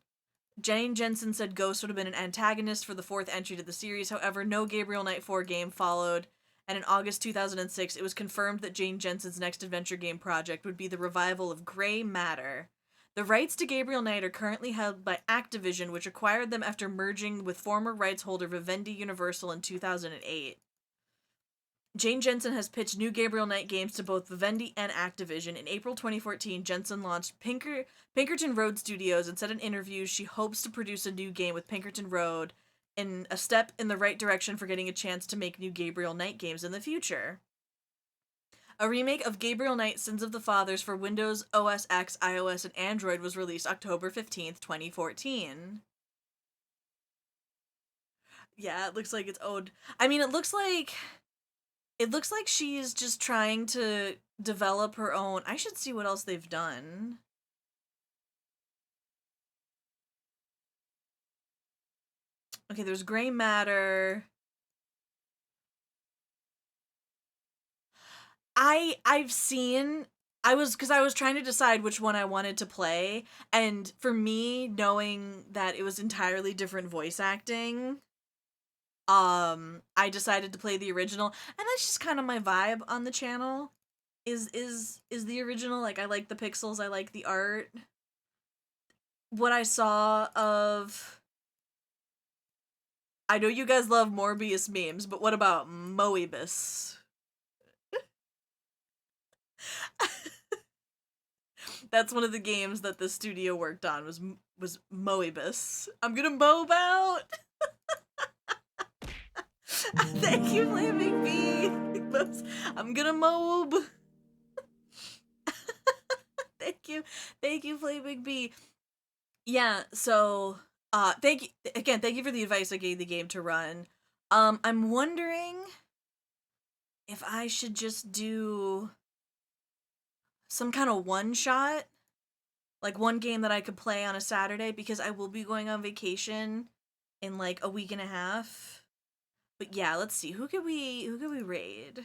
Jane Jensen said Ghost would have been an antagonist for the 4th entry to the series, however, no Gabriel Knight 4 game followed, and in August 2006, it was confirmed that Jane Jensen's next adventure game project would be the revival of Grey Matter. The rights to Gabriel Knight are currently held by Activision, which acquired them after merging with former rights holder Vivendi Universal in 2008. Jane Jensen has pitched new Gabriel Knight games to both Vivendi and Activision. In April 2014, Jensen launched Pinkerton Road Studios and said in interviews she hopes to produce a new game with Pinkerton Road in a step in the right direction for getting a chance to make new Gabriel Knight games in the future. A remake of Gabriel Knight Sins of the Fathers for Windows, OS X, iOS, and Android was released October 15th, 2014. Yeah, it looks like it's owed. I mean, it looks like she's just trying to develop her own. I should see what else they've done. Okay, there's Grey Matter. I've seen, because I was trying to decide which one I wanted to play, and for me, knowing that it was entirely different voice acting, I decided to play the original, and that's just kind of my vibe on the channel, is the original. Like, I like the pixels, I like the art. What I saw of... I know you guys love Morbius memes, but what about Moebius? That's one of the games that the studio worked on, was Moebius. I'm gonna mob out! Thank you, Flaming Bee! I'm gonna mob! Thank you, Flaming Bee. Yeah, so, thank you for the advice I gave the game to run. I'm wondering if I should just do some kind of one-shot, like one game that I could play on a Saturday, because I will be going on vacation in like a week and a half. But yeah, let's see, who could we raid?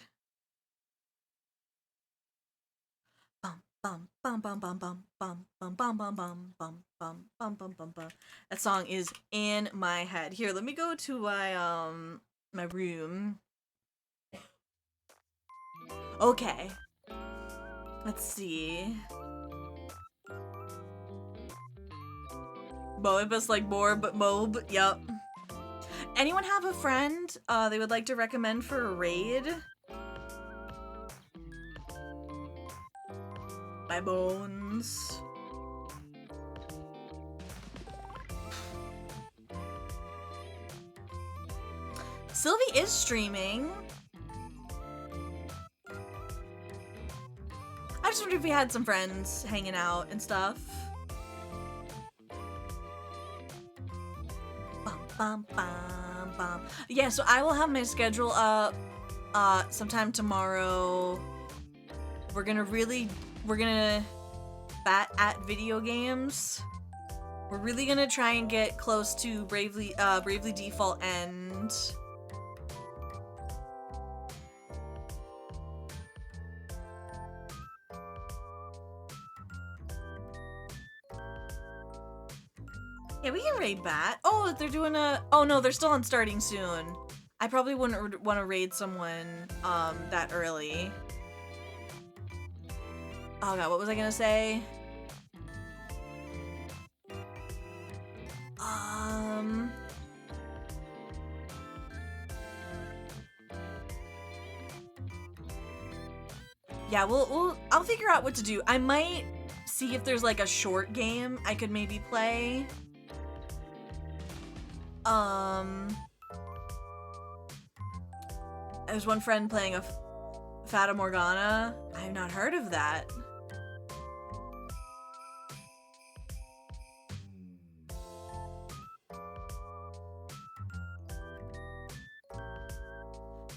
Bum bum bum bum bum bum bum bum bum bum bum bum bum bum bum bum. That song is in my head. Here, let me go to my room. Okay. Let's see. Moebius like more, but Mob, yup. Anyone have a friend they would like to recommend for a raid? My bones. Sylvie is streaming. I just wondered if we had some friends hanging out and stuff. Bum, bum, bum, bum. Yeah, so I will have my schedule up sometime tomorrow. We're gonna bat at video games. We're really gonna try and get close to Bravely Default End. Yeah, we can raid Bat. Oh, they're doing a... Oh no, they're still on starting soon. I probably wouldn't want to raid someone that early. Oh god, what was I gonna say? Yeah, I'll figure out what to do. I might see if there's like a short game I could maybe play. There's one friend playing a Fata Morgana. I've not heard of that.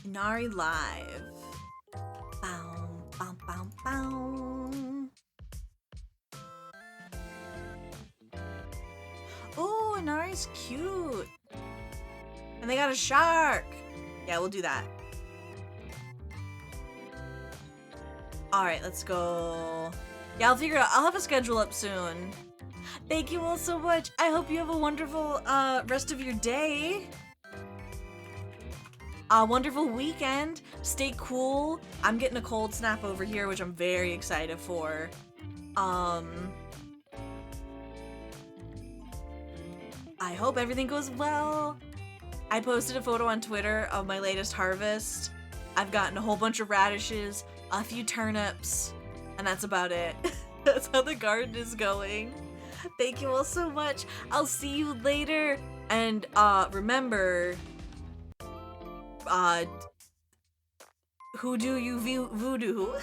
Inari Live. Bow, bow, bow, bow. Oh, Inari's cute. And they got a shark. Yeah, we'll do that. Alright, let's go. Yeah, I'll figure it out. I'll have a schedule up soon. Thank you all so much. I hope you have a wonderful rest of your day. A wonderful weekend. Stay cool. I'm getting a cold snap over here, which I'm very excited for. I hope everything goes well. I posted a photo on Twitter of my latest harvest. I've gotten a whole bunch of radishes, a few turnips, and that's about it. That's how the garden is going. Thank you all so much. I'll see you later. And remember, who do you voodoo?